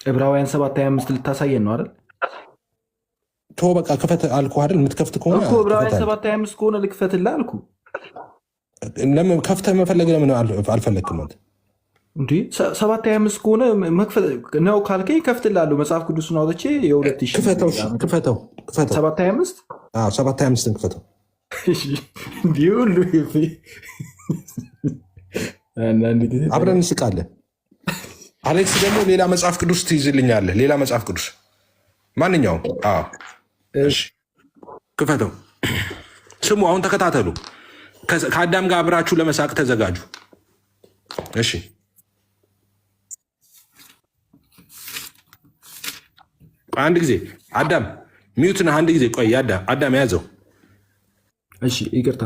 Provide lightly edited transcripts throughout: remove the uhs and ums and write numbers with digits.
ዕብራውያን 7:25 ልታሳየን ነው አይደል? ቶ በቃ ክፈት አልኩህ አይደል? የምትከፍት ከሆነ እኮ ዕብራውያን 7:25 ከሆነ ልክፈትልህ አልኩ። ለምን ከፍተህ መፈለግ ለምን አልፈለግክም አንተ? እንዴ 7:25 ከሆነ መክፈት ነው ካልከኝ ከፍትልሃለሁ። መጽሐፍ ቅዱስን አውጥቼ የ2000 ክፈተው 7:25 7:25 ክፈተው። እንዲህ ሁሉ አብረን እንስቃለን። አሌክስ ደግሞ ሌላ መጽሐፍ ቅዱስ ትይዝልኛለህ። ሌላ መጽሐፍ ቅዱስ ማንኛውም ክፈተው። ስሙ፣ አሁን ተከታተሉ። ከአዳም ጋር አብራችሁ ለመሳቅ ተዘጋጁ። እሺ አንድ ጊዜ አዳም ሚዩት ነህ። አንድ ጊዜ ቆይ። አዳም የያዘው እሺ፣ ይቅርታ።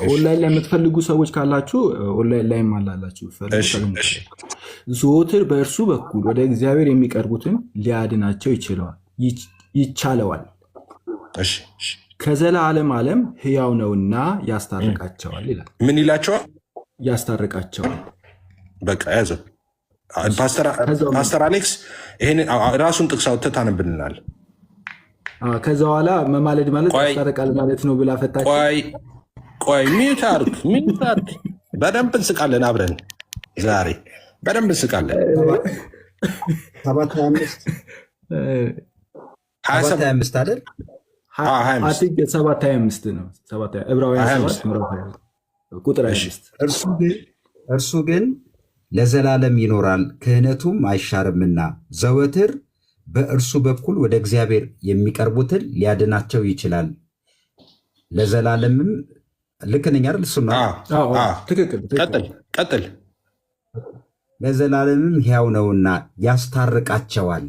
ኦንላይን ላይ የምትፈልጉ ሰዎች ካላችሁ ኦንላይን ላይም አላላችሁ። ዘወትር በእርሱ በኩል ወደ እግዚአብሔር የሚቀርቡትን ሊያድናቸው ይቻለዋል። ከዘላለም ዓለም ሕያው ነውና ያስታርቃቸዋል ይላል። ምን ይላቸዋል? ያስታርቃቸዋል። በቃ ያዘው። ፓስተር አሌክስ ይሄን ራሱን ጥቅስ አውጥተህ ታነብልናል። ከዛ በኋላ መማለድ ማለት ያስታርቃል ማለት ነው ብላ ፈታች። ቆይ ሚዩት አድርግ። በደንብ እንስቃለን አብረን ዛሬ በደንብ እንስቃለን። 7:25 አይደል? 7:25 ነው። ዕብራውያን 7 ቁጥር 5 እርሱ ግን ለዘላለም ይኖራል፣ ክህነቱም አይሻርምና ዘወትር በእርሱ በኩል ወደ እግዚአብሔር የሚቀርቡትን ሊያድናቸው ይችላል። ለዘላለምም ልክ ነኝ አይደል? እሱ ቀጥል። ለዘላለምም ሕያው ነውና ያስታርቃቸዋል።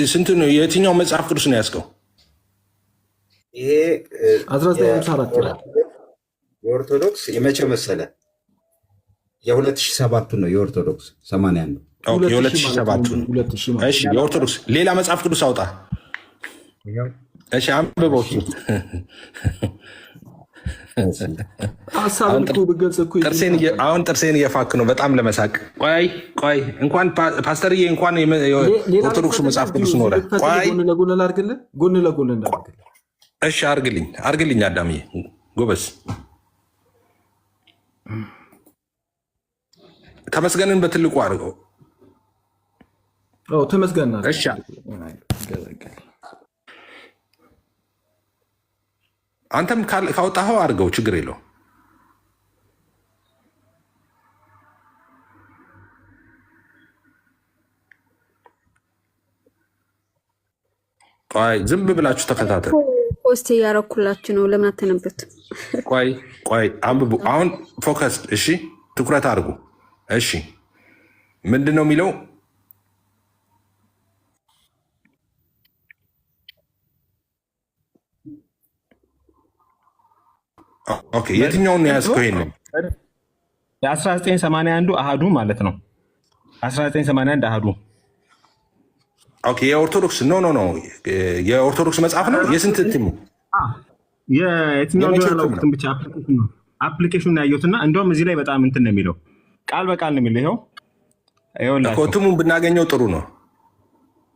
ስንት ነው? የትኛው መጽሐፍ ቅዱስ ነው ያዝከው? ይሄ 1954 የኦርቶዶክስ የመቼው መሰለ? የ2007 ነው። የኦርቶዶክስ 81 ነው። እሺ የኦርቶዶክስ ሌላ መጽሐፍ ቅዱስ አውጣ። እሺ አንብበው። አሁን ጥርሴን እየፋክ ነው በጣም ለመሳቅ። ቆይ እንኳን ፓስተርዬ እንኳን የኦርቶዶክሱ መጽሐፍ ቅዱስ ኖረ። ጎን ለጎን እሺ አርግልኝ አዳምዬ ጎበዝ። ተመስገንን በትልቁ አድርገው። ተመስገን አንተም ካወጣኸው አድርገው፣ ችግር የለው። ቆይ ዝም ብላችሁ ተከታተል። ፖስት እያረኩላችሁ ነው። ለምን አተነበት? ቆይ አንብቡ። አሁን ፎከስ። እሺ ትኩረት አድርጉ። እሺ ምንድን ነው የሚለው? የትኛውን ነው ያዝከው? ይሄንን የ1981 አሃዱ ማለት ነው። 1981 አሃዱ የኦርቶዶክስ ኖ የኦርቶዶክስ መጽሐፍ ነው። የስንት እትሙ? የትኛው ያላውቅም፣ ብቻ አፕሊኬሽን ያየሁትና እንደውም እዚህ ላይ በጣም እንትን ነው የሚለው፣ ቃል በቃል ነው የሚለው። ይኸው እትሙን ብናገኘው ጥሩ ነው።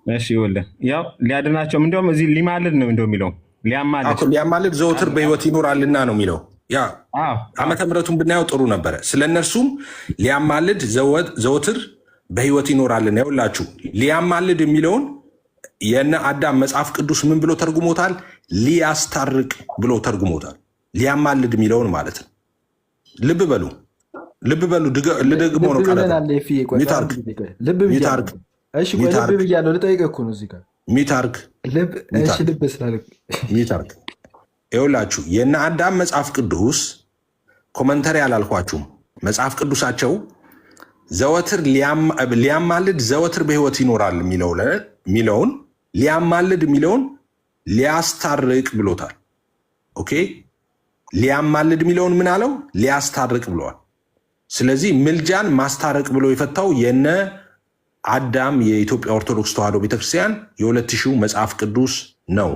እሺ ይኸውልህ፣ ያው ሊያድናቸውም እንደውም እዚህ ሊማልድ ነው እንደው የሚለው ሊያማልድ ዘወትር በሕይወት ይኖራልና ነው የሚለው። ያ ዓመተ ምሕረቱን ብናየው ጥሩ ነበረ። ስለ እነርሱም ሊያማልድ ዘወትር በሕይወት ይኖራልና። ይኸውላችሁ ሊያማልድ የሚለውን የነ አዳም መጽሐፍ ቅዱስ ምን ብሎ ተርጉሞታል? ሊያስታርቅ ብሎ ተርጉሞታል። ሊያማልድ የሚለውን ማለት ነው። ልብ በሉ። ልደግሞ ነው። ሚታርግ ይኸውላችሁ የነ አዳም መጽሐፍ ቅዱስ ኮመንተሪ አላልኳችሁም? መጽሐፍ ቅዱሳቸው ዘወትር ሊያማልድ ዘወትር በሕይወት ይኖራል የሚለውን ሊያማልድ የሚለውን ሊያስታርቅ ብሎታል። ኦኬ ሊያማልድ የሚለውን ምን አለው? ሊያስታርቅ ብለዋል። ስለዚህ ምልጃን ማስታረቅ ብሎ የፈታው የነ አዳም የኢትዮጵያ ኦርቶዶክስ ተዋሕዶ ቤተክርስቲያን የ2000 መጽሐፍ ቅዱስ ነው።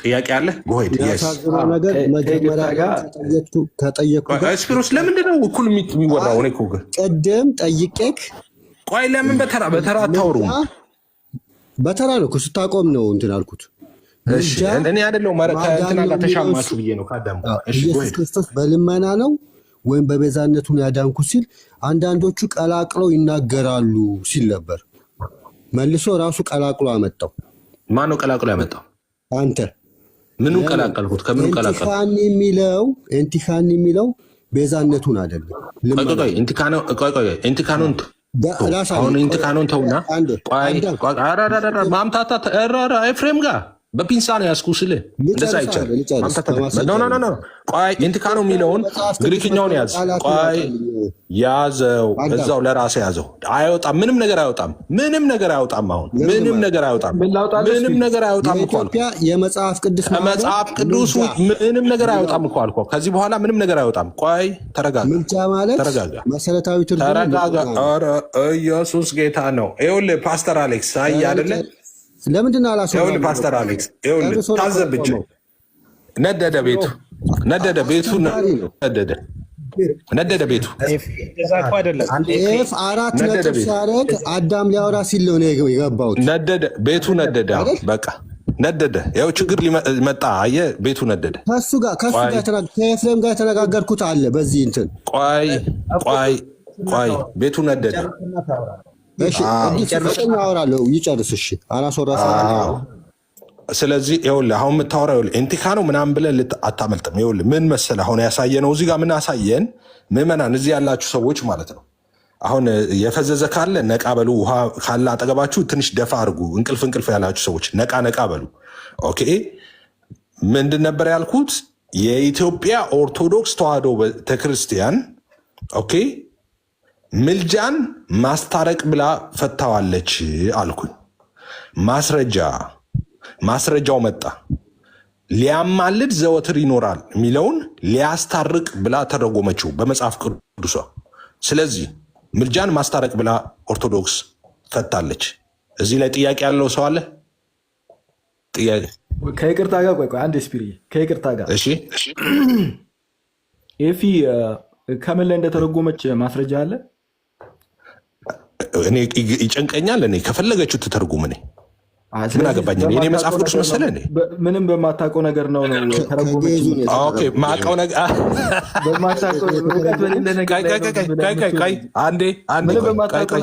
ጥያቄ አለ? ጎሄድ ያሳዝነው ነገር መጀመሪያ ተጠየቅኩ። ስፒሮስ ለምንድን ነው እኩል የሚወራው? እኔ እኮ ቅድም ጠይቄክ፣ ቆይ ለምን በተራ አታወሩም? በተራ ነው እኮ ስታቆም ነው እንትን አልኩት። እኔ አይደለሁም ከእንትና ጋር ተሻማችሁ ብዬ ነው ካዳም። ኢየሱስ ክርስቶስ በልመና ነው ወይም በቤዛነቱን ያዳንኩ ሲል አንዳንዶቹ ቀላቅለው ይናገራሉ ሲል ነበር። መልሶ ራሱ ቀላቅሎ አመጣው። ማነው ቀላቅሎ ያመጣው? አንተ። ምኑን ቀላቀልኩት? ከምኑ ቀላቀልኩት? ኤንቲካን የሚለው ቤዛነቱን አይደለም። ኢንቲካኖን አሁን ኢንቲካኖን ተውና ማምታታት ኤፍሬም ጋር በፒንሳ ነው ያስኩ ስል እንደዛ አይቻልም። ቆይ ኢንቲካኖ የሚለውን ግሪክኛውን ያዝ። ቆይ ያዘው፣ እዛው ለራሴ ያዘው። አይወጣም፣ ምንም ነገር አይወጣም። ምንም ነገር አይወጣም። አሁን ምንም ነገር አይወጣም። ምንም ነገር አይወጣም እኮ አልኩ። የመጽሐፍ ቅዱስ ከመጽሐፍ ቅዱስ ምንም ነገር አይወጣም እኮ አልኩ። ከዚህ በኋላ ምንም ነገር አይወጣም። ቆይ ተረጋጋ፣ ተረጋጋ፣ መሰረታዊ ትርጉም ተረጋጋ። ኧረ ኢየሱስ ጌታ ነው። ይኸውልህ ፓስተር አሌክስ አይ አይደለ ለምንድን አላሰው ፓስተር አሌክስ ታዘብች ነደደ ቤቱ ነደደ ቤቱ ኤፍ 4 ነጥብ ሲያደርግ አዳም ሊያወራ ሲል ነው የገባሁት። ነደደ ቤቱ ነደደ። በቃ ነደደ። ያው ችግር መጣ። አየህ ቤቱ ነደደ። ከሱ ጋር ከኤፍሬም ጋር የተነጋገርኩት አለ በዚህ እንትን ቆይ ቤቱ ነደደ። እሺ አወራለሁ ይጨርስ። እሺ አላስወራሽ። ስለዚህ ይኸውልህ አሁን የምታወራው ኢንቲካኖ ምናምን ብለህ አታመልጥም። ይኸውልህ ምን መሰለህ አሁን ያሳየነው እዚህ ጋር ምን አሳየን? ምዕመናን እዚህ ያላችሁ ሰዎች ማለት ነው። አሁን የፈዘዘ ካለ ነቃ በሉ። ውሃ ካለ አጠገባችሁ ትንሽ ደፋ አድርጉ። እንቅልፍ ያላችሁ ሰዎች ነቃ በሉ። ኦኬ ምንድን ነበር ያልኩት? የኢትዮጵያ ኦርቶዶክስ ተዋሕዶ ቤተክርስቲያን ኦኬ ምልጃን ማስታረቅ ብላ ፈታዋለች አልኩኝ። ማስረጃው መጣ። ሊያማልድ ዘወትር ይኖራል የሚለውን ሊያስታርቅ ብላ ተረጎመችው በመጽሐፍ ቅዱሷ። ስለዚህ ምልጃን ማስታረቅ ብላ ኦርቶዶክስ ፈታለች። እዚህ ላይ ጥያቄ ያለው ሰው አለ? ጥያቄ ከይቅርታ ጋር ቆይ አንድ ስፒሪ ከይቅርታ ጋር እሺ ኤፊ ከምን ላይ እንደተረጎመች ማስረጃ አለ? እኔ ይጨንቀኛል። እኔ ከፈለገችው ትተርጉም። እኔ ምን አገባኝ? እኔ መጽሐፍ ቅዱስ መሰለህ? እኔ ምንም በማታውቀው ነገር ነው ተረጎመች። ኦኬ ማውቀው ነገር በማታውቀው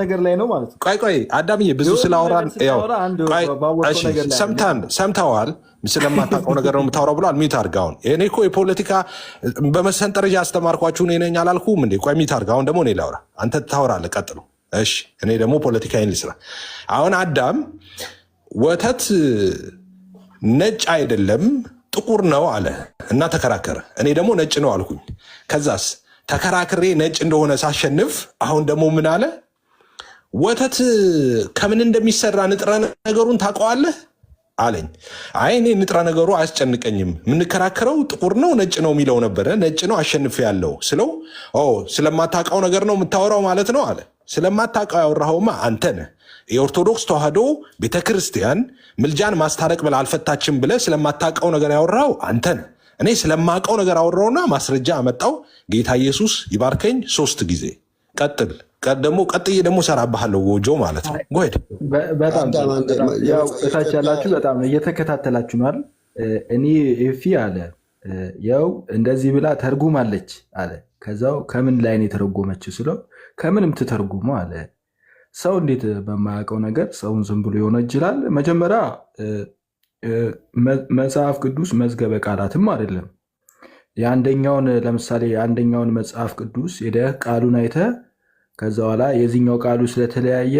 ነገር ላይ ነው ማለት ነው። ቆይ አዳምዬ ብዙ ስላወራን ሰምተዋል። ስለማታውቀው ነገር ነው የምታወራው ብሏል። ሚት አድርገውን እኔ እኮ የፖለቲካ በመሰንጠረዣ አስተማርኳችሁ እኔ ነኝ አላልኩም እንዴ? ቆይ ሚት አድርገህ አሁን ደግሞ እኔ ላውራ፣ አንተ ታወራለህ። ቀጥሉ። እሺ እኔ ደግሞ ፖለቲካዬን ልስራ። አሁን አዳም ወተት ነጭ አይደለም ጥቁር ነው አለ እና ተከራከረ። እኔ ደግሞ ነጭ ነው አልኩኝ። ከዛስ ተከራክሬ ነጭ እንደሆነ ሳሸንፍ አሁን ደግሞ ምን አለ? ወተት ከምን እንደሚሰራ ንጥረ ነገሩን ታውቀዋለህ አለኝ። አይ እኔ ንጥረ ነገሩ አያስጨንቀኝም፣ የምንከራከረው ጥቁር ነው ነጭ ነው የሚለው ነበረ። ነጭ ነው አሸንፍ ያለው ስለው ስለማታውቀው ነገር ነው የምታወራው ማለት ነው አለ። ስለማታውቀው ያወራኸውማ አንተ ነህ። የኦርቶዶክስ ተዋሕዶ ቤተክርስቲያን ምልጃን ማስታረቅ ብለህ አልፈታችም ብለህ ስለማታውቀው ነገር ያወራኸው አንተ ነህ። እኔ ስለማውቀው ነገር አወራውና ማስረጃ አመጣው። ጌታ ኢየሱስ ይባርከኝ 3 ጊዜ። ቀጥዬ ደግሞ ሰራብሃለሁ ጎጆ ማለት ነው። ጎሄድ በጣም ያው እታች ያላችሁ በጣም እየተከታተላችሁ ነው አይደል? እኔ ኤፊ አለ ያው እንደዚህ ብላ ተርጉማለች አለ። ከዛው ከምን ላይ ነው የተረጎመችው ስለው ከምንም ትተርጉመው አለ። ሰው እንዴት በማያውቀው ነገር ሰውን ዝም ብሎ ይወነጅላል? መጀመሪያ መጽሐፍ ቅዱስ መዝገበ ቃላትም አይደለም። ለምሳሌ የአንደኛውን መጽሐፍ ቅዱስ ሄደህ ቃሉን አይተህ ከዛ በኋላ የዚህኛው ቃሉ ስለተለያየ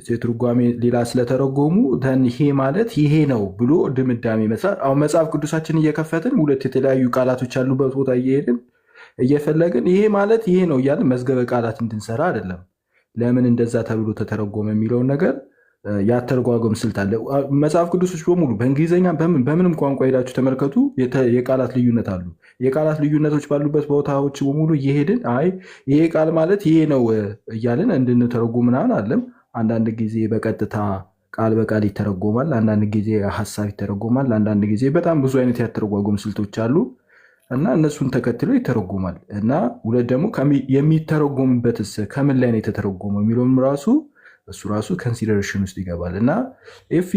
የትርጓሜ ሌላ ስለተረጎሙ ይሄ ማለት ይሄ ነው ብሎ ድምዳሜ መስራት። አሁን መጽሐፍ ቅዱሳችን እየከፈትን 2 የተለያዩ ቃላቶች ያሉበት ቦታ እየሄድን እየፈለግን ይሄ ማለት ይሄ ነው እያልን መዝገበ ቃላት እንድንሰራ አይደለም። ለምን እንደዛ ተብሎ ተተረጎመ የሚለውን ነገር ያተረጓጎም ስልት አለ። መጽሐፍ ቅዱሶች በሙሉ በእንግሊዝኛ በምንም ቋንቋ ሄዳችሁ ተመልከቱ፣ የቃላት ልዩነት አሉ። የቃላት ልዩነቶች ባሉበት ቦታዎች በሙሉ እየሄድን አይ ይሄ ቃል ማለት ይሄ ነው እያልን እንድንተረጉም ምናምን አለም። አንዳንድ ጊዜ በቀጥታ ቃል በቃል ይተረጎማል፣ አንዳንድ ጊዜ ሀሳብ ይተረጎማል፣ አንዳንድ ጊዜ በጣም ብዙ አይነት ያተረጓጎም ስልቶች አሉ እና እነሱን ተከትሎ ይተረጎማል። እና ሁለት ደግሞ የሚተረጎምበትስ ከምን ላይ ነው የተተረጎመው የሚለውም ራሱ እሱ ራሱ ኮንሲደሬሽን ውስጥ ይገባል። እና ኤፊ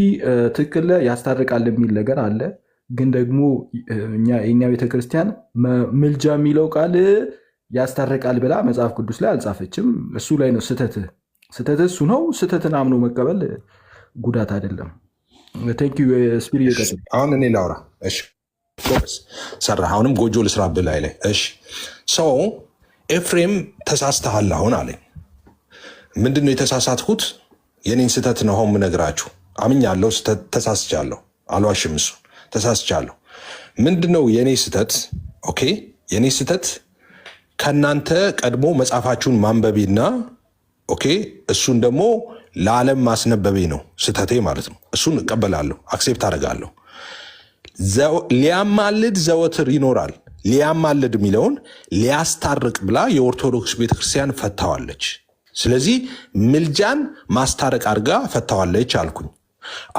ትክክል ያስታርቃል የሚል ነገር አለ። ግን ደግሞ የእኛ ቤተክርስቲያን ምልጃ የሚለው ቃል ያስታርቃል ብላ መጽሐፍ ቅዱስ ላይ አልጻፈችም። እሱ ላይ ነው ስህተት እሱ ነው። ስህተትን አምኖ መቀበል ጉዳት አይደለም። ስፒሪ ይቀጥል። አሁን እኔ ላውራ። እሺ ሰራ አሁንም ጎጆ ልስራ ብላይ ላይ እሺ ሰው ኤፍሬም ተሳስተሃል አሁን አለኝ። ምንድነው የተሳሳትኩት? የኔን ስህተት ነው አሁን የምነግራችሁ። አምኛለሁ፣ ተሳስቻለሁ፣ አልዋሽም። እሱ ተሳስቻለሁ። ምንድነው የኔ ስህተት? ኦኬ የኔ ስህተት ከእናንተ ቀድሞ መጽሐፋችሁን ማንበቤና ኦኬ እሱን ደግሞ ለዓለም ማስነበቤ ነው ስህተቴ ማለት ነው። እሱን እቀበላለሁ፣ አክሴፕት አደርጋለሁ። ሊያማልድ ዘወትር ይኖራል። ሊያማልድ የሚለውን ሊያስታርቅ ብላ የኦርቶዶክስ ቤተክርስቲያን ፈታዋለች። ስለዚህ ምልጃን ማስታረቅ አድርጋ ፈታዋለች አልኩኝ።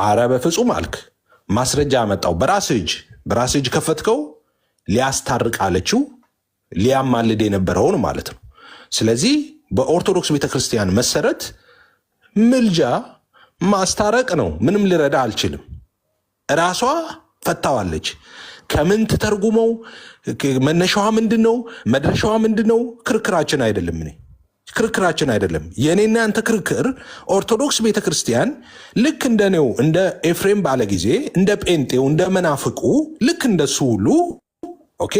አረ በፍጹም አልክ። ማስረጃ አመጣው። በራስ እጅ ከፈትከው። ሊያስታርቅ አለችው፣ ሊያማልድ የነበረውን ማለት ነው። ስለዚህ በኦርቶዶክስ ቤተክርስቲያን መሰረት ምልጃ ማስታረቅ ነው። ምንም ልረዳ አልችልም። ራሷ ፈታዋለች። ከምን ትተርጉመው? መነሻዋ ምንድን ነው? መድረሻዋ ምንድን ነው? ክርክራችን አይደለም። ክርክራችን አይደለም። የእኔና አንተ ክርክር ኦርቶዶክስ ቤተክርስቲያን ልክ እንደኔው እንደ ኤፍሬም ባለ ጊዜ እንደ ጴንጤው እንደ መናፍቁ ልክ እንደሱ ሁሉ ኦኬ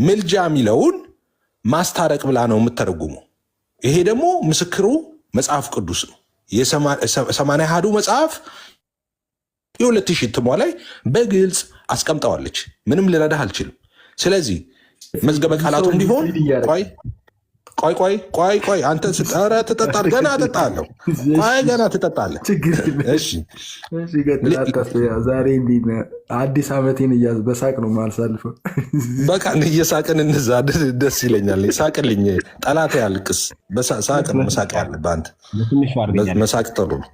ምልጃ የሚለውን ማስታረቅ ብላ ነው የምተረጉመው። ይሄ ደግሞ ምስክሩ መጽሐፍ ቅዱስ ነው። የ80 አሐዱ መጽሐፍ የ2000 እትሟ ላይ በግልጽ አስቀምጠዋለች። ምንም ልረዳህ አልችልም። ስለዚህ መዝገበ ቃላቱ እንዲሆን ቆይ አንተ ትጠጣለህ። ገና እጠጣለሁ። ገና ትጠጣለህ። ዛሬ አዲስ ዓመቴን በሳቅ ነው የማሳልፈው። በቃ እየሳቅን እንዛ ደስ ይለኛል። ሳቅልኝ፣ ጠላት ያልቅስ። ሳቅ ነው መሳቅ ያለብህ አንተ። መሳቅ ጥሩ ነው።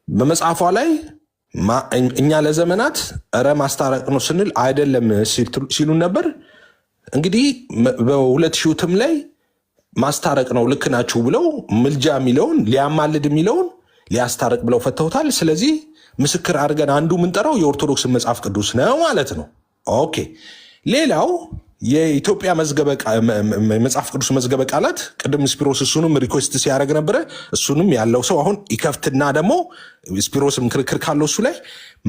በመጽሐፏ ላይ እኛ ለዘመናት እረ ማስታረቅ ነው ስንል አይደለም ሲሉን ነበር። እንግዲህ በ2000 እትም ላይ ማስታረቅ ነው ልክ ናችሁ ብለው ምልጃ የሚለውን ሊያማልድ የሚለውን ሊያስታረቅ ብለው ፈተውታል። ስለዚህ ምስክር አድርገን አንዱ የምንጠራው የኦርቶዶክስ መጽሐፍ ቅዱስ ነው ማለት ነው። ኦኬ ሌላው የኢትዮጵያ መጽሐፍ ቅዱስ መዝገበ ቃላት ቅድም ስፒሮስ እሱንም ሪኩዌስት ሲያደርግ ነበረ። እሱንም ያለው ሰው አሁን ይከፍትና ደግሞ ስፒሮስም ክርክር ካለው እሱ ላይ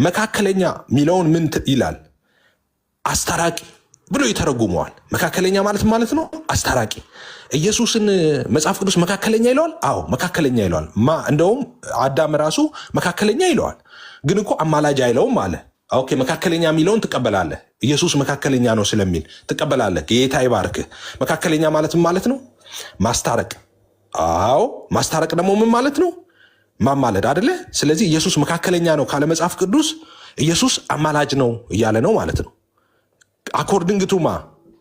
መካከለኛ የሚለውን ምን ይላል? አስታራቂ ብሎ ይተረጉመዋል። መካከለኛ ማለት ነው አስታራቂ። ኢየሱስን መጽሐፍ ቅዱስ መካከለኛ ይለዋል። አዎ መካከለኛ ይለዋል። እንደውም አዳም ራሱ መካከለኛ ይለዋል። ግን እኮ አማላጅ አይለውም አለ። ኦኬ መካከለኛ የሚለውን ትቀበላለህ። ኢየሱስ መካከለኛ ነው ስለሚል ትቀበላለህ። ጌታ ይባርክህ። መካከለኛ ማለት ነው ማስታረቅ። አዎ ማስታረቅ ደግሞ ምን ማለት ነው? ማማለድ አይደለ? ስለዚህ ኢየሱስ መካከለኛ ነው ካለ መጽሐፍ ቅዱስ ኢየሱስ አማላጅ ነው እያለ ነው ማለት ነው። አኮርዲንግ ቱማ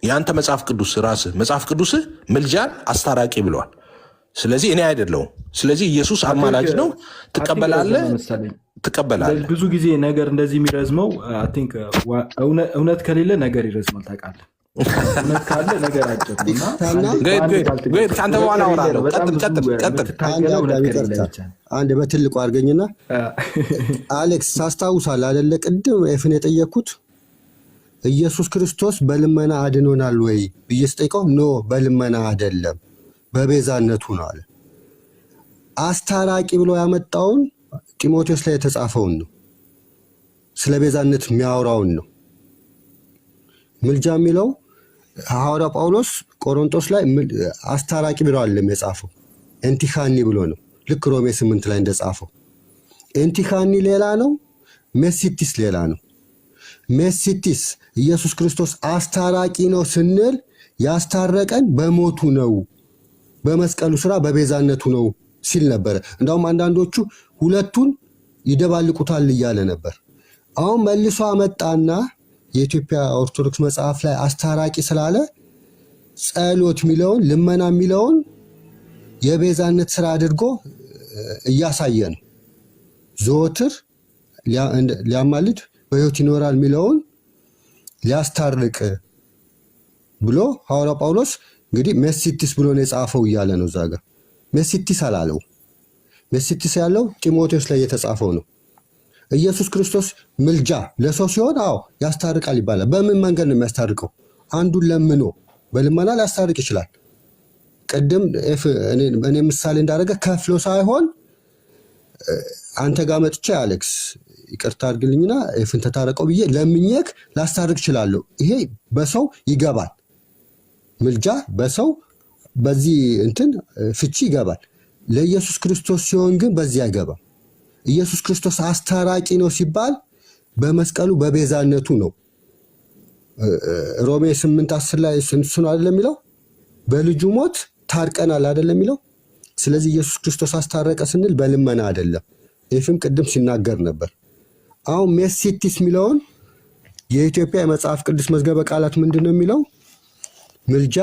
የአንተ መጽሐፍ ቅዱስ ራስህ መጽሐፍ ቅዱስህ ምልጃን አስታራቂ ብለዋል። ስለዚህ እኔ አይደለሁም። ስለዚህ ኢየሱስ አማላጅ ነው። ትቀበላለህ። ብዙ ጊዜ ነገር እንደዚህ የሚረዝመው እውነት ከሌለ ነገር ይረዝማል። ታውቃለህ፣ እውነት ካለ ነገር አጭር ከአንተ በኋላ አወራለሁ። አንድ በትልቁ አድርገኝና አሌክስ ታስታውሳለህ አይደለ? ቅድም ኤፍን የጠየቅኩት ኢየሱስ ክርስቶስ በልመና አድኖናል ወይ ብዬ ስጠይቀው ኖ በልመና አይደለም በቤዛነቱ ነው አለ። አስታራቂ ብሎ ያመጣውን ጢሞቴዎስ ላይ የተጻፈውን ነው፣ ስለ ቤዛነት የሚያወራውን ነው። ምልጃ የሚለው ሐዋርያ ጳውሎስ ቆሮንቶስ ላይ አስታራቂ ብሎ አይደለም የጻፈው፣ ኤንቲካኒ ብሎ ነው። ልክ ሮሜ 8 ላይ እንደጻፈው ኤንቲካኒ ሌላ ነው፣ ሜሲቲስ ሌላ ነው። ሜሲቲስ ኢየሱስ ክርስቶስ አስታራቂ ነው ስንል ያስታረቀን በሞቱ ነው፣ በመስቀሉ ስራ በቤዛነቱ ነው ሲል ነበረ። እንዳውም አንዳንዶቹ ሁለቱን ይደባልቁታል እያለ ነበር። አሁን መልሶ አመጣና የኢትዮጵያ ኦርቶዶክስ መጽሐፍ ላይ አስታራቂ ስላለ ጸሎት የሚለውን ልመና የሚለውን የቤዛነት ስራ አድርጎ እያሳየ ነው። ዘወትር ሊያማልድ በሕይወት ይኖራል የሚለውን ሊያስታርቅ ብሎ ሐዋርያው ጳውሎስ እንግዲህ ሜሲቲስ ብሎ ነው የጻፈው እያለ ነው። እዛ ጋር ሜሲቲስ አላለው። ሜሲቲስ ያለው ጢሞቴዎስ ላይ የተጻፈው ነው። ኢየሱስ ክርስቶስ ምልጃ ለሰው ሲሆን ያስታርቃል ይባላል። በምን መንገድ ነው የሚያስታርቀው? አንዱን ለምኖ በልመና ሊያስታርቅ ይችላል። ቅድም እኔ ምሳሌ እንዳደረገ ከፍሎ ሳይሆን አንተ ጋር መጥቼ አሌክስ ይቅርታ አድርግልኝና ኤፍን ተታረቀው ብዬ ለምኜክ ላስታርቅ እችላለሁ። ይሄ በሰው ይገባል። ምልጃ በሰው በዚህ ፍቺ ይገባል። ለኢየሱስ ክርስቶስ ሲሆን ግን በዚህ አይገባም። ኢየሱስ ክርስቶስ አስታራቂ ነው ሲባል በመስቀሉ በቤዛነቱ ነው። ሮሜ 8:10 ላይ እሱን አይደለም የሚለው? በልጁ ሞት ታርቀናል አይደለም የሚለው? ስለዚህ ኢየሱስ ክርስቶስ አስታረቀ ስንል በልመና አይደለም። ኤፍም ቅድም ሲናገር ነበር። አሁን ሜሲቲስ የሚለውን የኢትዮጵያ የመጽሐፍ ቅዱስ መዝገበ ቃላት ምንድን ነው የሚለው? ምልጃ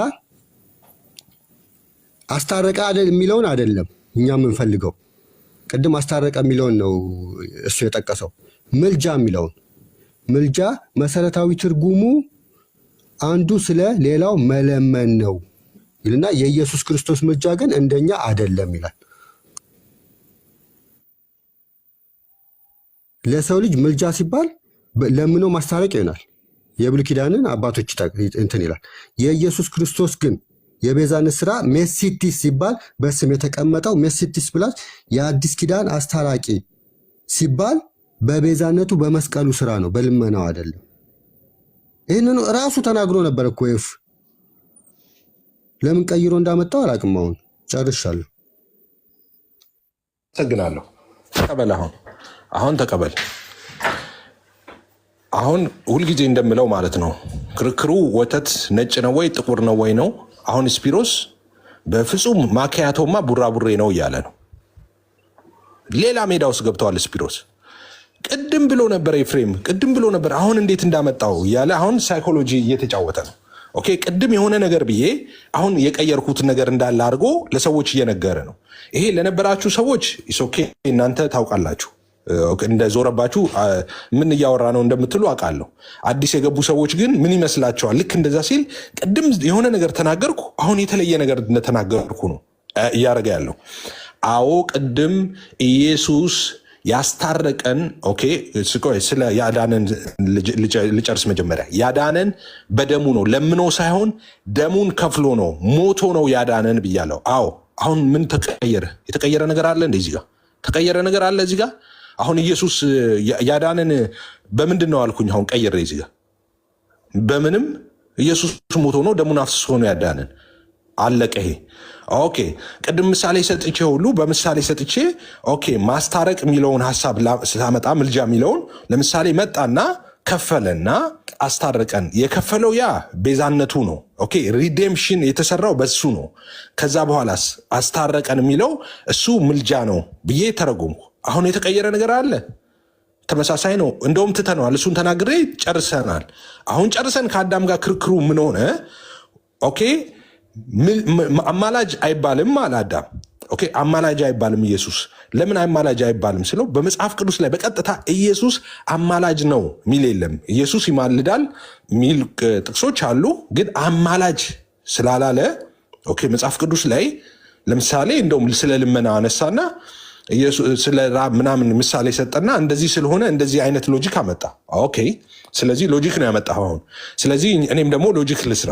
አስታረቀ አይደል የሚለውን አይደለም እኛ የምንፈልገው። ቅድም አስታረቀ የሚለውን ነው እሱ የጠቀሰው። ምልጃ የሚለውን ምልጃ መሰረታዊ ትርጉሙ አንዱ ስለ ሌላው መለመን ነው ይልና የኢየሱስ ክርስቶስ ምልጃ ግን እንደኛ አይደለም ይላል። ለሰው ልጅ ምልጃ ሲባል ለምኖ ማስታረቅ ይሆናል። የብሉይ ኪዳንን አባቶች ይላል። የኢየሱስ ክርስቶስ ግን የቤዛነት ስራ ሜሲቲስ ሲባል በስም የተቀመጠው ሜሲቲስ ብላች የአዲስ ኪዳን አስታራቂ ሲባል በቤዛነቱ በመስቀሉ ስራ ነው፣ በልመናው አይደለም። ይህንን ራሱ ተናግሮ ነበር እኮ ኤፍ። ለምን ቀይሮ እንዳመጣው አላውቅም። አሁን ጨርሻለሁ። አመሰግናለሁ። ተቀበል። አሁን ተቀበል። አሁን ሁልጊዜ እንደምለው ማለት ነው፣ ክርክሩ ወተት ነጭ ነው ወይ ጥቁር ነው ወይ ነው። አሁን ስፒሮስ በፍጹም ማኪያቶማ ቡራቡሬ ነው እያለ ነው። ሌላ ሜዳ ውስጥ ገብተዋል ስፒሮስ። ቅድም ብሎ ነበር ኤፍሬም፣ ቅድም ብሎ ነበር። አሁን እንዴት እንዳመጣው እያለ አሁን ሳይኮሎጂ እየተጫወተ ነው። ኦኬ፣ ቅድም የሆነ ነገር ብዬ አሁን የቀየርኩት ነገር እንዳለ አድርጎ ለሰዎች እየነገረ ነው። ይሄ ለነበራችሁ ሰዎች ኦኬ፣ እናንተ ታውቃላችሁ። እንደ ዞረባችሁ ምን እያወራ ነው እንደምትሉ አውቃለሁ። አዲስ የገቡ ሰዎች ግን ምን ይመስላቸዋል? ልክ እንደዛ ሲል ቅድም የሆነ ነገር ተናገርኩ፣ አሁን የተለየ ነገር እንደተናገርኩ ነው እያደረገ ያለው። አዎ ቅድም ኢየሱስ ያስታረቀን። ኦኬ፣ ስለ ያዳነን ልጨርስ መጀመሪያ። ያዳነን በደሙ ነው፣ ለምኖ ሳይሆን ደሙን ከፍሎ ነው፣ ሞቶ ነው ያዳነን ብያለሁ። አዎ አሁን ምን ተቀየረ? የተቀየረ ነገር አለ? እንደዚህ ጋር ተቀየረ ነገር አለ እዚህ ጋር። አሁን ኢየሱስ ያዳነን በምንድን ነው አልኩኝ። አሁን ቀየረ እዚህ ጋር በምንም። ኢየሱስ ሞቶ ነው ደሙን አፍስሶ ነው ያዳነን። አለቀ ይሄ። ኦኬ፣ ቅድም ምሳሌ ሰጥቼ ሁሉ በምሳሌ ሰጥቼ ኦኬ፣ ማስታረቅ የሚለውን ሀሳብ ስላመጣ ምልጃ የሚለውን ለምሳሌ መጣና ከፈለና አስታረቀን። የከፈለው ያ ቤዛነቱ ነው። ኦኬ፣ ሪዴምሽን የተሰራው በሱ ነው። ከዛ በኋላስ አስታረቀን የሚለው እሱ ምልጃ ነው ብዬ ተረጎምኩ። አሁን የተቀየረ ነገር አለ? ተመሳሳይ ነው። እንደውም ትተነዋል። እሱን ተናግሬ ጨርሰናል። አሁን ጨርሰን ከአዳም ጋር ክርክሩ ምን ሆነ? ኦኬ፣ አማላጅ አይባልም አለ አዳም። ኦኬ፣ አማላጅ አይባልም ኢየሱስ። ለምን አማላጅ አይባልም ስለው በመጽሐፍ ቅዱስ ላይ በቀጥታ ኢየሱስ አማላጅ ነው ሚል የለም። ኢየሱስ ይማልዳል ሚል ጥቅሶች አሉ፣ ግን አማላጅ ስላላለ ኦኬ፣ መጽሐፍ ቅዱስ ላይ ለምሳሌ እንደውም ስለ ልመና አነሳና ስለ ራብ ምናምን ምሳሌ ሰጠና እንደዚህ ስለሆነ እንደዚህ አይነት ሎጂክ አመጣ። ኦኬ፣ ስለዚህ ሎጂክ ነው ያመጣው አሁን። ስለዚህ እኔም ደግሞ ሎጂክ ልስራ።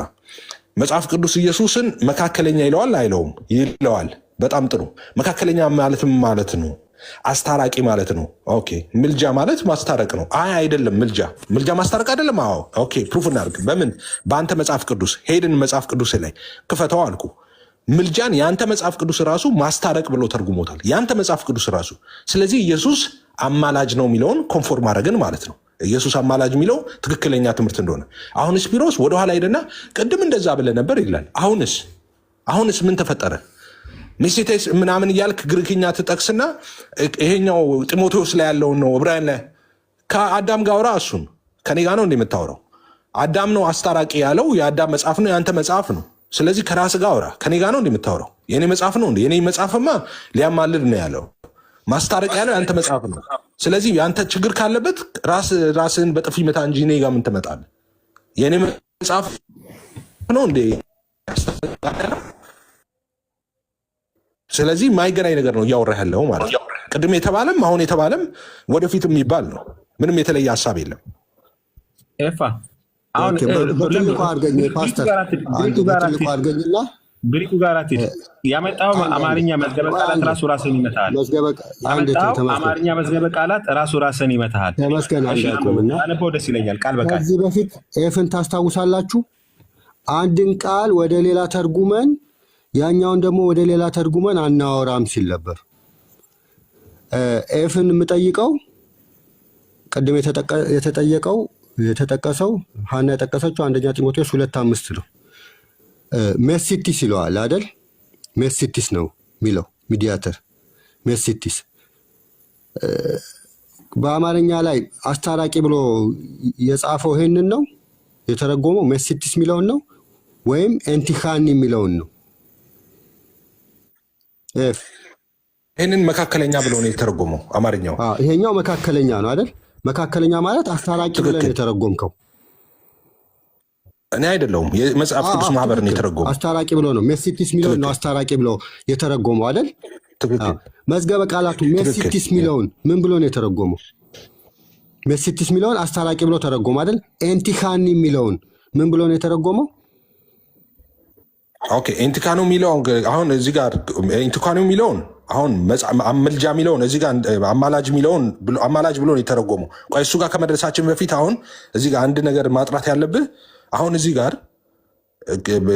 መጽሐፍ ቅዱስ ኢየሱስን መካከለኛ ይለዋል አይለውም? ይለዋል። በጣም ጥሩ። መካከለኛ ማለትም ማለት ነው አስታራቂ ማለት ነው። ኦኬ፣ ምልጃ ማለት ማስታረቅ ነው። አይደለም፣ ምልጃ ማስታረቅ አይደለም። አዎ፣ ኦኬ፣ ፕሩፍ እናድርግ። በምን? በአንተ መጽሐፍ ቅዱስ ሄድን፣ መጽሐፍ ቅዱስ ላይ ክፈተው አልኩ። ምልጃን የአንተ መጽሐፍ ቅዱስ ራሱ ማስታረቅ ብሎ ተርጉሞታል፣ የአንተ መጽሐፍ ቅዱስ ራሱ። ስለዚህ ኢየሱስ አማላጅ ነው የሚለውን ኮንፎርም አድረግን ማለት ነው። ኢየሱስ አማላጅ የሚለው ትክክለኛ ትምህርት እንደሆነ አሁን ስፒሮስ ወደኋላ ሄደና ቅድም እንደዛ ብለህ ነበር ይላል። አሁንስ ምን ተፈጠረ? ሚስቴስ ምናምን እያልክ ግሪክኛ ትጠቅስና ይሄኛው ጢሞቴዎስ ላይ ያለውን ነው ዕብራውያን ላይ ከአዳም ጋር አውራ። እሱን ከኔ ጋር ነው እንደምታወራው። አዳም ነው አስታራቂ ያለው፣ የአዳም መጽሐፍ ነው፣ የአንተ መጽሐፍ ነው። ስለዚህ ከራስ ጋር አውራ። ከኔ ጋር ነው እንደምታወራው። የኔ መጽሐፍ ነው እንዴ? የኔ መጽሐፍማ ሊያማልድ ነው ያለው። ማስታረቅ ያለው ያንተ መጽሐፍ ነው። ስለዚህ ያንተ ችግር ካለበት ራስህን በጥፊ መታ እንጂ እኔ ጋር ምን ትመጣለህ? የእኔ መጽሐፍ ነው እንዴ? ስለዚህ የማይገናኝ ነገር ነው እያወራህ ያለው ማለት ነው። ቅድም የተባለም አሁን የተባለም ወደፊት የሚባል ነው። ምንም የተለየ ሀሳብ የለም። ኤፋ አሁን በትልቁ አድርገኝ ፓስተር፣ በትልቁ አድርገኝና ግሪኩ ጋር አትሄድ። ያመጣው አማርኛ መዝገበ ቃላት ራሱ ራስን ይመታል። ያመጣው አማርኛ መዝገበ ቃላት ራሱ ራስን ይመታል። ተመስገን አንዳቆምና አነበው ደስ ይለኛል። ቃል በቃል ከዚህ በፊት ኤፍን ታስታውሳላችሁ? አንድን ቃል ወደ ሌላ ተርጉመን ያኛውን ደግሞ ወደ ሌላ ተርጉመን አናወራም ሲል ነበር። ኤፍን የምጠይቀው ቅድም የተጠቀሰው ሀና የጠቀሰችው አንደኛ ጢሞቴዎስ 2:5 ነው። ሜሲቲስ ይለዋል አይደል? ሜሲቲስ ነው የሚለው ሚዲያተር ሜሲቲስ። በአማርኛ ላይ አስታራቂ ብሎ የጻፈው ይሄንን ነው የተረጎመው፣ ሜሲቲስ የሚለውን ነው ወይም ኤንቲካኒ የሚለውን ነው? ይህንን መካከለኛ ብሎ ነው የተረጎመው አማርኛው። ይሄኛው መካከለኛ ነው አይደል? መካከለኛ ማለት አስታራቂ ብለን የተረጎምከው እኔ አይደለሁም። የመጽሐፍ ቅዱስ ማህበር ነው የተረጎመው። አስታራቂ ብሎ ነው ሜሲቲስ የሚለውን ነው አስታራቂ ብሎ የተረጎመው አይደል? መዝገበ ቃላቱ ሜሲቲስ የሚለውን ምን ብሎ ነው የተረጎመው? ሜሲቲስ የሚለውን አስታራቂ ብሎ ተረጎመ አይደል? ኤንቲካኒ የሚለውን ምን ብሎ ነው የተረጎመው? ኦኬ ኤንቲካኑ የሚለውን አሁን እዚህ ጋር ኤንቲካኑ የሚለውን አሁን አመልጃ የሚለውን እዚህ ጋር አማላጅ የሚለውን አማላጅ ብሎ ነው የተረጎመው። ቆይ እሱ ጋር ከመድረሳችን በፊት አሁን እዚህ ጋር አንድ ነገር ማጥራት ያለብህ አሁን እዚህ ጋር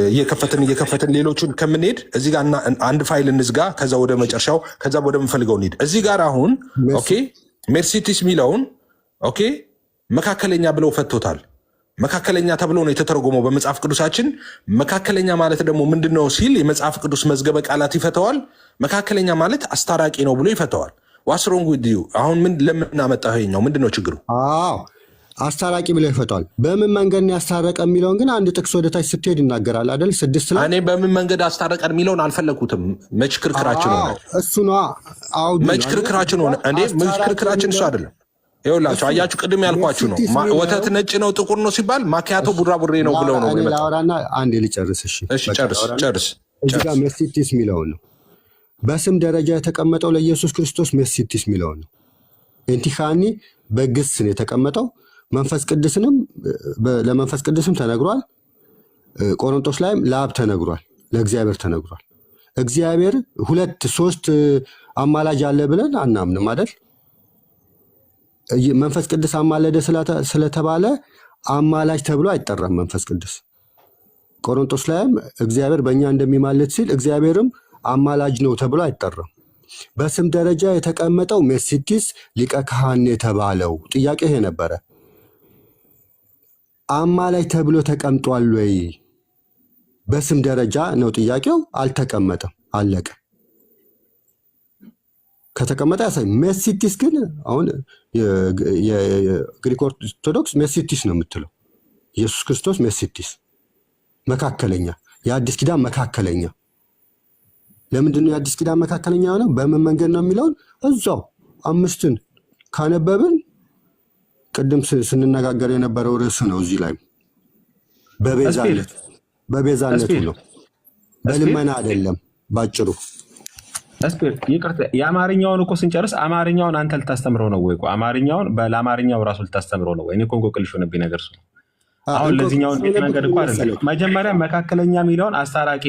እየከፈትን ሌሎቹን ከምንሄድ እዚህ ጋር አንድ ፋይል እንዝጋ፣ ከዛ ወደ መጨረሻው፣ ከዛ ወደ ምንፈልገው እንሂድ። እዚህ ጋር አሁን ኦኬ ሜርሲቲስ የሚለውን ኦኬ መካከለኛ ብለው ፈቶታል። መካከለኛ ተብሎ ነው የተተረጎመው በመጽሐፍ ቅዱሳችን። መካከለኛ ማለት ደግሞ ምንድነው ሲል የመጽሐፍ ቅዱስ መዝገበ ቃላት ይፈተዋል። መካከለኛ ማለት አስታራቂ ነው ብሎ ይፈተዋል። ዋትስ ሮንግ ዊዝ ዩ? አሁን ለምን አመጣኸው? ይኸኛው ምንድነው ችግሩ? አስታራቂ ብሎ ይፈተዋል። በምን መንገድ ነው ያስታረቀ የሚለውን ግን አንድ ጥቅስ ወደታች ስትሄድ ይናገራል አይደል? 6 ላይ እኔ በምን መንገድ አስታረቀ የሚለውን አልፈለኩትም። መች ክርክራችን ሆነ? እሱ ነው መች ክርክራችን ሆነ እንዴ? መች ክርክራችን እሱ አይደለም። ይኸውላችሁ አያችሁ፣ ቅድም ያልኳችሁ ነው። ወተት ነጭ ነው ጥቁር ነው ሲባል ማኪያቶ ቡራቡሬ ነው ብለው ነው ላወራና አንዴ ልጨርስ። እሺ ጨርስ። እዚህ ጋር ሜሲቲስ የሚለውን ነው በስም ደረጃ የተቀመጠው ለኢየሱስ ክርስቶስ ሜሲቲስ የሚለውን ነው። ኤንቲካኒ በግስ ነው የተቀመጠው። መንፈስ ቅዱስንም ለመንፈስ ቅዱስም ተነግሯል። ቆሮንቶስ ላይም ለአብ ተነግሯል፣ ለእግዚአብሔር ተነግሯል። እግዚአብሔር 2-3 አማላጅ አለ ብለን አናምንም አይደል? መንፈስ ቅዱስ አማለደ ስለተባለ አማላጅ ተብሎ አይጠራም መንፈስ ቅዱስ። ቆሮንቶስ ላይም እግዚአብሔር በእኛ እንደሚማልድ ሲል እግዚአብሔርም አማላጅ ነው ተብሎ አይጠራም። በስም ደረጃ የተቀመጠው ሜሲቲስ ሊቀ ካህን የተባለው ጥያቄ ይሄ ነበረ። አማላጅ ተብሎ ተቀምጧል ወይ? በስም ደረጃ ነው ጥያቄው። አልተቀመጠም፣ አለቀ። ከተቀመጠ ያሳይ። ሜሲቲስ ግን አሁን የግሪክ ኦርቶዶክስ ሜሲቲስ ነው የምትለው። ኢየሱስ ክርስቶስ ሜሲቲስ መካከለኛ፣ የአዲስ ኪዳን መካከለኛ። ለምንድን ነው የአዲስ ኪዳን መካከለኛ ሆነ? በምን መንገድ ነው የሚለውን እዛው 5ን ካነበብን ቅድም ስንነጋገር የነበረው ርዕሱ ነው። እዚህ ላይ በቤዛነቱ ነው፣ በልመና አይደለም። ባጭሩ የአማርኛውን እኮ ስንጨርስ አማርኛውን አንተ ልታስተምረው ነው ወይ? አማርኛውን ለአማርኛው ራሱ ልታስተምረው ነው ወይ? እኔ ኮንጎ ቅልሽ ሆነብኝ ነገር እሱ ነው። አሁን ለዚህኛው መንገድ እኮ አይደለም። መጀመሪያ መካከለኛ የሚለውን አስታራቂ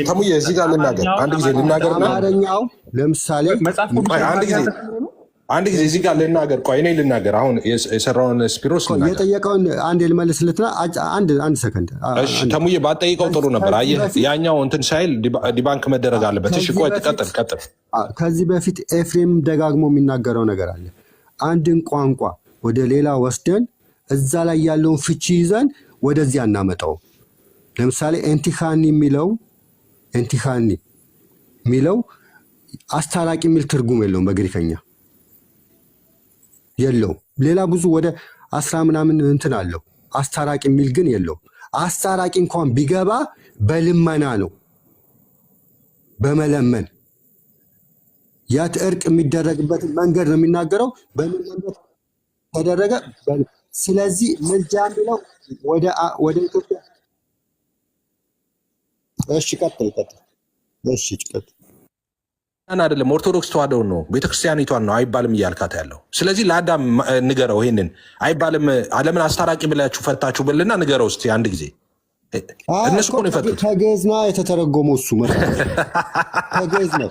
ተሙዬ እዚህ ጋር ልናገር፣ አንድ ጊዜ ልናገር። አማርኛው ለምሳሌ አንድ ጊዜ እዚህ ጋር ልናገር። ቆይ እኔ ልናገር። አሁን የሰራውን ስፒሮስ የጠየቀውን አንድ ልመልስለትና አንድ ሰከንድ። ተሙዬ ባጠይቀው ጥሩ ነበር። አየህ ያኛው እንትን ሳይል ዲባንክ መደረግ አለበት። እሺ ቆይ ቀጥል። ከዚህ በፊት ኤፍሬም ደጋግሞ የሚናገረው ነገር አለ። አንድን ቋንቋ ወደ ሌላ ወስደን እዛ ላይ ያለውን ፍቺ ይዘን ወደዚህ አናመጣው። ለምሳሌ ኤንቲካኒ የሚለው አስታራቂ የሚል ትርጉም የለውም በግሪከኛ የለውም። ሌላ ብዙ ወደ 10 ምናምን እንትን አለው። አስታራቂ የሚል ግን የለውም። አስታራቂ እንኳን ቢገባ በልመና ነው፣ በመለመን ያ እርቅ የሚደረግበትን መንገድ ነው የሚናገረው። በምን መንገድ ተደረገ? ስለዚህ ምልጃ የሚለው ወደ ኢትዮጵያ። እሺ ቀጥል። እሺ ቀጥል። አይደለም ኦርቶዶክስ ተዋህዶውን ነው ቤተክርስቲያኒቷን ነው አይባልም እያልካት ያለው። ስለዚህ ለአዳም ንገረው ይሄንን አይባልም። ዓለምን አስታራቂ ብላችሁ ፈታችሁ ብልና ንገረው እስኪ አንድ ጊዜ። እነሱ እኮ ነው የፈቱት። ከግዕዝ ነው የተተረጎመው እሱ ከግዕዝ ነው።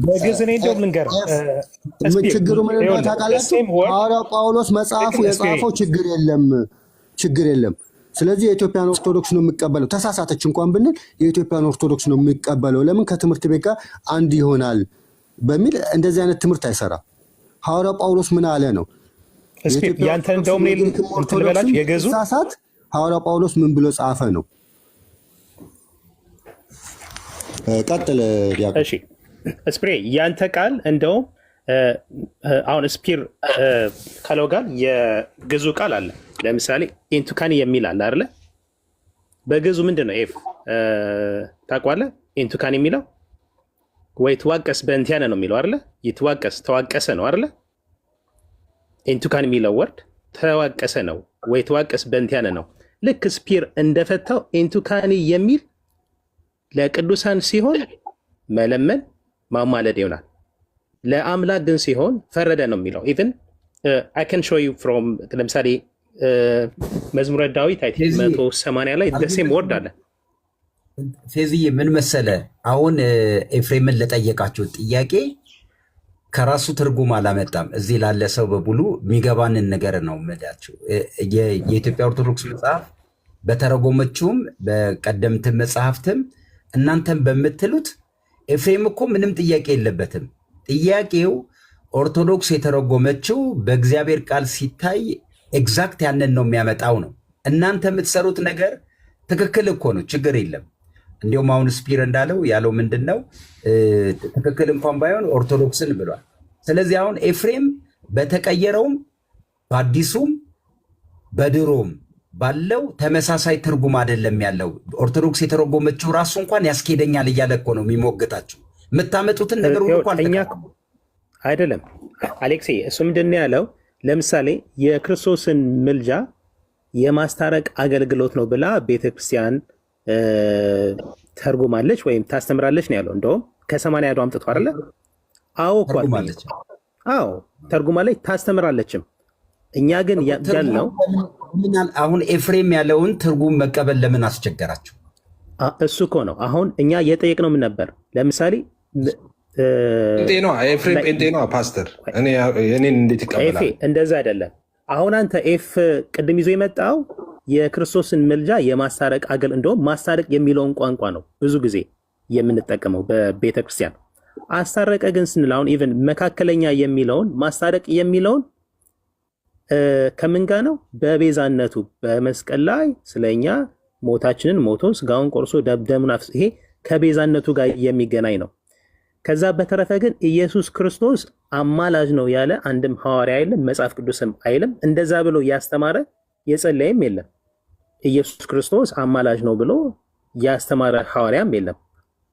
በግዕዝ እኔ እንደውም ልንገርህ ችግሩ ምን እንደሆነ ታውቃላችሁ? ሐዋርያው ጳውሎስ መጽሐፉ የጻፈው ችግር የለም። ስለዚህ የኢትዮጵያን ኦርቶዶክስ ነው የሚቀበለው። ተሳሳተች እንኳን ብንል የኢትዮጵያን ኦርቶዶክስ ነው የሚቀበለው። ለምን ከትምህርት ቤት ጋር አንድ ይሆናል በሚል እንደዚህ አይነት ትምህርት አይሰራም። ሐዋርያው ጳውሎስ ምን አለ ነው ያንተ እንደውም እንትን ልበላችሁ የገዙ ሳሳት ሐዋርያው ጳውሎስ ምን ብሎ ጻፈ ነው። ቀጥል። እሺ ስፕሬ ያንተ ቃል እንደውም አሁን ስፒር ካለው ጋር የግዙ ቃል አለ። ለምሳሌ ኢንቱካኒ የሚል አለ አይደለ? በግዙ ምንድን ነው ኤፍ ታውቀዋለህ? ኢንቱካኒ የሚለው ወይ ትዋቀስ በእንቲያነ ነው የሚለው አይደለ? ይትዋቀስ ተዋቀሰ ነው አይደለ? ኢንቱካን የሚለው ወርድ ተዋቀሰ ነው ወይ ተዋቀስ በእንቲያነ ነው። ልክ ስፒር እንደፈታው ኢንቱካኒ የሚል ለቅዱሳን ሲሆን መለመን ማማለድ ይሆናል። ለአምላክ ግን ሲሆን ፈረደ ነው የሚለው። ኢቨን አይ ካን ሾው ዩ ፍሮም ለምሳሌ መዝሙረ ዳዊት 180 ላይ ደሴም ወርድ አለ። ፌዝዬ ምን መሰለ፣ አሁን ኤፍሬምን ለጠየቃችሁ ጥያቄ ከራሱ ትርጉም አላመጣም። እዚህ ላለ ሰው በሙሉ የሚገባንን ነገር ነው የምላችሁ። የኢትዮጵያ ኦርቶዶክስ መጽሐፍ በተረጎመችውም በቀደምትም መጽሐፍትም እናንተም በምትሉት ኤፍሬም እኮ ምንም ጥያቄ የለበትም። ጥያቄው ኦርቶዶክስ የተረጎመችው በእግዚአብሔር ቃል ሲታይ ኤግዛክት ያንን ነው የሚያመጣው ነው። እናንተ የምትሰሩት ነገር ትክክል እኮ ነው፣ ችግር የለም። እንዲሁም አሁን ስፒር እንዳለው ያለው ምንድን ነው ትክክል እንኳን ባይሆን ኦርቶዶክስን ብሏል። ስለዚህ አሁን ኤፍሬም በተቀየረውም በአዲሱም በድሮም ባለው ተመሳሳይ ትርጉም አይደለም ያለው። ኦርቶዶክስ የተረጎመችው ራሱ እንኳን ያስኬደኛል እያለ እኮ ነው የሚሞግታችሁ። የምታመጡትን ነገር ሁሉ አይደለም አሌክሴ። እሱ ምንድን ነው ያለው? ለምሳሌ የክርስቶስን ምልጃ የማስታረቅ አገልግሎት ነው ብላ ቤተክርስቲያን ተርጉማለች ወይም ታስተምራለች ነው ያለው። እንደውም ከ80 ያዶ አምጥቶ አይደለ? አዎ ተርጉማለች ታስተምራለችም። እኛ ግን ያልነው አሁን ኤፍሬም ያለውን ትርጉም መቀበል ለምን አስቸገራችሁ? እሱ እኮ ነው አሁን እኛ የጠየቅነው ምን ነበር? ለምሳሌ ኤፍሬም ጴንጤ ነው ፓስተር፣ እኔን እንዴት ይቀበላል? እንደዛ አይደለም። አሁን አንተ ኤፍ ቅድም ይዞ የመጣው የክርስቶስን ምልጃ የማስታረቅ እንደውም ማስታረቅ የሚለውን ቋንቋ ነው ብዙ ጊዜ የምንጠቀመው በቤተ ክርስቲያን። አስታረቀ ግን ስንል አሁን ኢቨን መካከለኛ የሚለውን ማስታረቅ የሚለውን ከምን ጋር ነው? በቤዛነቱ በመስቀል ላይ ስለኛ ሞታችንን ሞቶ ስጋውን ቆርሶ ደሙን አፍስሶ፣ ይሄ ከቤዛነቱ ጋር የሚገናኝ ነው። ከዛ በተረፈ ግን ኢየሱስ ክርስቶስ አማላጅ ነው ያለ አንድም ሐዋርያ አይልም፣ መጽሐፍ ቅዱስም አይልም። እንደዛ ብሎ ያስተማረ የጸለየም የለም። ኢየሱስ ክርስቶስ አማላጅ ነው ብሎ ያስተማረ ሐዋርያም የለም።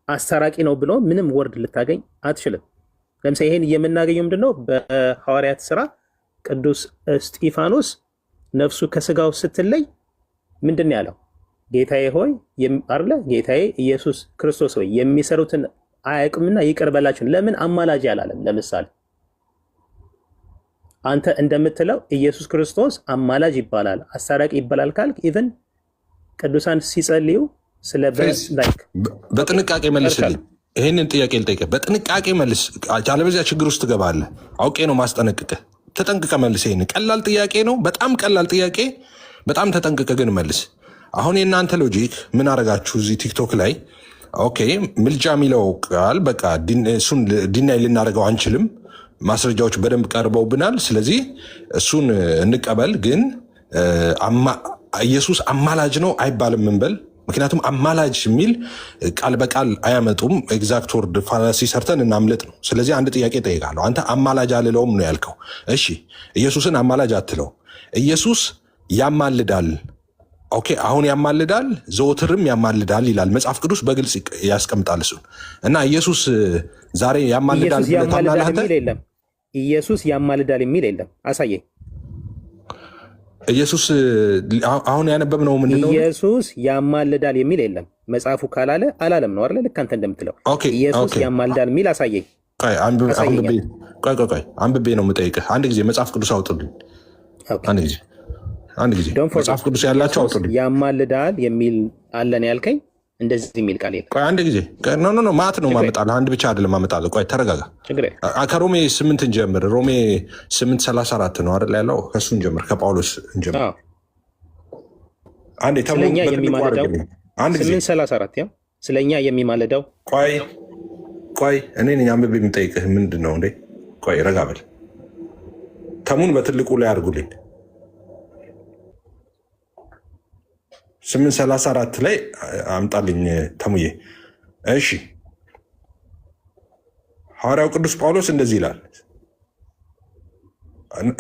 አስታራቂ ነው ብሎ ምንም ወርድ ልታገኝ አትችልም። ለምሳሌ ይሄን የምናገኘው ምንድነው? በሐዋርያት ስራ ቅዱስ እስጢፋኖስ ነፍሱ ከስጋው ስትለይ ምንድን ያለው? ጌታዬ ሆይ አርለ ጌታዬ ኢየሱስ ክርስቶስ ሆይ የሚሰሩትን አያውቅምና ይቅር በላቸው። ለምን አማላጅ ያላለም? ለምሳሌ አንተ እንደምትለው ኢየሱስ ክርስቶስ አማላጅ ይባላል አስታራቂ ይባላል ካልክ ኢቭን ቅዱሳን ሲጸልዩ ስለ በጥንቃቄ መልስልኝ። ይህንን ጥያቄ ልጠይቅህ፣ በጥንቃቄ መልስ፣ አለበዚያ ችግር ውስጥ ትገባለህ። አውቄ ነው ማስጠነቅቅህ። ተጠንቅቀህ መልስ። ይህን ቀላል ጥያቄ ነው፣ በጣም ቀላል ጥያቄ፣ በጣም ተጠንቅቀህ ግን መልስ። አሁን የእናንተ ሎጂክ ምን አደረጋችሁ እዚህ ቲክቶክ ላይ? ኦኬ ምልጃ የሚለው ቃል በቃ እሱን ዲናይ ልናደርገው አንችልም፣ ማስረጃዎች በደንብ ቀርበውብናል፣ ስለዚህ እሱን እንቀበል። ግን ኢየሱስ አማላጅ ነው አይባልም እንበል። ምክንያቱም አማላጅ የሚል ቃል በቃል አያመጡም። ኤግዛክት ወርድ ፋላሲ ሰርተን እናምልጥ ነው። ስለዚህ አንድ ጥያቄ ጠይቃለሁ። አንተ አማላጅ አልለውም ነው ያልከው። እሺ ኢየሱስን አማላጅ አትለው። ኢየሱስ ያማልዳል። ኦኬ አሁን ያማልዳል ዘወትርም ያማልዳል ይላል መጽሐፍ ቅዱስ በግልጽ ያስቀምጣል እሱን እና ኢየሱስ ዛሬ ያማልዳል ኢየሱስ ያማልዳል የሚል የለም። አሳየኝ። ኢየሱስ አሁን ያነበብነው ምንድን ነው? ኢየሱስ ያማልዳል የሚል የለም። መጽሐፉ ካላለ አላለም ነው አይደል? ልክ አንተ እንደምትለው ኢየሱስ ያማልዳል የሚል አሳየኝ። ቆይ አንብቤ ነው የምጠይቅህ። አንድ ጊዜ መጽሐፍ ቅዱስ አውጡልኝ። አንድ ጊዜ መጽሐፍ ቅዱስ ያላቸው አውጡልኝ። ያማልዳል የሚል አለን ያልከኝ እንደዚህ የሚል ቃል የለም። ቆይ አንድ ጊዜ ኖ ማት ነው ማመጣልህ። አንድ ብቻ አይደለም ማመጣልህ። ቆይ ተረጋጋ። ከሮሜ 8 እንጀምር። ሮሜ 8:34 ነው አይደል ያለው? ከእሱ እንጀምር፣ ከጳውሎስ እንጀምር። አንዴ ስለኛ የሚማልደው 8:34 ያው ስለኛ የሚማልደው ቆይ እኔ ነኝ አንብቤ የምጠይቅህ። ምንድን ነው እንዴ? ቆይ ረጋ በል። ተሙን በትልቁ ላይ አድርጉልኝ። 8:34 ላይ አምጣልኝ ተሙዬ። እሺ ሐዋርያው ቅዱስ ጳውሎስ እንደዚህ ይላል።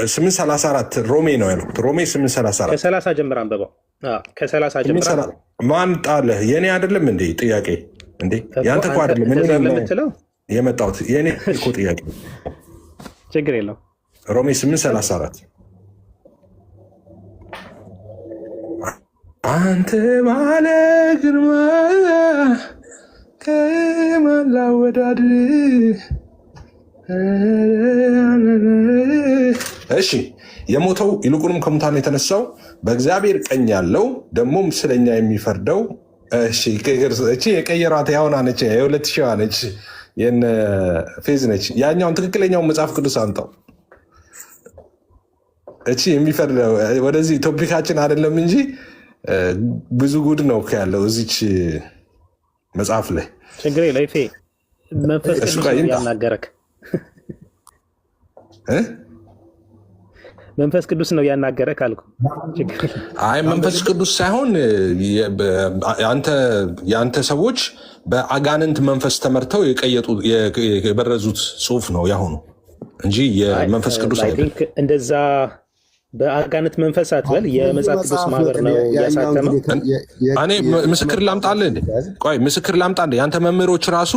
8:34 ሮሜ ነው ያልኩት። ሮሜ 8:34 ከ30 ጀምር አንብበው። ከ30 ጀምር ማን ጣለህ? የኔ አይደለም እንዴ ጥያቄ? እንዴ ያንተ እኮ አይደለም የመጣሁት የኔ እኮ ጥያቄ። ችግር የለው። ሮሜ 8:34 አንተ ባለ ግርማ ከማን ላወዳድር? እሺ የሞተው ይልቁንም ከሙታን የተነሳው በእግዚአብሔር ቀኝ ያለው ደግሞም ስለኛ የሚፈርደው። እሺ እቺ የቀየሯት ያውና ነች፣ የ2000 ሺህ ነች፣ የነ ፌዝ ነች። ያኛውን ትክክለኛውን መጽሐፍ ቅዱስ አምጣው። እቺ የሚፈርደው ወደዚህ ቶፒካችን አይደለም እንጂ ብዙ ጉድ ነው ያለው እዚች መጽሐፍ ላይ። ችግር የለም። መንፈስ ቅዱስ ያናገረክ መንፈስ ቅዱስ ነው ያናገረክ አልኩ። አይ መንፈስ ቅዱስ ሳይሆን የአንተ ሰዎች በአጋንንት መንፈስ ተመርተው የበረዙት ጽሁፍ ነው ያሁኑ እንጂ የመንፈስ ቅዱስ አይደለም። እንደዛ በአጋንንት መንፈስ አትበል። የመጽሐፍ ቅዱስ ማህበር ነው ያሳተመው። እኔ ምስክር ላምጣልህ እንዴ? ቆይ ምስክር ላምጣልህ። ያንተ መምህሮች ራሱ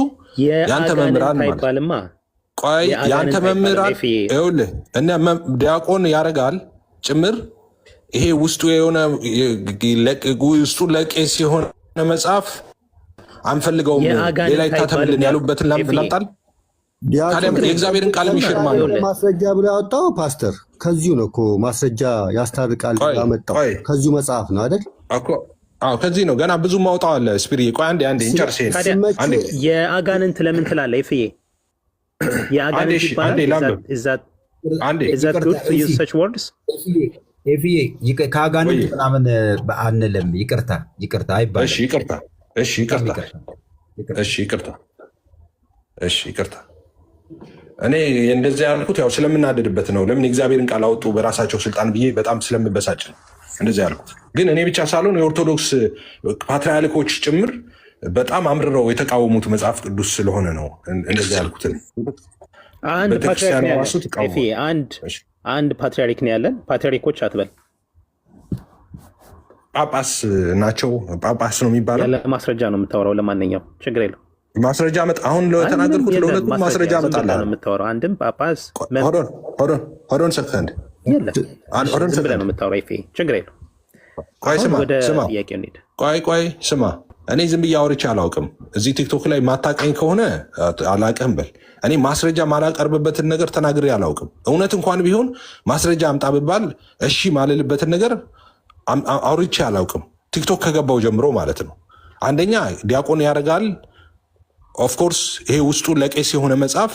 ያንተ መምህራን አይባልማ። ቆይ ያንተ መምህራን ይኸውልህ እነ ዲያቆን ያደርጋል ጭምር ይሄ ውስጡ የሆነ ውስጡ ለቄስ የሆነ መጽሐፍ አንፈልገውም ሌላ ይታተምልን ያሉበትን ላምጣል። የእግዚአብሔርን ቃል የሚሽር ማለት ነው። ማስረጃ ብሎ ያወጣው ፓስተር ከዚሁ ነው እኮ ማስረጃ ያስታርቃል ያመጣው ከዚሁ መጽሐፍ ነው አይደል? ከዚህ ነው። ገና ብዙ ማውጣው አለ። ስፒሪ ቆይ አንዴ እንጨርስ። የአጋንንት ለምን ትላለህ? ይፍዬ የአጋንንት ከአጋንንት ምናምን አንልም። ይቅርታ አይባልም። ይቅርታ እኔ እንደዚያ ያልኩት ያው ስለምናደድበት ነው። ለምን የእግዚአብሔርን ቃል አወጡ በራሳቸው ስልጣን ብዬ በጣም ስለምበሳጭ ነው እንደዚያ ያልኩት። ግን እኔ ብቻ ሳልሆን የኦርቶዶክስ ፓትርያርኮች ጭምር በጣም አምርረው የተቃወሙት መጽሐፍ ቅዱስ ስለሆነ ነው እንደዚያ ያልኩት። አንድ ፓትርያርክ ነው ያለን። ፓትርያርኮች አትበል፣ ጳጳስ ናቸው። ጳጳስ ነው የሚባለው። ያለ ማስረጃ ነው የምታወራው። ለማንኛውም ችግር የለው። ማስረጃ አሁን ለተናገርኩት ለሁለቱም ማስረጃ አመጣለሁ። የምታወራው አንድም ጳጳስ ሆዶን ሰከንድ ዝም ብለህ ነው የምታወራው። ችግር የለው። ቆይ ስማ፣ እኔ ዝም ብዬ አውርቼ አላውቅም። እዚህ ቲክቶክ ላይ ማታቀኝ ከሆነ አላቅህም በል። እኔ ማስረጃ ማላቀርብበትን ነገር ተናግሬ አላውቅም። እውነት እንኳን ቢሆን ማስረጃ አምጣ ብባል እሺ ማልልበትን ነገር አውርቼ አላውቅም። ቲክቶክ ከገባው ጀምሮ ማለት ነው። አንደኛ ዲያቆን ያደርጋል። ኦፍኮርስ ይሄ ውስጡ ለቄስ የሆነ መጽሐፍ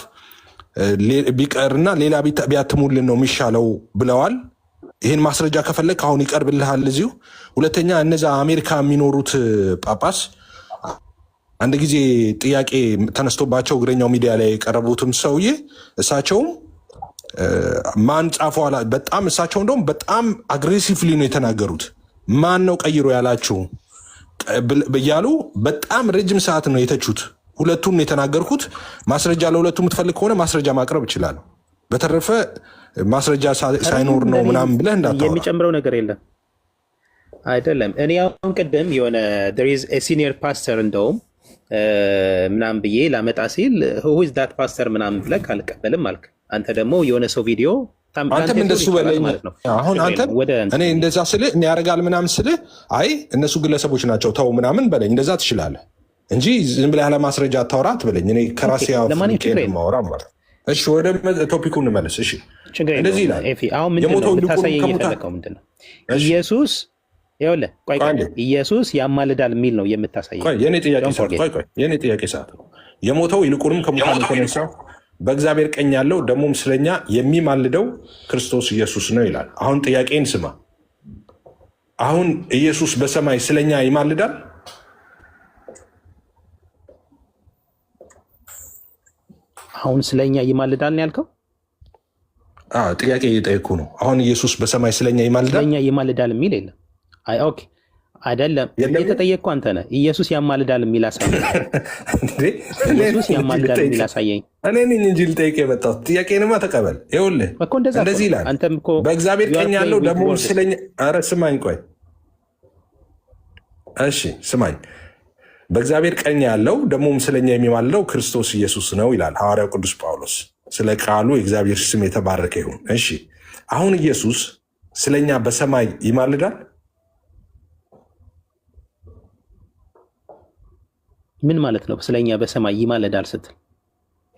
ቢቀርና ሌላ ቢያትሙልን ነው የሚሻለው ብለዋል። ይህን ማስረጃ ከፈለግ አሁን ይቀርብልሃል እዚሁ። ሁለተኛ እነዛ አሜሪካ የሚኖሩት ጳጳስ አንድ ጊዜ ጥያቄ ተነስቶባቸው እግረኛው ሚዲያ ላይ የቀረቡትም ሰውዬ እሳቸውም ማን ጻፈው በጣም እሳቸው እንደውም በጣም አግሬሲቭሊ ነው የተናገሩት። ማን ነው ቀይሮ ያላችሁ እያሉ በጣም ረጅም ሰዓት ነው የተቹት። ሁለቱን የተናገርኩት ማስረጃ ለሁለቱ የምትፈልግ ከሆነ ማስረጃ ማቅረብ እችላለሁ። በተረፈ ማስረጃ ሳይኖር ነው ምናምን ብለህ እንዳታወራ። የሚጨምረው ነገር የለም። አይደለም። እኔ አሁን ቅድም የሆነ there is a senior pastor እንደውም ምናምን ብዬ ላመጣ ሲል who is that pastor ምናምን ብለህ አልቀበልም አልክ። አንተ ደግሞ የሆነ ሰው ቪዲዮ አንተም እንደሱ በላይ ማለት ነው። አሁን አንተ እኔ እንደዛ ስልህ እኔ ያደርጋል ምናምን ስልህ አይ እነሱ ግለሰቦች ናቸው ተው ምናምን በለኝ፣ እንደዛ ትችላለህ እንጂ ዝም ብለህ ለማስረጃ አታውራ አትበለኝ። እኔ ከራሴ ማውራ ማለት እሺ። ወደ ቶፒኩ እንመለስ። እሺ እንደዚህ ይላል። አሁን ምንድነው የምታሳየኝ የፈለከው ምንድነው? ኢየሱስ ይኸውልህ፣ ቆይ ኢየሱስ ያማልዳል የሚል ነው የምታሳየኝ። ቆይ የኔ ጥያቄ ሰዓት ነው። የሞተው ይልቁንም ከሙታን የተነሳው በእግዚአብሔር ቀኝ ያለው ደግሞም ስለኛ የሚማልደው ክርስቶስ ኢየሱስ ነው ይላል። አሁን ጥያቄን ስማ። አሁን ኢየሱስ በሰማይ ስለኛ ይማልዳል? አሁን ስለኛ ይማልዳል ነው ያልከው? ጥያቄ እየጠየኩ ነው። አሁን ኢየሱስ በሰማይ ስለኛ ይማልዳል? ስለኛ ይማልዳል የሚል የለም። አይ ኦኬ አይደለም። የተጠየቅኩ አንተ ነህ። ኢየሱስ ያማልዳል የሚል አሳየኝ። ኢየሱስ ያማልዳል የሚል አሳየኝ። እኔ ነኝ እንጂ ልጠይቅ የመጣሁት። ጥያቄንማ ተቀበል። ይኸውልህ እንደዚህ ይላል፣ በእግዚአብሔር ቀኝ ያለው ደግሞ ስለኛ። ኧረ ስማኝ፣ ቆይ እሺ ስማኝ። በእግዚአብሔር ቀኝ ያለው ደግሞም ስለኛ የሚማልደው ክርስቶስ ኢየሱስ ነው ይላል ሐዋርያው ቅዱስ ጳውሎስ። ስለ ቃሉ የእግዚአብሔር ስም የተባረከ ይሁን። እሺ አሁን ኢየሱስ ስለኛ በሰማይ ይማልዳል? ምን ማለት ነው? ስለኛ በሰማይ ይማልዳል ስትል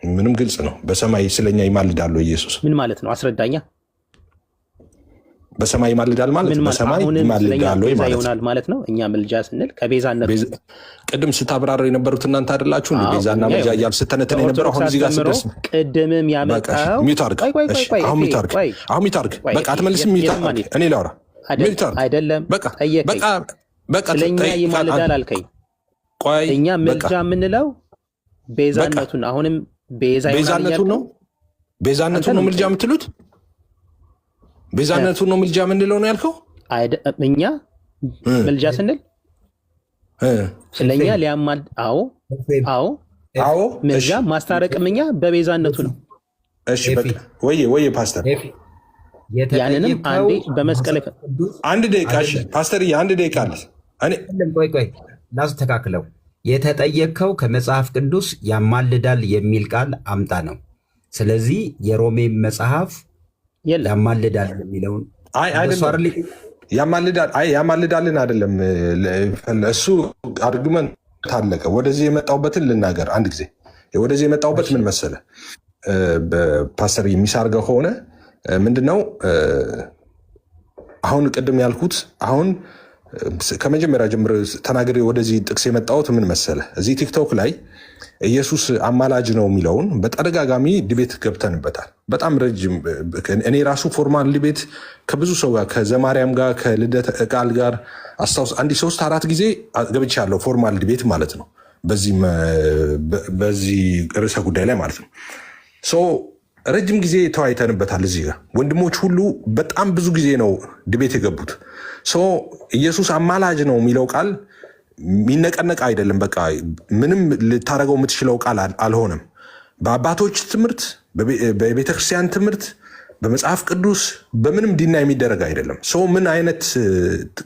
ምንም ግልጽ ነው። በሰማይ ስለኛ ይማልዳል ኢየሱስ ምን ማለት ነው? አስረዳኛ። በሰማይ ይማልዳል ማለት በሰማይ ይማልዳል ይሆናል ማለት ነው። እኛ ምልጃ ስንል ከቤዛነት ቅድም ስታብራሩ የነበሩት እናንተ አይደላችሁ? ቤዛና ምልጃ እያል ስተነተነ የነበረው አሁን እዚህ ጋር ስደርስ ቅድምም ያመጣው አሁን ሚታርግ በቃ አትመልስም። ሚታርግ እኔ ላውራ አይደለም። በቃ ስለኛ ይማልዳል አልከኝ። እኛ ምልጃ የምንለው ቤዛነቱን አሁንም ቤዛነቱን ነው ምልጃ የምትሉት? ቤዛነቱን ነው ምልጃ የምንለው ነው ያልከው? እኛ ምልጃ ስንል ስለኛ ሊያማል። አዎ ምልጃ ማስታረቅም እኛ በቤዛነቱ ነው። እሺ በቃ ወይ ፓስተር ያንንም አንዴ በመስቀል አንድ ደቂቃ እሺ ፓስተር አንድ ደቂቃ አለ። ቆይ ላስተካክለው። የተጠየቅከው ከመጽሐፍ ቅዱስ ያማልዳል የሚል ቃል አምጣ ነው። ስለዚህ የሮሜ መጽሐፍ ያማልዳል የሚለውን ያማልዳልን አይደለም። እሱ አርጉመንት አለቀ። ወደዚህ የመጣሁበትን ልናገር አንድ ጊዜ። ወደዚህ የመጣሁበት ምን መሰለ፣ ፓስተር የሚሳርገው ከሆነ ምንድነው አሁን ቅድም ያልኩት አሁን ከመጀመሪያ ጀምሮ ተናግሬ ወደዚህ ጥቅስ የመጣሁት ምን መሰለ፣ እዚህ ቲክቶክ ላይ ኢየሱስ አማላጅ ነው የሚለውን በተደጋጋሚ ዲቤት ገብተንበታል። በጣም ረጅም እኔ ራሱ ፎርማል ዲቤት ከብዙ ሰው ጋር ከዘማርያም ጋር ከልደት ቃል ጋር አስታውስ አንዲ 3-4 ጊዜ ገብቻለሁ። ፎርማል ዲቤት ማለት ነው በዚህ ርዕሰ ጉዳይ ላይ ማለት ነው። ረጅም ጊዜ ተወያይተንበታል። እዚህ ጋር ወንድሞች ሁሉ በጣም ብዙ ጊዜ ነው ዲቤት የገቡት። ኢየሱስ አማላጅ ነው የሚለው ቃል የሚነቀነቅ አይደለም። በቃ ምንም ልታደርገው የምትችለው ቃል አልሆነም። በአባቶች ትምህርት፣ በቤተክርስቲያን ትምህርት፣ በመጽሐፍ ቅዱስ በምንም ዲና የሚደረግ አይደለም። ምን አይነት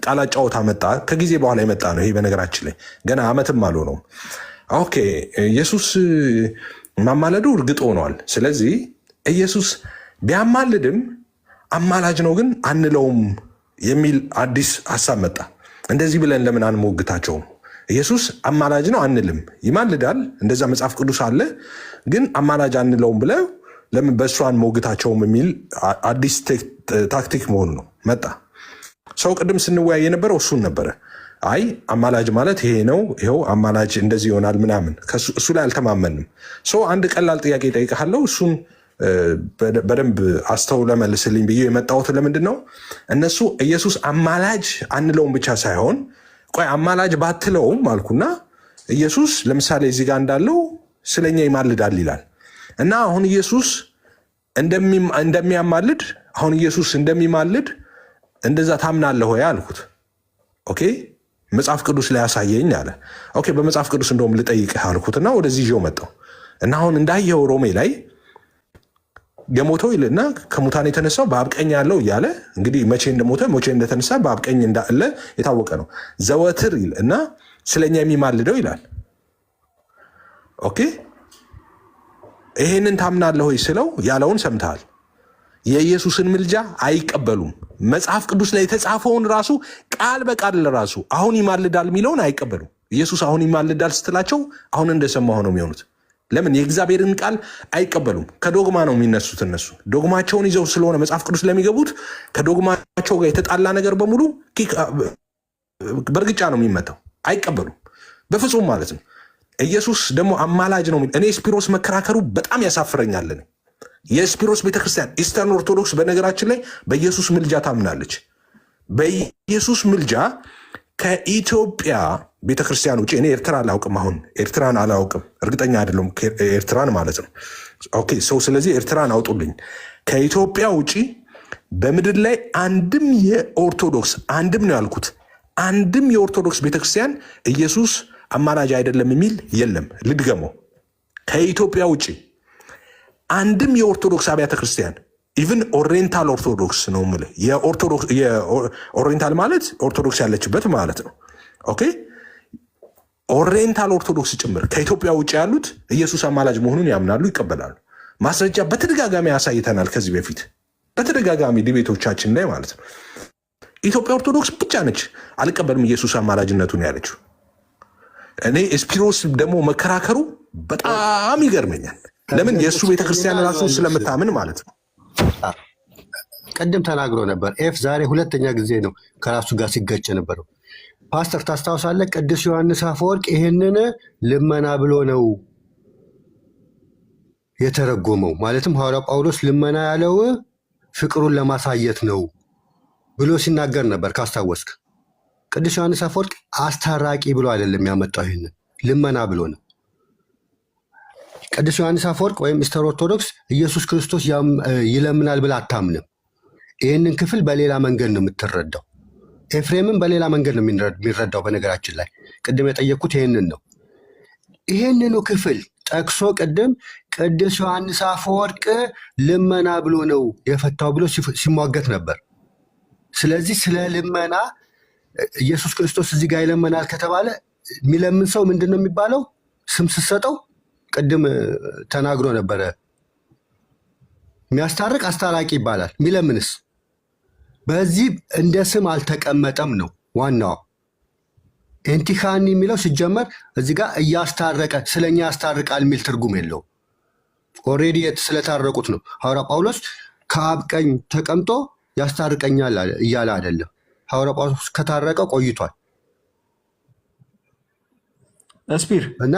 ቃል ጨዋታ መጣ? ከጊዜ በኋላ የመጣ ነው ይሄ። በነገራችን ላይ ገና ዓመትም አልሆነውም። ኦኬ ኢየሱስ ማማለዱ እርግጥ ሆኗል። ስለዚህ ኢየሱስ ቢያማልድም አማላጅ ነው ግን አንለውም የሚል አዲስ ሀሳብ መጣ። እንደዚህ ብለን ለምን አንሞግታቸውም? ኢየሱስ አማላጅ ነው አንልም፣ ይማልዳል፣ እንደዛ መጽሐፍ ቅዱስ አለ፣ ግን አማላጅ አንለውም ብለው ለምን በእሱ አንሞግታቸውም የሚል አዲስ ታክቲክ መሆኑ ነው መጣ። ሰው ቅድም ስንወያይ የነበረው እሱን ነበረ። አይ አማላጅ ማለት ይሄ ነው፣ ይኸው አማላጅ እንደዚህ ይሆናል ምናምን፣ እሱ ላይ አልተማመንም። አንድ ቀላል ጥያቄ ጠይቀሃለው፣ እሱን በደንብ አስተውለህ መልስልኝ ብዬ የመጣሁት ለምንድን ነው? እነሱ ኢየሱስ አማላጅ አንለውም ብቻ ሳይሆን ቆይ አማላጅ ባትለውም አልኩና ኢየሱስ ለምሳሌ እዚህ ጋር እንዳለው ስለኛ ይማልዳል ይላል እና አሁን ኢየሱስ እንደሚያማልድ አሁን ኢየሱስ እንደሚማልድ እንደዛ ታምናለህ ወይ አልኩት። ኦኬ መጽሐፍ ቅዱስ ላይ ያሳየኝ አለ። ኦኬ በመጽሐፍ ቅዱስ እንደውም ልጠይቅህ አልኩትና ወደዚህ ይዤው መጣሁ እና አሁን እንዳየው ሮሜ ላይ የሞተው ይልና ከሙታን የተነሳው በአብ ቀኝ ያለው እያለ እንግዲህ መቼ እንደሞተ መቼ እንደተነሳ በአብ ቀኝ እንዳለ የታወቀ ነው። ዘወትር ይል እና ስለኛ የሚማልደው ይላል። ኦኬ ይሄንን ታምናለህ ወይ ስለው ያለውን ሰምተሃል። የኢየሱስን ምልጃ አይቀበሉም። መጽሐፍ ቅዱስ ላይ የተጻፈውን ራሱ ቃል በቃል ራሱ አሁን ይማልዳል የሚለውን አይቀበሉም። ኢየሱስ አሁን ይማልዳል ስትላቸው አሁን እንደሰማሁ ነው የሚሆኑት። ለምን? የእግዚአብሔርን ቃል አይቀበሉም። ከዶግማ ነው የሚነሱት። እነሱ ዶግማቸውን ይዘው ስለሆነ መጽሐፍ ቅዱስ ለሚገቡት ከዶግማቸው ጋር የተጣላ ነገር በሙሉ በእርግጫ ነው የሚመታው። አይቀበሉም በፍጹም ማለት ነው። ኢየሱስ ደግሞ አማላጅ ነው። እኔ ስፒሮስ መከራከሩ በጣም ያሳፍረኛል። የስፒሮስ ቤተክርስቲያን ኢስተርን ኦርቶዶክስ በነገራችን ላይ በኢየሱስ ምልጃ ታምናለች። በኢየሱስ ምልጃ ከኢትዮጵያ ቤተክርስቲያን ውጭ እኔ ኤርትራ አላውቅም። አሁን ኤርትራን አላውቅም፣ እርግጠኛ አይደለም ኤርትራን ማለት ነው። ኦኬ ሰው ስለዚህ ኤርትራን አውጡልኝ። ከኢትዮጵያ ውጭ በምድር ላይ አንድም የኦርቶዶክስ አንድም ነው ያልኩት አንድም የኦርቶዶክስ ቤተክርስቲያን ኢየሱስ አማላጅ አይደለም የሚል የለም። ልድገመው። ከኢትዮጵያ ውጭ አንድም የኦርቶዶክስ አብያተ ክርስቲያን ኢቭን ኦሪየንታል ኦርቶዶክስ ነው የምልህ። ኦሪየንታል ማለት ኦርቶዶክስ ያለችበት ማለት ነው። ኦኬ ኦሪየንታል ኦርቶዶክስ ጭምር ከኢትዮጵያ ውጭ ያሉት ኢየሱስ አማላጅ መሆኑን ያምናሉ፣ ይቀበላሉ። ማስረጃ በተደጋጋሚ ያሳይተናል። ከዚህ በፊት በተደጋጋሚ ዲቤቶቻችን ላይ ማለት ነው። ኢትዮጵያ ኦርቶዶክስ ብቻ ነች አልቀበልም ኢየሱስ አማላጅነቱን ያለችው። እኔ ስፒሮስ ደግሞ መከራከሩ በጣም ይገርመኛል። ለምን? የእሱ ቤተክርስቲያን ራሱን ስለምታምን ማለት ነው። ቅድም ተናግሮ ነበር። ኤፍ ዛሬ ሁለተኛ ጊዜ ነው ከራሱ ጋር ሲገጭ ነበረው። ፓስተር ታስታውሳለህ? ቅዱስ ዮሐንስ አፈወርቅ ይህንን ልመና ብሎ ነው የተረጎመው። ማለትም ሐዋርያው ጳውሎስ ልመና ያለው ፍቅሩን ለማሳየት ነው ብሎ ሲናገር ነበር ካስታወስክ። ቅዱስ ዮሐንስ አፈወርቅ አስታራቂ ብሎ አይደለም ያመጣው፣ ይህንን ልመና ብሎ ነው። ቅዱስ ዮሐንስ አፈወርቅ ወይም ኢስተር ኦርቶዶክስ ኢየሱስ ክርስቶስ ይለምናል ብላ አታምንም። ይህንን ክፍል በሌላ መንገድ ነው የምትረዳው። ኤፍሬምን በሌላ መንገድ ነው የሚረዳው። በነገራችን ላይ ቅድም የጠየቅኩት ይህንን ነው። ይህንኑ ክፍል ጠቅሶ ቅድም ቅዱስ ዮሐንስ አፈወርቅ ልመና ብሎ ነው የፈታው ብሎ ሲሟገት ነበር። ስለዚህ ስለ ልመና ኢየሱስ ክርስቶስ እዚህ ጋር ይለመናል ከተባለ የሚለምን ሰው ምንድን ነው የሚባለው? ስም ስትሰጠው ቅድም ተናግሮ ነበረ። የሚያስታርቅ አስታራቂ ይባላል። የሚለምንስ በዚህ እንደ ስም አልተቀመጠም ነው ዋናው። ኤንቲካኒ የሚለው ሲጀመር እዚህ ጋር እያስታረቀ ስለኛ ያስታርቃል የሚል ትርጉም የለው። ኦልሬዲ ስለታረቁት ነው። ሐዋርያ ጳውሎስ ከአብ ቀኝ ተቀምጦ ያስታርቀኛል እያለ አይደለም። ሐዋርያ ጳውሎስ ከታረቀ ቆይቷል። ስፒር እና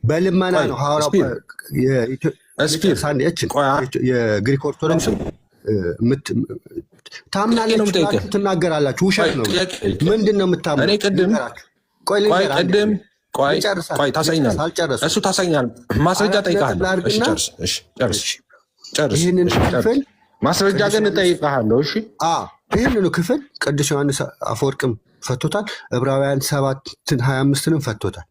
በልመና ነው የግሪክ ኦርቶዶክስ ታምናለች ብላችሁ ትናገራላችሁ። ውሸት ነው። ምንድን ነው የምታምነው? እሱ ታሳኛል። ማስረጃ ጠይቃለሁ። ይህንን ክፍል ማስረጃ ግን እጠይቅሃለሁ። እሺ ይህንኑ ክፍል ቅዱስ ዮሐንስ አፈወርቅም ፈቶታል። ዕብራውያን 7:25ንም ፈቶታል።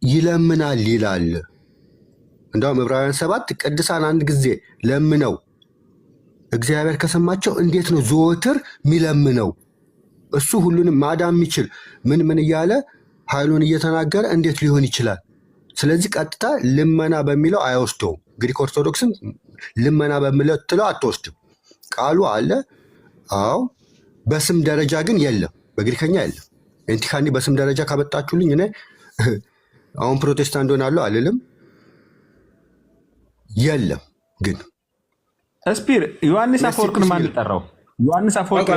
ይለምናል ይላል። እንደውም ዕብራውያን 7 ቅዱሳን አንድ ጊዜ ለምነው እግዚአብሔር ከሰማቸው እንዴት ነው ዘወትር የሚለምነው? እሱ ሁሉንም ማዳን የሚችል ምን እያለ ኃይሉን እየተናገረ እንዴት ሊሆን ይችላል? ስለዚህ ቀጥታ ልመና በሚለው አይወስደውም። ግሪክ ኦርቶዶክስም ልመና በምትለው አትወስድም። ቃሉ አለ። አዎ፣ በስም ደረጃ ግን የለም። በግሪከኛ የለም። ኤንቲካኒ በስም ደረጃ ካመጣችሁልኝ እኔ አሁን ፕሮቴስታንት ሆናለሁ አልልም። የለም ግን ስፒር ዮሐንስ አፈወርቅን ማን ጠራው? ዮሐንስ አፈወርቅ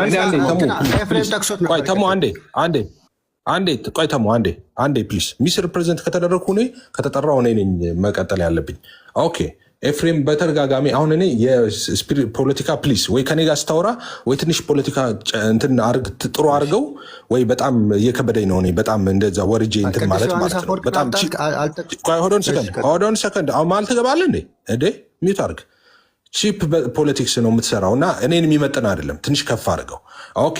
አንዴ ፕሊዝ ሚስ ሪፕሬዘንት ከተደረግኩ እኔ ከተጠራው እኔ ነኝ መቀጠል ያለብኝ። ኦኬ ኤፍሬም በተደጋጋሚ አሁን እኔ የፖለቲካ ፕሊስ ወይ ከኔ ጋር ስታወራ ወይ ትንሽ ፖለቲካ እንትን ጥሩ አድርገው ወይ በጣም እየከበደኝ ነው። እኔ በጣም እንደዛ ወርጄ እንትን ማለት ነው። በጣም ሆዶን ሰከንድ አሁን ማለት ትገባለህ እንዴ ሚዩት አድርግ። ቺፕ ፖለቲክስ ነው የምትሰራው እና እኔን የሚመጥን አይደለም። ትንሽ ከፍ አድርገው። ኦኬ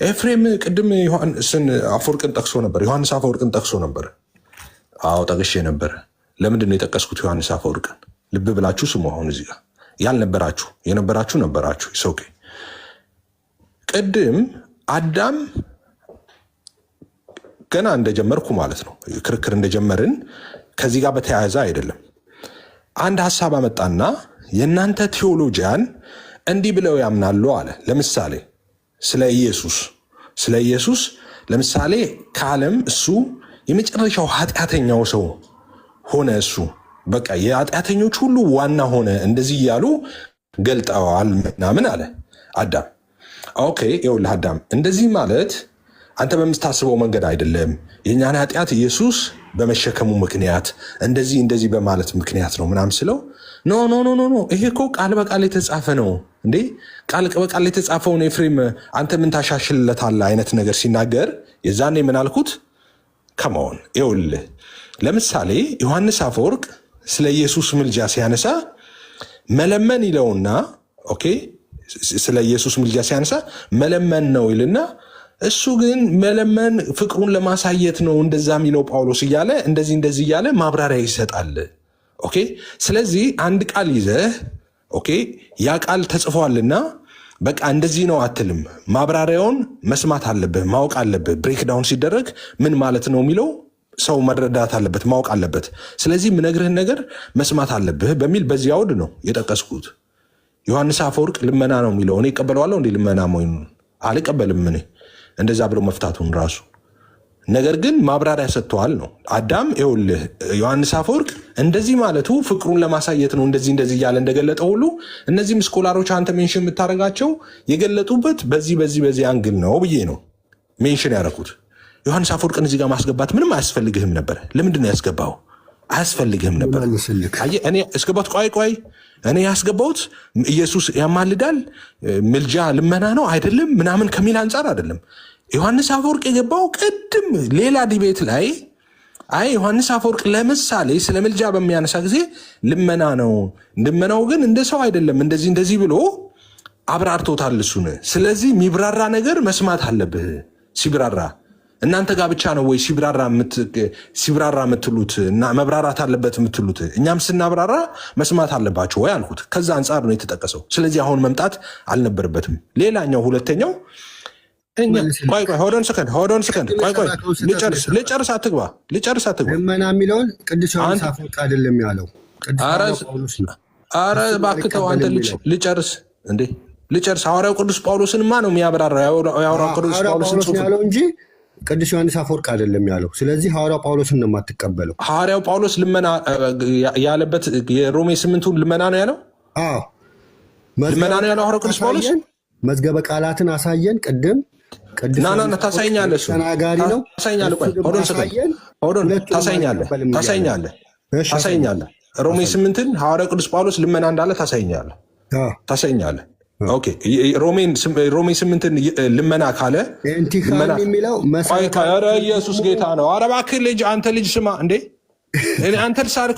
ኤፍሬም ቅድም ዮሐንስ አፈወርቅን ጠቅሶ ነበር። አዎ ጠቅሼ ነበረ። ለምንድን ነው የጠቀስኩት ዮሐንስ አፈወርቅን? ልብ ብላችሁ ስሙ። አሁን እዚህ ጋር ያልነበራችሁ የነበራችሁ ነበራችሁ። ኦኬ ቅድም አዳም ገና እንደጀመርኩ ማለት ነው ክርክር እንደጀመርን ከዚህ ጋር በተያያዘ አይደለም። አንድ ሀሳብ አመጣና የእናንተ ቴዎሎጂያን እንዲህ ብለው ያምናሉ አለ። ለምሳሌ ስለ ኢየሱስ ለምሳሌ ከዓለም እሱ የመጨረሻው ኃጢአተኛው ሰው ሆነ። እሱ በቃ የኃጢአተኞች ሁሉ ዋና ሆነ። እንደዚህ እያሉ ገልጠዋል ምናምን አለ አዳም። ኦኬ ይኸውልህ አዳም እንደዚህ ማለት አንተ በምታስበው መንገድ አይደለም። የእኛን ኃጢአት ኢየሱስ በመሸከሙ ምክንያት እንደዚህ በማለት ምክንያት ነው ምናምን ስለው ኖ ይሄ እኮ ቃል በቃል የተጻፈ ነው እንዴ፣ ቃል በቃል የተጻፈውን ኤፍሬም አንተ ምን ታሻሽልለታለህ አይነት ነገር ሲናገር የዛኔ ምን አልኩት? ከመሆን ይኸውልህ ለምሳሌ ዮሐንስ አፈወርቅ ስለ ኢየሱስ ምልጃ ሲያነሳ መለመን ይለውና ኦኬ ስለ ኢየሱስ ምልጃ ሲያነሳ መለመን ነው ይልና እሱ ግን መለመን ፍቅሩን ለማሳየት ነው እንደዛ የሚለው ጳውሎስ እያለ እንደዚህ እያለ ማብራሪያ ይሰጣል። ኦኬ ስለዚህ አንድ ቃል ይዘህ ኦኬ ያ ቃል ተጽፏልና በቃ እንደዚህ ነው አትልም። ማብራሪያውን መስማት አለብህ፣ ማወቅ አለብህ። ብሬክዳውን ሲደረግ ምን ማለት ነው የሚለው ሰው መረዳት አለበት፣ ማወቅ አለበት። ስለዚህ ምነግርህን ነገር መስማት አለብህ በሚል በዚህ አውድ ነው የጠቀስኩት። ዮሐንስ አፈወርቅ ልመና ነው የሚለው እኔ እቀበለዋለሁ እንዴ? ልመና ሞይኑ አልቀበልም እኔ እንደዛ ብሎ መፍታቱን ራሱ ነገር ግን ማብራሪያ ሰጥተዋል ነው። አዳም ይኸውልህ ዮሐንስ አፈወርቅ እንደዚህ ማለቱ ፍቅሩን ለማሳየት ነው እንደዚህ እያለ እንደገለጠ ሁሉ እነዚህም ስኮላሮች አንተ ሜንሽን የምታደርጋቸው የገለጡበት በዚህ አንግል ነው ብዬ ነው ሜንሽን ያደረኩት። ዮሐንስ አፈወርቅን እዚህ ጋር ማስገባት ምንም አያስፈልግህም ነበር። ለምንድን ነው ያስገባው? አያስፈልግህም ነበር። እኔ ያስገባት ቆይ እኔ ያስገባሁት ኢየሱስ ያማልዳል ምልጃ ልመና ነው አይደለም ምናምን ከሚል አንጻር አይደለም። ዮሐንስ አፈወርቅ የገባው ቅድም ሌላ ዲቤት ላይ ዮሐንስ አፈወርቅ ለምሳሌ ስለ ምልጃ በሚያነሳ ጊዜ ልመና ነው፣ ልመናው ግን እንደ ሰው አይደለም እንደዚህ ብሎ አብራርቶታል እሱን። ስለዚህ የሚብራራ ነገር መስማት አለብህ። ሲብራራ እናንተ ጋር ብቻ ነው ወይ ሲብራራ የምትሉት እና መብራራት አለበት የምትሉት? እኛም ስናብራራ መስማት አለባቸው ወይ አልኩት። ከዛ አንጻር ነው የተጠቀሰው። ስለዚህ አሁን መምጣት አልነበረበትም። ሌላኛው ሁለተኛው ሆዶን ሰከንድ ልጨርስ አትግባ። ልመና የሚለውን ቅዱስ ዮሐንስ አፈወርቅ አይደለም ያለው። ኧረ እባክህ ተው አንተ ልጨርስ እንዴ ልጨርስ። ሐዋርያው ቅዱስ ጳውሎስንማ ነው የሚያብራራው። ሐዋርያው ቅዱስ ጳውሎስን ያለው እንጂ ቅዱስ ዮሐንስ አፈወርቅ አይደለም ያለው። ስለዚህ ሐዋርያው ጳውሎስን ነው የማትቀበለው። ሐዋርያው ጳውሎስ ልመና ያለበት የሮሜ 8ቱን ልመና ነው ያለው። ልመና ነው ያለው ሐዋርያው ቅዱስ ጳውሎስ። መዝገበ ቃላትን አሳየን ቅድም ና ታሳይኛለህ። ተናጋሪ ነው። ታሳይኛለህ። ሮሜ 8ን ሐዋርያው ቅዱስ ጳውሎስ ልመና እንዳለ ታሳይኛለህ። ኦኬ ሮሜ 8ን ልመና ካለ ኧረ ኢየሱስ ጌታ ነው። ኧረ እባክህ አንተ ልጅ ስማ እንዴ አንተ ልሳር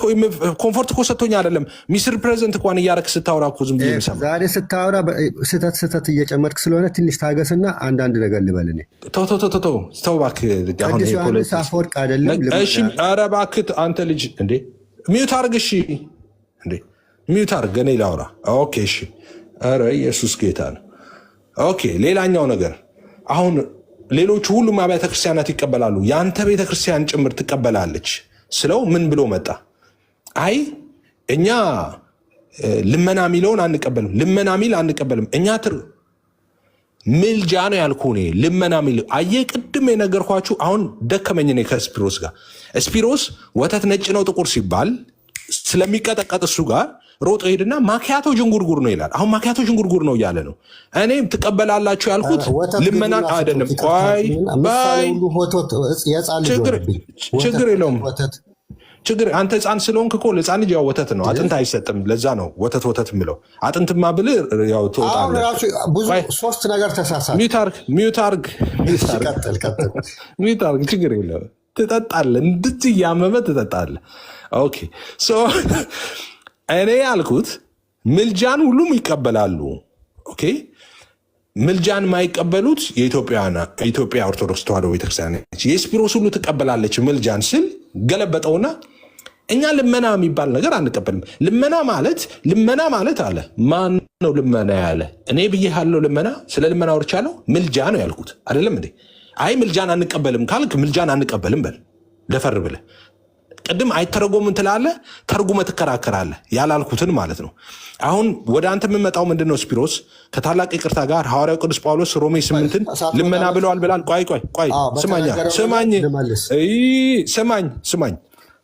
ኮንፎርት እኮ ሰጥቶኝ አይደለም። ሚስር ፕሬዘንት እንኳን እያደረክ ስታወራ እኮ ዝም ብዬ የምሰማው ዛሬ ስታወራ ስህተት እየጨመርክ ስለሆነ ትንሽ ታገስና አንዳንድ ነገር ልበል። እኔ ተው እባክህ። ቅዱስ ዮሐንስ አፈወርቅ አይደለም። እሺ ኧረ እባክህ አንተ ልጅ እንዴ ሚዩት አድርግ። እሺ እንዴ ሚዩት አድርግ። እኔ ላውራ። ኦኬ እሺ። ኧረ ኢየሱስ ጌታ ነው። ኦኬ ሌላኛው ነገር አሁን ሌሎቹ ሁሉም አብያተ ክርስቲያናት ይቀበላሉ፣ የአንተ ቤተክርስቲያን ጭምር ትቀበላለች ስለው ምን ብሎ መጣ? እኛ ልመና ሚለውን አንቀበልም፣ ልመና ሚል አንቀበልም። እኛ ምልጃ ነው ያልኩህ እኔ። ልመና ሚል አየህ፣ ቅድም የነገርኳችሁ አሁን ደከመኝ እኔ ከስፒሮስ ጋር። ስፒሮስ ወተት ነጭ ነው ጥቁር ሲባል ስለሚቀጠቀጥ እሱ ጋር ሮጦ ሄድና ማኪያቶ ዥንጉርጉር ነው ይላል። አሁን ማኪያቶ ዥንጉርጉር ነው እያለ ነው። እኔም ትቀበላላችሁ ያልኩት ልመናን አይደለም። ቆይ ችግር የለውም። አንተ ህፃን ስለሆንክ እኮ ለህፃን ልጅ ያው ወተት ነው፣ አጥንት አይሰጥም። ለዛ ነው ወተት የምለው። አጥንትማ ብልህ ያው ትወጣለህ። ሶስት ነገር ተሳሳተ። ሚዩት አርግ። ችግር የለውም። ትጠጣለህ፣ እንድት እያመመ ትጠጣለህ። ኦኬ እኔ ያልኩት ምልጃን ሁሉም ይቀበላሉ። ኦኬ ምልጃን የማይቀበሉት የኢትዮጵያ ኦርቶዶክስ ተዋሕዶ ቤተክርስቲያን ነች። የስፒሮስ ሁሉ ትቀበላለች ምልጃን ስል ገለበጠውና እኛ ልመና የሚባል ነገር አንቀበልም። ልመና ማለት አለ። ማን ነው ልመና ያለ? እኔ ብዬሃለሁ። ልመና ስለ ልመና ወርቻለሁ። ምልጃ ነው ያልኩት አይደለም እንዴ? አይ ምልጃን አንቀበልም ካልክ ምልጃን አንቀበልም በል ደፈር ብለህ። ቅድም አይተረጎምን ትላለህ፣ ተርጉመህ ትከራከራለህ። ያላልኩትን ማለት ነው። አሁን ወደ አንተ የምመጣው ምንድን ነው ስፒሮስ? ከታላቅ ይቅርታ ጋር ሐዋርያው ቅዱስ ጳውሎስ ሮሜ 8ን ልመና ብለዋል ብላል። ቆይ ስማኝ።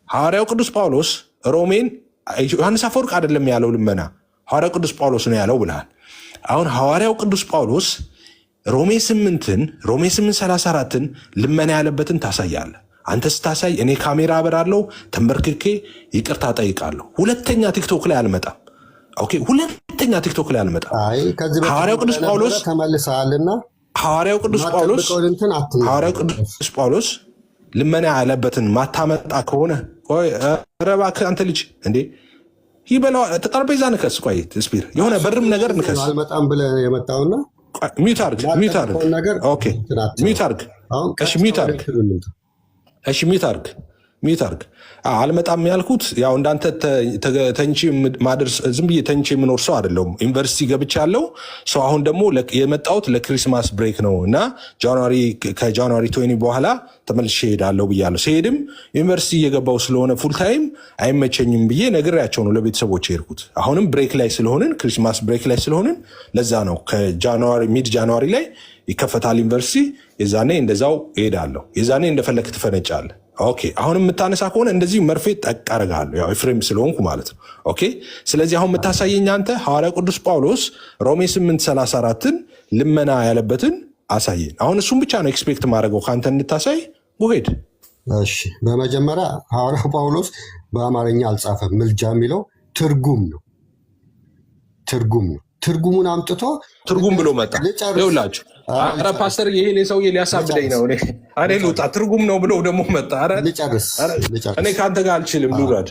ሐዋርያው ቅዱስ ጳውሎስ ሮሜን ዮሐንስ አፈወርቅ አይደለም ያለው ልመና፣ ሐዋርያው ቅዱስ ጳውሎስ ነው ያለው ብለሃል። አሁን ሐዋርያው ቅዱስ ጳውሎስ ሮሜ 8:34 ልመና ያለበትን ታሳያለህ። አንተ ስታሳይ እኔ ካሜራ አበራለሁ፣ ተንበርክኬ ይቅርታ ጠይቃለሁ። ሁለተኛ ቲክቶክ ላይ አልመጣም። ኦኬ፣ ሁለተኛ ቲክቶክ ላይ አልመጣም። ሐዋርያው ቅዱስ ጳውሎስ ልመና ያለበትን ማታመጣ ከሆነ ኧረ እባክህ አንተ ልጅ እንዴ ይበላው። ጠረጴዛ ንከስ። ቆይ ስፒር የሆነ በርም ነገር ንከስ። አልመጣም ብለህ የመጣውና ሚዩት አድርግ። አልመጣም ያልኩት ያው እንዳንተ ተኝቼ ማድረስ ዝም ብዬ ተኝቼ የምኖር ሰው አይደለሁም። ዩኒቨርሲቲ ገብቻለሁ። ሰው አሁን ደግሞ የመጣሁት ለክሪስማስ ብሬክ ነው እና ከጃንዋሪ 20 በኋላ ተመልሼ እሄዳለሁ ብያለሁ። ሲሄድም ዩኒቨርሲቲ እየገባው ስለሆነ ፉልታይም አይመቸኝም ብዬ ነግሬያቸው ነው ለቤተሰቦች የሄድኩት። አሁንም ብሬክ ላይ ስለሆንን ክሪስማስ ብሬክ ላይ ስለሆንን ለዛ ነው ሚድ ጃንዋሪ ላይ ይከፈታል ዩኒቨርሲቲ። የዛኔ እንደዛው እሄዳለሁ። የዛኔ እንደፈለክ ትፈነጫለህ። ኦኬ፣ አሁንም የምታነሳ ከሆነ እንደዚህ መርፌ ጠቅ አደርግሃለሁ፣ ያው ኤፍሬም ስለሆንኩ ማለት ነው። ኦኬ፣ ስለዚህ አሁን የምታሳየኝ አንተ ሐዋርያ ቅዱስ ጳውሎስ ሮሜ 8:34 ልመና ያለበትን አሳየን። አሁን እሱም ብቻ ነው ኤክስፔክት ማድረገው ከአንተ እንድታሳይ። ጉሄድ። እሺ፣ በመጀመሪያ ሐዋርያ ጳውሎስ በአማርኛ አልጻፈም። ምልጃ የሚለው ትርጉም ነው። ትርጉሙን አምጥቶ ትርጉም ብሎ መጣ። ይኸውላችሁ፣ ኧረ ፓስተር ይሄ ሰውዬ ሊያሳብደኝ ነው። እኔ ልውጣ። ትርጉም ነው ብሎ ደግሞ መጣ። እኔ ከአንተ ጋር አልችልም። ልውረድ።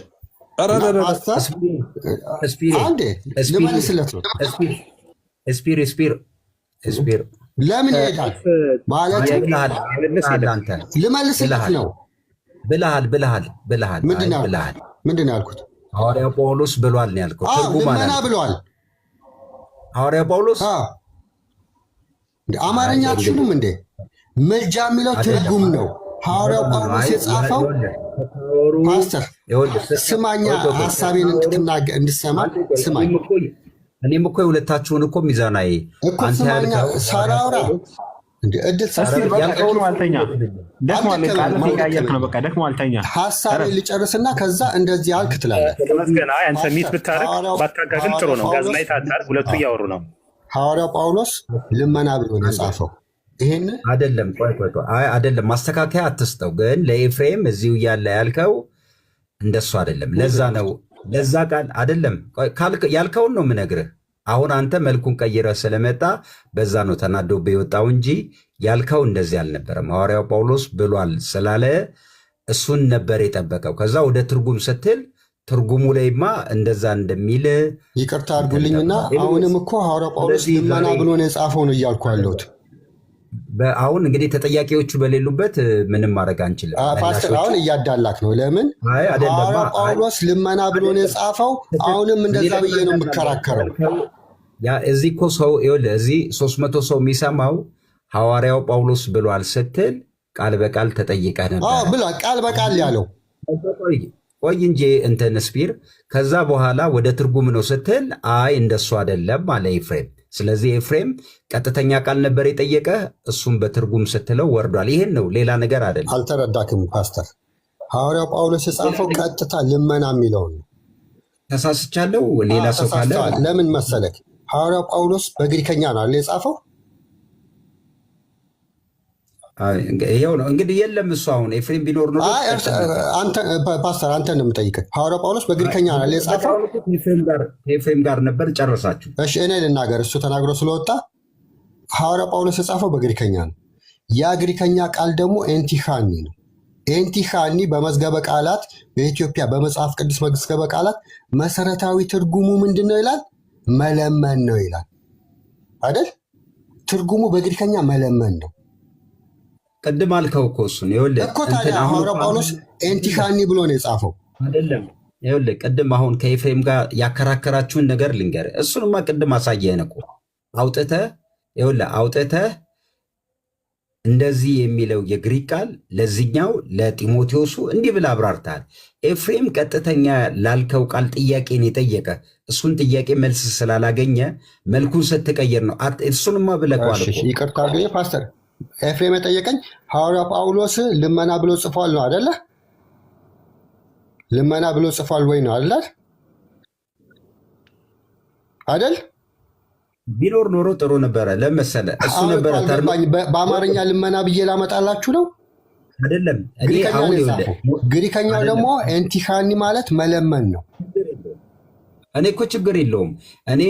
ልመልስለት ነው። ስፒር ለምን ይሄዳል ማለት ልመልስለት ነው ብለሃል። ምንድን ነው ያልኩት? ሐዋርያው ጳውሎስ ብሏል ነው ያልኩት። ልመና ብሏል ሐዋርያው ጳውሎስ። አማርኛ አትችሉም እንዴ? ምልጃ የሚለው ትርጉም ነው። ሐዋርያው ጳውሎስ የጻፈው ፓስተር ስማኛ፣ ሀሳቤን እንድሰማ ስማኝ። እኔም እኮ የሁለታችሁን እኮ ሚዛናዊ አንተ ያልከው ሳራውራ እድል ሐሳቤን ልጨርስና ከዛ እንደዚህ አልክ ትላለህ። አንተ ሚት ብታረግ ባታጋግል ጥሩ ነው። ጋዝ ላይ ታታር ሁለቱ እያወሩ ነው። ሐዋርያው ጳውሎስ ልመና ብሎ ነው የጻፈው። ይሄን አይደለም አይደለም፣ ማስተካከያ አትስጠው። ግን ለኤፍሬም እዚሁ እያለ ያልከው እንደሱ አይደለም። ለዛ ነው ለዛ ቃል አይደለም ያልከውን ነው የምነግርህ። አሁን አንተ መልኩን ቀይረህ ስለመጣ በዛ ነው ተናዶብህ የወጣው እንጂ ያልከው እንደዚህ አልነበረም። ሐዋርያው ጳውሎስ ብሏል ስላለ እሱን ነበር የጠበቀው። ከዛ ወደ ትርጉም ስትል ትርጉሙ ላይማ እንደዛ እንደሚል ይቅርታ አድርጉልኝና አሁንም እኮ ሐዋርያው ጳውሎስ ልመና ብሎ ነው የጻፈው ነው እያልኩ ያለሁት። አሁን እንግዲህ ተጠያቂዎቹ በሌሉበት ምንም ማድረግ አንችልም። ፓስተር አሁን እያዳላክ ነው። ለምን ሐዋርያው ጳውሎስ ልመና ብሎ ነው የጻፈው? አሁንም እንደዛ ብዬ ነው የምከራከረው። እዚህ እኮ ሰው ይኸውልህ፣ እዚህ 300 ሰው የሚሰማው ሐዋርያው ጳውሎስ ብሏል ስትል ቃል በቃል ተጠይቀህ ነበር። ብሏል ቃል በቃል ያለው ቆይ እንጂ እንትን ስፒር። ከዛ በኋላ ወደ ትርጉም ነው ስትል አይ እንደሱ አይደለም አለ ኤፍሬም። ስለዚህ ኤፍሬም ቀጥተኛ ቃል ነበር የጠየቀ፣ እሱም በትርጉም ስትለው ወርዷል። ይሄን ነው፣ ሌላ ነገር አይደለም። አልተረዳክም ፓስተር። ሐዋርያው ጳውሎስ የጻፈው ቀጥታ ልመና የሚለውን ነው። ተሳስቻለሁ። ሌላ ሰው ካለ ለምን መሰለክ? ሐዋርያው ጳውሎስ በግሪከኛ ነው አለ የጻፈው። ይኸው ነው እንግዲህ። የለም እሱ አሁን ኤፍሬም ቢኖር ነው። ፓስተር አንተ ነው የምጠይቅህ። ሐዋርያው ጳውሎስ በግሪከኛ ነው አለ የጻፈው። ከኤፍሬም ጋር ነበር። ጨረሳችሁ? እሺ እኔ ልናገር፣ እሱ ተናግሮ ስለወጣ። ሐዋርያው ጳውሎስ የጻፈው በግሪከኛ ነው። ያ ግሪከኛ ቃል ደግሞ ኤንቲሃኒ ነው። ኤንቲሃኒ በመዝገበ ቃላት በኢትዮጵያ በመጽሐፍ ቅዱስ መዝገበ ቃላት መሰረታዊ ትርጉሙ ምንድን ነው ይላል? መለመን ነው ይላል አይደል? ትርጉሙ በግሪከኛ መለመን ነው። ቅድም አልከው እኮ እሱን ይኸውልህ እኮ ታዲያ ሐዋርያው ጳውሎስ ኤንቲካኒ ብሎ ነው የጻፈው አይደለም? ይኸውልህ ቅድም አሁን ከኤፍሬም ጋር ያከራከራችሁን ነገር ልንገርህ። እሱንማ ቅድም አሳየህን እኮ አውጥተህ እንደዚህ የሚለው የግሪክ ቃል ለዚህኛው ለጢሞቴዎሱ እንዲህ ብለህ አብራርተሃል። ኤፍሬም ቀጥተኛ ላልከው ቃል ጥያቄን የጠየቀ እሱን ጥያቄ መልስ ስላላገኘ መልኩን ስትቀይር ነው። እሱንማ ብለኸዋል እኮ። ይቅርታ ግን ፓስተር ኤፍሬም የጠየቀኝ ሐዋርያው ጳውሎስ ልመና ብሎ ጽፏል ነው አደለ? ልመና ብሎ ጽፏል ወይ ነው አይደል? አይደል? ቢኖር ኖሮ ጥሩ ነበረ። ለመሰለ እሱ ነበረ በአማርኛ ልመና ብዬ ላመጣላችሁ ነው አይደለም? ግሪከኛው ደግሞ ኤንቲካኒ ማለት መለመን ነው። እኔ እኮ ችግር የለውም። እኔ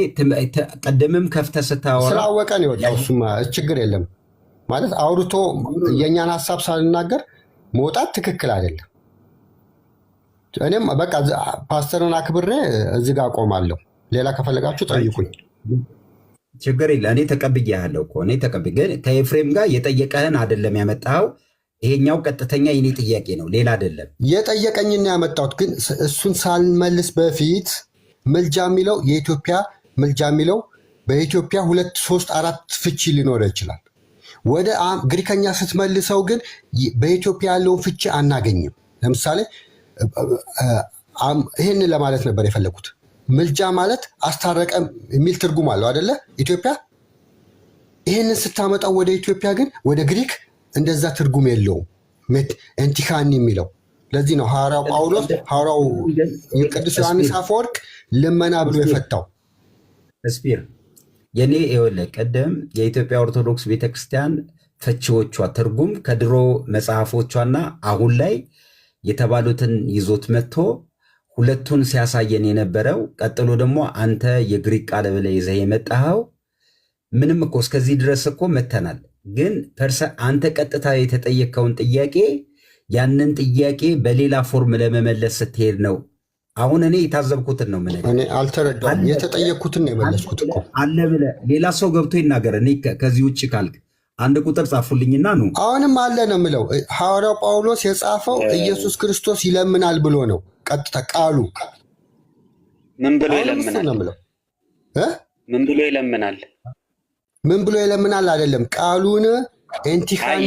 ቀደምም ከፍተህ ስታወራ ስላወቀ ነው የወጣው። እሱማ ችግር የለም ማለት አውርቶ የእኛን ሀሳብ ሳልናገር መውጣት ትክክል አይደለም። እኔም በቃ ፓስተርን አክብሬ እዚህ ጋር አቆማለሁ። ሌላ ከፈለጋችሁ ጠይቁኝ። ችግር የለ። እኔ ተቀብያለሁ እኮ ግን ከኤፍሬም ጋር የጠየቀህን አይደለም ያመጣኸው። ይሄኛው ቀጥተኛ የኔ ጥያቄ ነው፣ ሌላ አይደለም። የጠየቀኝና ያመጣሁት ግን እሱን ሳልመልስ በፊት ምልጃ የሚለው የኢትዮጵያ ምልጃ የሚለው በኢትዮጵያ 2 3 4 ፍቺ ሊኖረው ይችላል። ወደ ግሪከኛ ስትመልሰው ግን በኢትዮጵያ ያለውን ፍቺ አናገኝም። ለምሳሌ ይህን ለማለት ነበር የፈለጉት። ምልጃ ማለት አስታረቀ የሚል ትርጉም አለው አደለ? ኢትዮጵያ ይህንን ስታመጣው ወደ ኢትዮጵያ ግን ወደ ግሪክ እንደዛ ትርጉም የለውም ኤንቲካኒ የሚለው። ለዚህ ነው ሐዋርያው ጳውሎስ ሐዋርያው ቅዱስ ዮሐንስ አፈወርቅ ልመና ብሎ የፈታው። ስፒር የኔ ይኸውልህ ቀደም የኢትዮጵያ ኦርቶዶክስ ቤተክርስቲያን ፍቺዎቿ ትርጉም ከድሮ መጽሐፎቿና አሁን ላይ የተባሉትን ይዞት መጥቶ ሁለቱን ሲያሳየን የነበረው። ቀጥሎ ደግሞ አንተ የግሪክ ቃል ብለህ ይዘህ የመጣኸው ምንም እኮ እስከዚህ ድረስ እኮ መተናል። ግን አንተ ቀጥታ የተጠየቀውን ጥያቄ ያንን ጥያቄ በሌላ ፎርም ለመመለስ ስትሄድ ነው። አሁን እኔ የታዘብኩትን ነው። ምን እኔ አልተረዳሁም። የተጠየቅኩትን ነው የመለስኩት እኮ። አለ ብለህ ሌላ ሰው ገብቶ ይናገር። እኔ ከዚህ ውጭ ካልክ አንድ ቁጥር ጻፉልኝና ነው። አሁንም አለ ነው የምለው። ሐዋርያው ጳውሎስ የጻፈው ኢየሱስ ክርስቶስ ይለምናል ብሎ ነው። ቀጥታ ቃሉ ምን ብሎ ይለምናል? ምን ብሎ ይለምናል? ምን ብሎ ይለምናል አይደለም፣ ቃሉን ኤንቲካኒ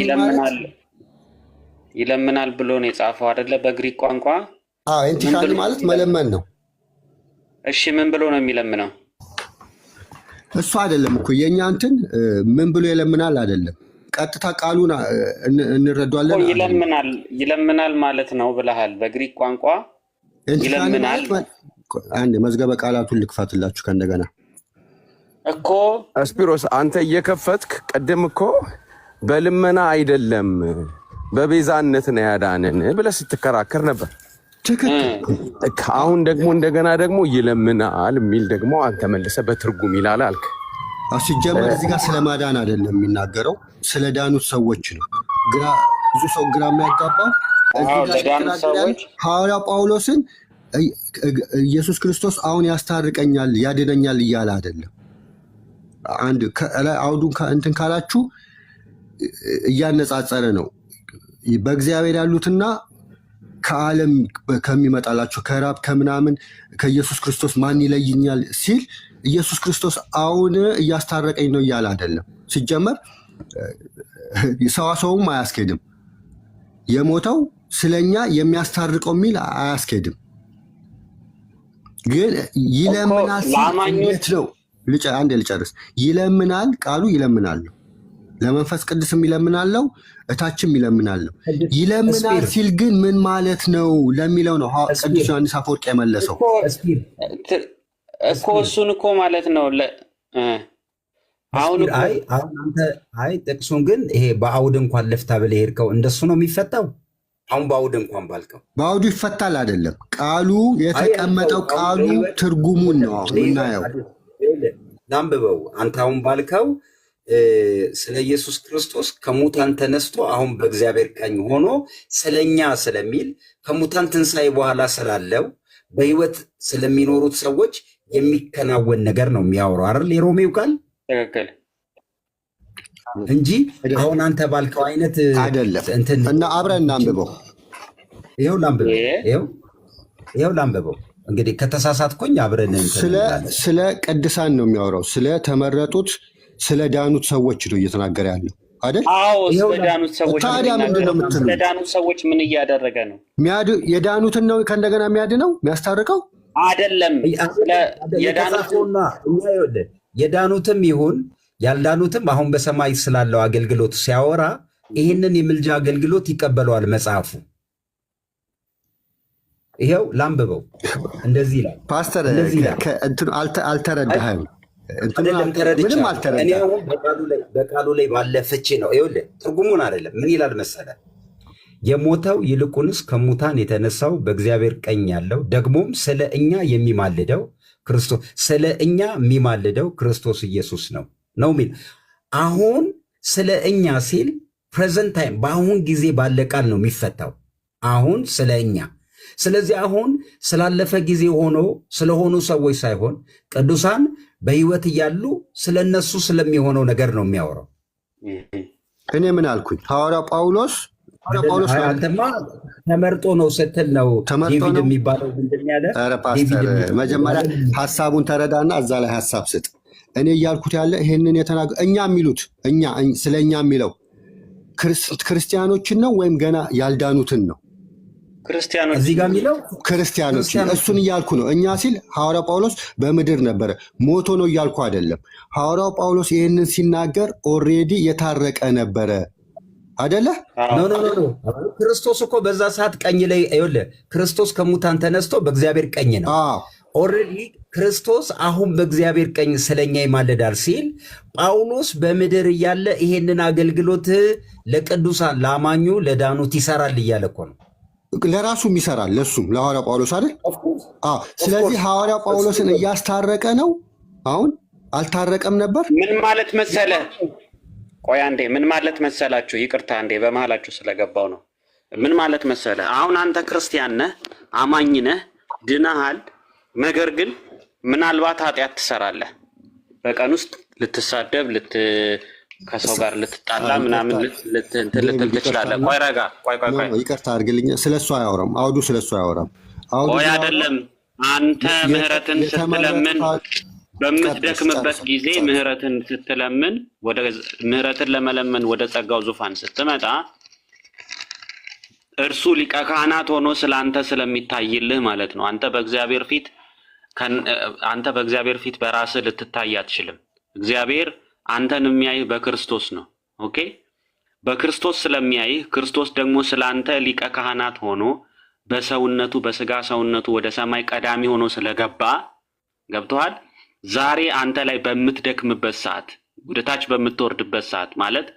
ይለምናል ብሎ ነው የጻፈው አይደለ? በግሪክ ቋንቋ ኤንቲካኒ ማለት መለመን ነው። እሺ ምን ብሎ ነው የሚለምነው? እሱ አይደለም እኮ የኛ እንትን ምን ብሎ ይለምናል አይደለም፣ ቀጥታ ቃሉን እንረዳለን። ይለምናል ማለት ነው ብለሃል። በግሪክ ቋንቋ ይለምናል። አንድ መዝገበ ቃላቱን ልክፈትላችሁ ከእንደገና እኮ አስፒሮስ አንተ እየከፈትክ ቅድም እኮ በልመና አይደለም በቤዛነት ነው ያዳነን ብለህ ስትከራከር ነበር። ትክክል። አሁን ደግሞ እንደገና ደግሞ ይለምናል የሚል ደግሞ አንተ መልሰህ በትርጉም ይላል አልክ። ሲጀመር እዚህ ጋር ስለ ማዳን አይደለም የሚናገረው፣ ስለ ዳኑት ሰዎች ነው። ብዙ ሰው ግራ የሚያጋባው ሐዋርያው ጳውሎስን ኢየሱስ ክርስቶስ አሁን ያስታርቀኛል ያድነኛል እያለ አይደለም። አንድ አውዱን እንትን ካላችሁ እያነጻጸረ ነው። በእግዚአብሔር ያሉትና ከዓለም ከሚመጣላቸው ከራብ ከምናምን ከኢየሱስ ክርስቶስ ማን ይለይኛል ሲል ኢየሱስ ክርስቶስ አሁን እያስታረቀኝ ነው እያለ አይደለም። ሲጀመር ሰዋሰውም አያስኬድም። የሞተው ስለኛ የሚያስታርቀው የሚል አያስኬድም። ግን ይለምናል ነው። አንድ ልጨርስ። ይለምናል ቃሉ ይለምናል ነው። ለመንፈስ ቅዱስም ይለምናለው እታችም ይለምናለው። ይለምናል ሲል ግን ምን ማለት ነው ለሚለው ነው ቅዱስ ዮሐንስ አፈወርቅ የመለሰው እኮ እሱን እኮ ማለት ነው። አሁን አንተ ጥቅሱን ግን ይሄ በአውድ እንኳን ለፍታ ብለህ ሄድከው እንደሱ ነው የሚፈታው። አሁን በአውድ እንኳን ባልከው በአውዱ ይፈታል አይደለም። ቃሉ የተቀመጠው ቃሉ ትርጉሙን ነው ምናየው። ናንብበው አንተ አሁን ባልከው ስለ ኢየሱስ ክርስቶስ ከሙታን ተነስቶ አሁን በእግዚአብሔር ቀኝ ሆኖ ስለኛ ስለሚል ከሙታን ትንሣኤ በኋላ ስላለው በህይወት ስለሚኖሩት ሰዎች የሚከናወን ነገር ነው የሚያወራው አይደል? የሮሜው ቃል ትክክል። እንጂ አሁን አንተ ባልከው አይነት አይደለም። እና አብረን እናንብበው። ይኸው ላንብበው። እንግዲህ ከተሳሳትኩኝ አብረን ስለ ቅዱሳን ነው የሚያወራው። ስለ ተመረጡት ስለ ዳኑት ሰዎች ነው እየተናገረ ያለው አይደል? አዎ ስለ ዳኑት ሰዎች። ታዲያ ምንድን ነው የምትለው? ስለ ዳኑት ሰዎች ምን እያደረገ ነው? የዳኑትን ነው ከእንደገና የሚያድነው የሚያስታርቀው አይደለም። የዳኑትም ይሁን ያልዳኑትም አሁን በሰማይ ስላለው አገልግሎት ሲያወራ ይህንን የምልጃ አገልግሎት ይቀበለዋል መጽሐፉ። ይኸው ላንብበው። እንደዚህ ይላል። ፓስተር አልተረዳህም። ምንም አልተረዳህም። በቃሉ ላይ ባለ ፍቺ ነው። ይኸውልህ ትርጉሙን አይደለም። ምን ይላል መሰለህ? የሞተው ይልቁንስ ከሙታን የተነሳው በእግዚአብሔር ቀኝ ያለው ደግሞም ስለ እኛ የሚማልደው ክርስቶስ ስለ እኛ የሚማልደው ክርስቶስ ኢየሱስ ነው ሚል። አሁን ስለ እኛ ሲል ፕሬዘንት ታይም በአሁን ጊዜ ባለ ቃል ነው የሚፈታው። አሁን ስለ እኛ። ስለዚህ አሁን ስላለፈ ጊዜ ሆኖ ስለሆኑ ሰዎች ሳይሆን ቅዱሳን በሕይወት እያሉ ስለ እነሱ ስለሚሆነው ነገር ነው የሚያወራው። እኔ ምን አልኩኝ? ሐዋርያው ጳውሎስ አንተማ ተመርጦ ነው ስትል ነው ዴቪድ የሚባለው ያለ። መጀመሪያ ሀሳቡን ተረዳና እዛ ላይ ሀሳብ ስጥ። እኔ እያልኩት ያለ ይሄንን የተናገ እኛ የሚሉት ስለ እኛ የሚለው ክርስቲያኖችን ነው ወይም ገና ያልዳኑትን ነው? ክርስቲያኖች እዚህ ጋር የሚለው ክርስቲያኖች። እሱን እያልኩ ነው። እኛ ሲል ሐዋርያው ጳውሎስ በምድር ነበረ ሞቶ ነው እያልኩ አይደለም። ሐዋርያው ጳውሎስ ይህንን ሲናገር ኦልሬዲ የታረቀ ነበረ አይደለ? ኖ ክርስቶስ እኮ በዛ ሰዓት ቀኝ ላይ ይኸውልህ፣ ክርስቶስ ከሙታን ተነስቶ በእግዚአብሔር ቀኝ ነው። ኦልሬዲ ክርስቶስ አሁን በእግዚአብሔር ቀኝ ስለኛ ይማልዳል ሲል ጳውሎስ በምድር እያለ ይሄንን አገልግሎት ለቅዱሳን ለአማኙ ለዳኑት ይሰራል እያለ እኮ ነው። ለራሱም ይሰራል፣ ለሱም ለሐዋርያው ጳውሎስ አይደል? ስለዚህ ሐዋርያው ጳውሎስን እያስታረቀ ነው። አሁን አልታረቀም ነበር። ምን ማለት መሰለ? ቆይ አንዴ፣ ምን ማለት መሰላችሁ? ይቅርታ አንዴ በመሃላችሁ ስለገባው ነው። ምን ማለት መሰለ? አሁን አንተ ክርስቲያን ነህ፣ አማኝ ነህ፣ ድነሃል። ነገር ግን ምናልባት ኃጢአት ትሰራለህ። በቀን ውስጥ ልትሳደብ፣ ከሰው ጋር ልትጣላ ምናምን ልትል ትችላለህ። ቆይ ረጋ፣ ቆይ ይቅርታ አድርግልኝ። ስለሱ አያወራም አውዱ፣ ስለሱ አያወራም። ቆይ አይደለም፣ አንተ ምህረትን ስትለምን በምትደክምበት ጊዜ ምህረትን ስትለምን ወደ ምህረትን ለመለመን ወደ ጸጋው ዙፋን ስትመጣ እርሱ ሊቀ ካህናት ሆኖ ስለአንተ ስለሚታይልህ ማለት ነው። አንተ በእግዚአብሔር ፊት በራስህ ልትታይ አትችልም። እግዚአብሔር አንተን የሚያይህ በክርስቶስ ነው። ኦኬ፣ በክርስቶስ ስለሚያይህ ክርስቶስ ደግሞ ስለአንተ ሊቀ ካህናት ሆኖ በሰውነቱ በስጋ ሰውነቱ ወደ ሰማይ ቀዳሚ ሆኖ ስለገባ ገብቶሃል። ዛሬ አንተ ላይ በምትደክምበት ሰዓት፣ ወደ ታች በምትወርድበት ሰዓት ማለት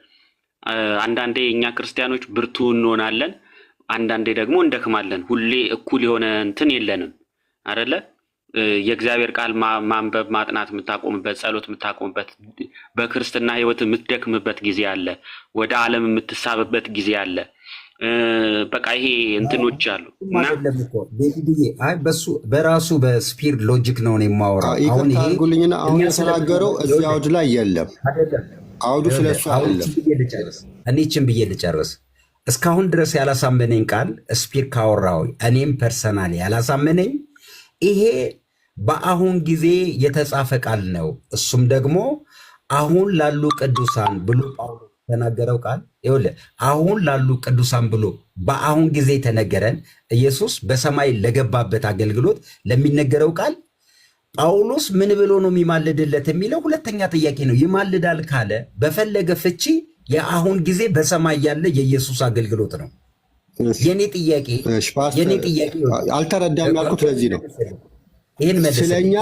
አንዳንዴ እኛ ክርስቲያኖች ብርቱ እንሆናለን፣ አንዳንዴ ደግሞ እንደክማለን። ሁሌ እኩል የሆነ እንትን የለንም አይደለ? የእግዚአብሔር ቃል ማንበብ ማጥናት የምታቆምበት፣ ጸሎት የምታቆምበት፣ በክርስትና ህይወት የምትደክምበት ጊዜ አለ። ወደ ዓለም የምትሳብበት ጊዜ አለ። በቃ ይሄ እንትኖች አሉ። በሱ በራሱ በስፒር ሎጂክ ነው የማወራው። አሁን ይሄ አሁን የተናገረው እዚህ አውድ ላይ የለም። አውዱ ስለሱ አይደለም። እኔ ችን ብዬ ልጨርስ። እስካሁን ድረስ ያላሳመነኝ ቃል ስፒር ካወራው እኔም ፐርሰናል ያላሳመነኝ ይሄ በአሁን ጊዜ የተጻፈ ቃል ነው። እሱም ደግሞ አሁን ላሉ ቅዱሳን ብሎ ጳውሎስ ተናገረው ቃል ይኸውልህ፣ አሁን ላሉ ቅዱሳን ብሎ በአሁን ጊዜ ተነገረን። ኢየሱስ በሰማይ ለገባበት አገልግሎት ለሚነገረው ቃል ጳውሎስ ምን ብሎ ነው የሚማልድለት የሚለው ሁለተኛ ጥያቄ ነው። ይማልዳል ካለ በፈለገ ፍቺ የአሁን ጊዜ በሰማይ ያለ የኢየሱስ አገልግሎት ነው። የኔ ጥያቄ አልተረዳም ያልኩት ለዚህ ነው። ይህን መልስልኝ።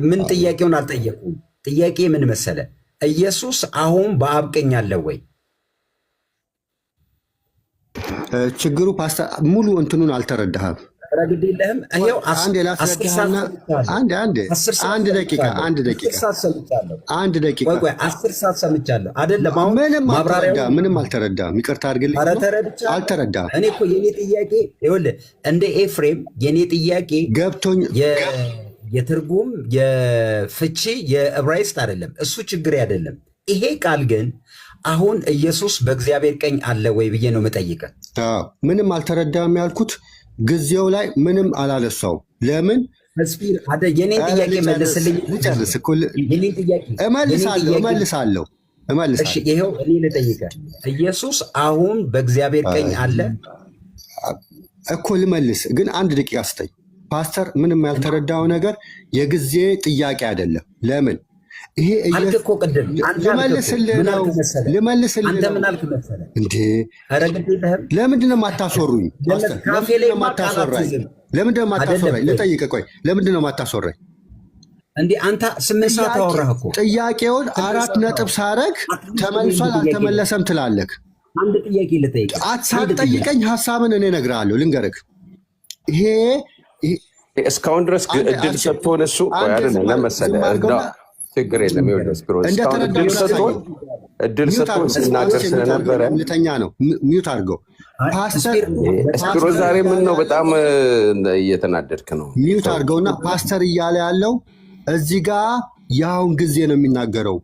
ምን ጥያቄውን አልጠየቁም። ጥያቄ ምን መሰለ? ኢየሱስ አሁን በአብ ቀኝ አለ ወይ? ችግሩ ፓስተር ሙሉ እንትኑን አልተረዳህም። ረግድ የለህም። ይኸው አንድ ደቂቃ 10 ሰዓት ሰምቻለሁ። አይደለም አሁን ምንም አልተረዳም። ይቅርታ አድርግልኝ። አልተረዳም። እኔ እኮ የኔ ጥያቄ ይኸውልህ፣ እንደ ኤፍሬም የኔ ጥያቄ ገብቶኝ የትርጉም የፍቺ የዕብራይስጥ አይደለም፣ እሱ ችግር አይደለም። ይሄ ቃል ግን አሁን ኢየሱስ በእግዚአብሔር ቀኝ አለ ወይ ብዬ ነው የምጠይቀህ። ምንም አልተረዳም ያልኩት ጊዜው ላይ ምንም አላነሳውም። ለምን የኔን ጥያቄ መልስልኝ። እመልሳለሁ። ይኸው እኔ ልጠይቀህ፣ ኢየሱስ አሁን በእግዚአብሔር ቀኝ አለ እኮ ልመልስ፣ ግን አንድ ደቂቃ ስጠኝ። ፓስተር ምንም ያልተረዳው ነገር የጊዜ ጥያቄ አይደለም። ለምን ይሄ እኮ ቅድም ልመልስልህ ነው እንዴ? ለምንድን ነው የማታስወሩኝ? ለምንድን ነው የማታስወራኝ? ልጠይቅህ፣ ቆይ ለምንድን ነው የማታስወራኝ? እንዴ አንተ 8 ሰዓት አወራህ እኮ። ጥያቄውን 4 ነጥብ ሳረግ ተመልሷል አልተመለሰም ትላለህ። አንድ ጥያቄ ልጠይቅህ። ሳትጠይቀኝ ሀሳብን እኔ እነግርሃለሁ። ልንገርህ፣ ይሄ እስካሁን ድረስ እድል ሰጥቶን እሱ ለመሰለህ ችግር የለም። እድል ሰጥቶን ሲናገር ስለነበረ ልተኛ ነው። ሚዩት አድርገው ፓስተር። እስክሮ ዛሬ ምን ነው በጣም እየተናደድክ ነው? ሚዩት አድርገውና ፓስተር እያለ ያለው እዚህ ጋር የአሁን ጊዜ ነው የሚናገረው፣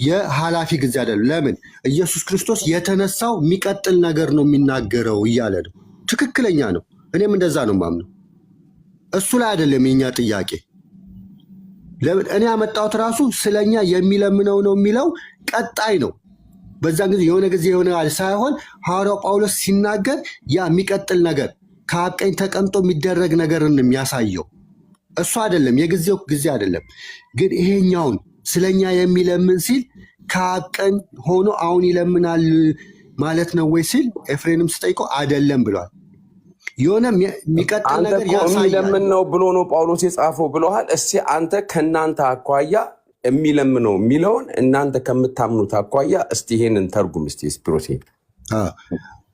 የኃላፊ ጊዜ አይደለም። ለምን ኢየሱስ ክርስቶስ የተነሳው የሚቀጥል ነገር ነው የሚናገረው እያለ ነው። ትክክለኛ ነው። እኔም እንደዛ ነው የማምነው። እሱ ላይ አይደለም የኛ ጥያቄ። ለምን እኔ ያመጣሁት ራሱ ስለኛ የሚለምነው ነው የሚለው ቀጣይ ነው። በዛን ጊዜ የሆነ ጊዜ የሆነ ሳይሆን ሐዋርያው ጳውሎስ ሲናገር ያ የሚቀጥል ነገር ከአብ ቀኝ ተቀምጦ የሚደረግ ነገርን የሚያሳየው እሱ አይደለም። የጊዜው ጊዜ አይደለም። ግን ይሄኛውን ስለኛ የሚለምን ሲል ከአብ ቀኝ ሆኖ አሁን ይለምናል ማለት ነው ወይ ሲል ኤፍሬንም ስጠይቀው አይደለም ብሏል። የሆነ የሚቀጥል ነገር የሚለምን ነው ብሎ ነው ጳውሎስ የጻፈው ብለሃል። እስቲ አንተ ከእናንተ አኳያ የሚለምነው የሚለውን እናንተ ከምታምኑት አኳያ እስቲ ይሄንን ተርጉም እስቲ ስፒሮሴ።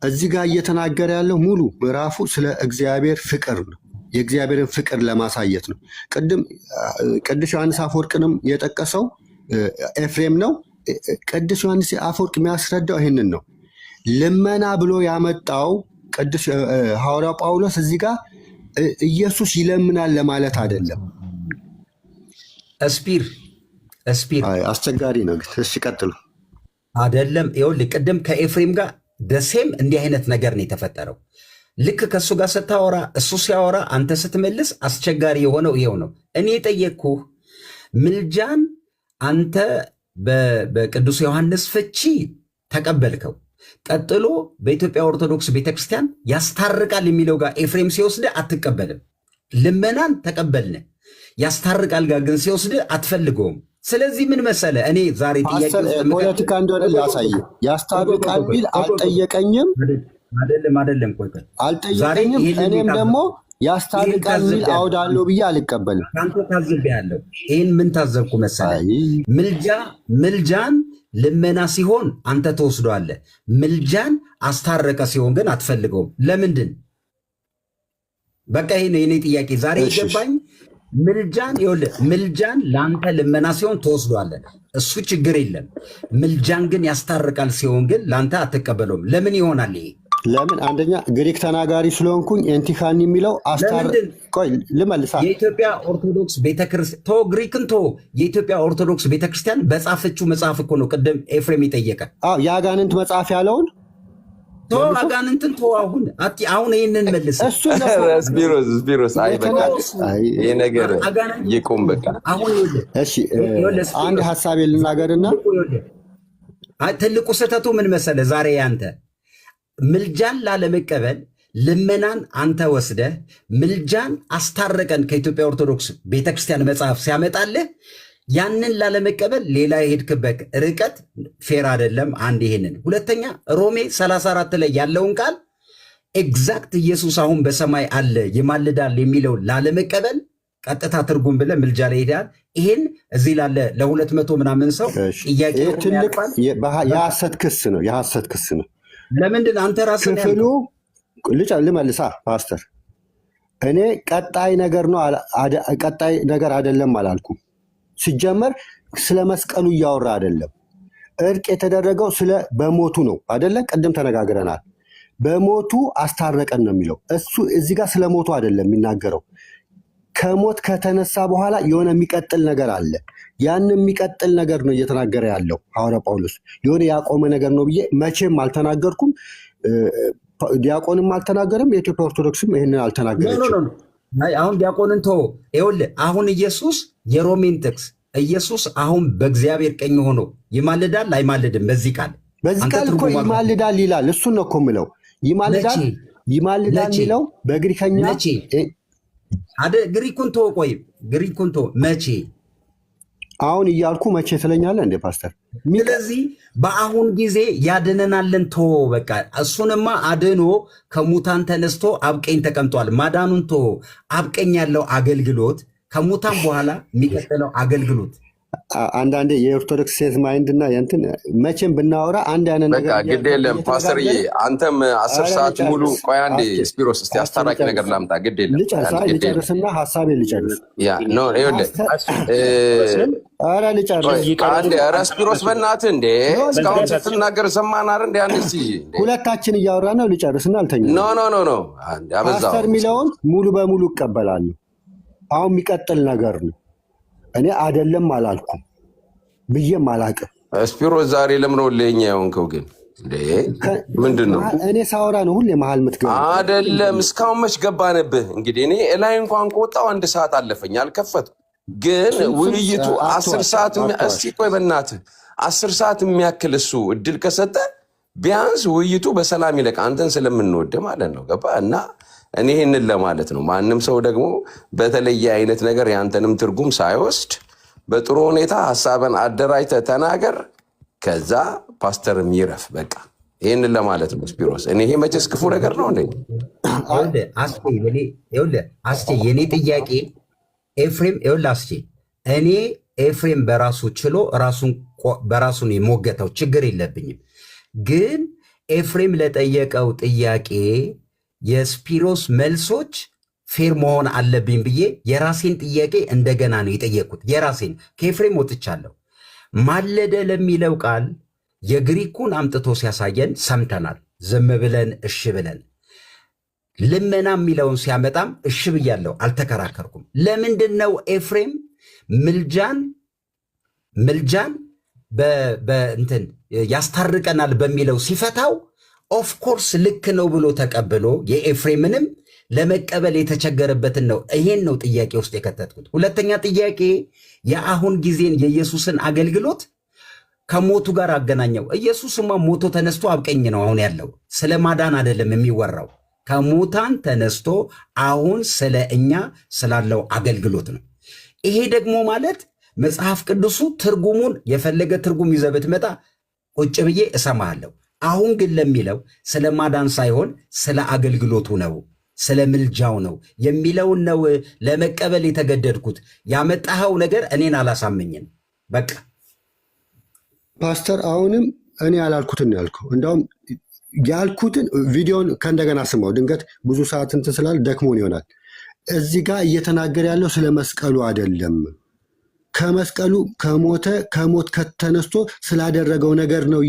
እዚህ ጋር እየተናገረ ያለው ሙሉ ምዕራፉ ስለ እግዚአብሔር ፍቅር ነው። የእግዚአብሔርን ፍቅር ለማሳየት ነው። ቅዱስ ዮሐንስ አፈወርቅንም የጠቀሰው ኤፍሬም ነው። ቅዱስ ዮሐንስ አፈወርቅ የሚያስረዳው ይህንን ነው። ልመና ብሎ ያመጣው ቅዱስ ሐዋርያው ጳውሎስ እዚህ ጋር ኢየሱስ ይለምናል ለማለት አይደለም። እስፒር አስቸጋሪ ነው። እሺ ቀጥሉ። አይደለም ይኸውልህ፣ ቅድም ከኤፍሬም ጋር ደሴም እንዲህ አይነት ነገር ነው የተፈጠረው። ልክ ከእሱ ጋር ስታወራ እሱ ሲያወራ አንተ ስትመልስ አስቸጋሪ የሆነው ይኸው ነው። እኔ የጠየቅኩህ ምልጃን አንተ በቅዱስ ዮሐንስ ፍቺ ተቀበልከው። ቀጥሎ በኢትዮጵያ ኦርቶዶክስ ቤተክርስቲያን ያስታርቃል የሚለው ጋር ኤፍሬም ሲወስድ አትቀበልም። ልመናን ተቀበልን፣ ያስታርቃል ጋር ግን ሲወስድ አትፈልገውም። ስለዚህ ምን መሰለ፣ እኔ ዛሬ ጥያቄ ፖለቲካ እንደሆነ ላሳይ። ያስታርቃል ቢል አልጠየቀኝም። አይደለም ቆይ አልጠየቀኝም። እኔም ደግሞ ያስታርቃል ሚል አውዳለሁ ብዬ አልቀበልም። አንተ ታዝቤያለሁ። ይህን ምን ታዘብኩ መሰለ፣ ምልጃን ልመና ሲሆን አንተ ተወስዷለህ። ምልጃን አስታረቀ ሲሆን ግን አትፈልገውም። ለምንድን? በቃ ይሄ ነው የኔ ጥያቄ ዛሬ ይገባኝ። ምልጃን ለአንተ ልመና ሲሆን ተወስዷለህ፣ እሱ ችግር የለም። ምልጃን ግን ያስታርቃል ሲሆን ግን ለአንተ አትቀበለውም። ለምን ይሆናል ይሄ? ለምን? አንደኛ ግሪክ ተናጋሪ ስለሆንኩኝ ኤንቲካን የሚለው ቆይ ልመልሳ። የኢትዮጵያ ኦርቶዶክስ ቤተክርስቲያን ግሪክን የኢትዮጵያ ኦርቶዶክስ ቤተክርስቲያን በጻፈችው መጽሐፍ እኮ ነው ቅድም ኤፍሬም የጠየቀ። የአጋንንት መጽሐፍ ያለውን አጋንንትን አሁን ይህንን መልስ። ስፒሮስ ይህ ነገር ይቁም በቃ። አንድ ሀሳብ ልናገርና ትልቁ ስህተቱ ምን መሰለ ዛሬ ያንተ ምልጃን ላለመቀበል ልመናን አንተ ወስደህ ምልጃን አስታረቀን ከኢትዮጵያ ኦርቶዶክስ ቤተክርስቲያን መጽሐፍ ሲያመጣልህ ያንን ላለመቀበል ሌላ የሄድክበት ርቀት ፌር አይደለም። አንድ ይሄንን። ሁለተኛ ሮሜ 34 ላይ ያለውን ቃል ኤግዛክት ኢየሱስ አሁን በሰማይ አለ ይማልዳል የሚለው ላለመቀበል ቀጥታ ትርጉም ብለህ ምልጃ ላይ ሄዳል። ይሄን እዚህ ላለ ለ200 ምናምን ሰው ጥያቄ የሐሰት ክስ ነው። የሐሰት ክስ ነው። ለምንድን አንተ ራስህ ክፍሉ ልመልሳ ፓስተር፣ እኔ ቀጣይ ነገር አይደለም አላልኩም። ሲጀመር ስለ መስቀሉ እያወራ አይደለም። እርቅ የተደረገው በሞቱ ነው አይደለ? ቅድም ተነጋግረናል። በሞቱ አስታረቀን ነው የሚለው እሱ። እዚህ ጋር ስለ ሞቱ አይደለም የሚናገረው። ከሞት ከተነሳ በኋላ የሆነ የሚቀጥል ነገር አለ። ያን የሚቀጥል ነገር ነው እየተናገረ ያለው ሐዋርያ ጳውሎስ። የሆነ ያቆመ ነገር ነው ብዬ መቼም አልተናገርኩም። ዲያቆንም አልተናገርም። የኢትዮጵያ ኦርቶዶክስም ይህንን አልተናገረችም። አሁን ዲያቆንን ተወው። ይኸውልህ አሁን ኢየሱስ የሮሜን ጥቅስ ኢየሱስ አሁን በእግዚአብሔር ቀኝ ሆኖ ይማልዳል አይማልድም? በዚህ ቃል እኮ ይማልዳል ይላል። እሱን ነው እኮ የምለው። ይማልዳል የሚለው በግሪከኛ ግሪኩን ተወው። ቆይ ግሪኩን ተወው። መቼ አሁን እያልኩ መቼ ትለኛለህ እንደ ፓስተር? ስለዚህ በአሁን ጊዜ ያድነናለን። ተወው በቃ እሱንማ አድኖ ከሙታን ተነስቶ አብቀኝ ተቀምጧል። ማዳኑን ተወው። አብቀኝ ያለው አገልግሎት ከሙታን በኋላ የሚቀጥለው አገልግሎት አንዳንዴ የኦርቶዶክስ ሴት ማይንድ እና የእንትን መቼም ብናወራ አንድ አይነት ነገር ግድ የለም ፓስተርዬ፣ አንተም 10 ሰዓት ሙሉ ቆይ አንዴ ስፒሮስ እስቲ አስታራቂ ነገር ላምጣ። ግድ የለም ልጨርስና ሀሳቤን ልጨርስ። ኧረ ልጨርስ አንዴ። ኧረ ስፒሮስ በእናትህ እንዴ እስካሁን ስትናገር ሰማን አይደል? እንደ አንድ ሁለታችን እያወራ ነው። ልጨርስና አልተኛም። ኖ ፓስተር የሚለውን ሙሉ በሙሉ እቀበላለሁ። አሁን የሚቀጥል ነገር ነው። እኔ አይደለም አላልኩም ብዬም አላቅም። ስፒሮስ ዛሬ ለምን ወለኛ የሆንከው ግን ምንድን ነው? እኔ ሳወራ ነው ሁሌ መሀል ምትገባ አይደለም። እስካሁን መች ገባንብህ? እንግዲህ እኔ እላይ እንኳን ከወጣው 1 ሰዓት አለፈኝ አልከፈትኩም። ግን ውይይቱ 10 ሰዓት እስቲ ቆይ በእናትህ 10 ሰዓት የሚያክል እሱ እድል ከሰጠ ቢያንስ ውይይቱ በሰላም ይለቅ። አንተን ስለምንወድ ማለት ነው። ገባ እና እኔ ይህንን ለማለት ነው። ማንም ሰው ደግሞ በተለየ አይነት ነገር ያንተንም ትርጉም ሳይወስድ በጥሩ ሁኔታ ሀሳብን አደራጅተህ ተናገር። ከዛ ፓስተርም ይረፍ። በቃ ይህንን ለማለት ነው ስፒሮስ። እኔ ይሄ መቼስ ክፉ ነገር ነው እንዴ? አስቴ የኔ ጥያቄ ኤፍሬም አስቴ እኔ ኤፍሬም በራሱ ችሎ በራሱን የሞገተው ችግር የለብኝም። ግን ኤፍሬም ለጠየቀው ጥያቄ የስፒሮስ መልሶች ፌር መሆን አለብኝ ብዬ የራሴን ጥያቄ እንደገና ነው የጠየቅኩት። የራሴን ከኤፍሬም ወጥቻለሁ። ማለደ ለሚለው ቃል የግሪኩን አምጥቶ ሲያሳየን ሰምተናል። ዝም ብለን እሺ ብለን ልመና የሚለውን ሲያመጣም እሺ ብያለሁ፣ አልተከራከርኩም። ለምንድን ነው ኤፍሬም ምልጃን በእንትን ያስታርቀናል በሚለው ሲፈታው ኦፍኮርስ ልክ ነው ብሎ ተቀብሎ የኤፍሬምንም ለመቀበል የተቸገረበትን ነው። ይሄን ነው ጥያቄ ውስጥ የከተትኩት። ሁለተኛ ጥያቄ የአሁን ጊዜን የኢየሱስን አገልግሎት ከሞቱ ጋር አገናኘው። ኢየሱስማ ሞቶ ተነስቶ አብቀኝ ነው አሁን ያለው። ስለ ማዳን አይደለም የሚወራው። ከሙታን ተነስቶ አሁን ስለ እኛ ስላለው አገልግሎት ነው። ይሄ ደግሞ ማለት መጽሐፍ ቅዱሱ ትርጉሙን የፈለገ ትርጉም ይዘህ ብትመጣ ቁጭ ብዬ እሰማሃለሁ። አሁን ግን ለሚለው ስለ ማዳን ሳይሆን ስለ አገልግሎቱ ነው፣ ስለ ምልጃው ነው የሚለውን ነው ለመቀበል የተገደድኩት። ያመጣኸው ነገር እኔን አላሳመኝም። በቃ ፓስተር፣ አሁንም እኔ ያላልኩትን ያልከው። እንዳውም ያልኩትን ቪዲዮን ከእንደገና ስማው። ድንገት ብዙ ሰዓት እንትን ስላል ደክሞን ይሆናል። እዚህ ጋር እየተናገረ ያለው ስለ መስቀሉ አይደለም። ከመስቀሉ ከሞት ከተነስቶ ስላደረገው ነገር ነው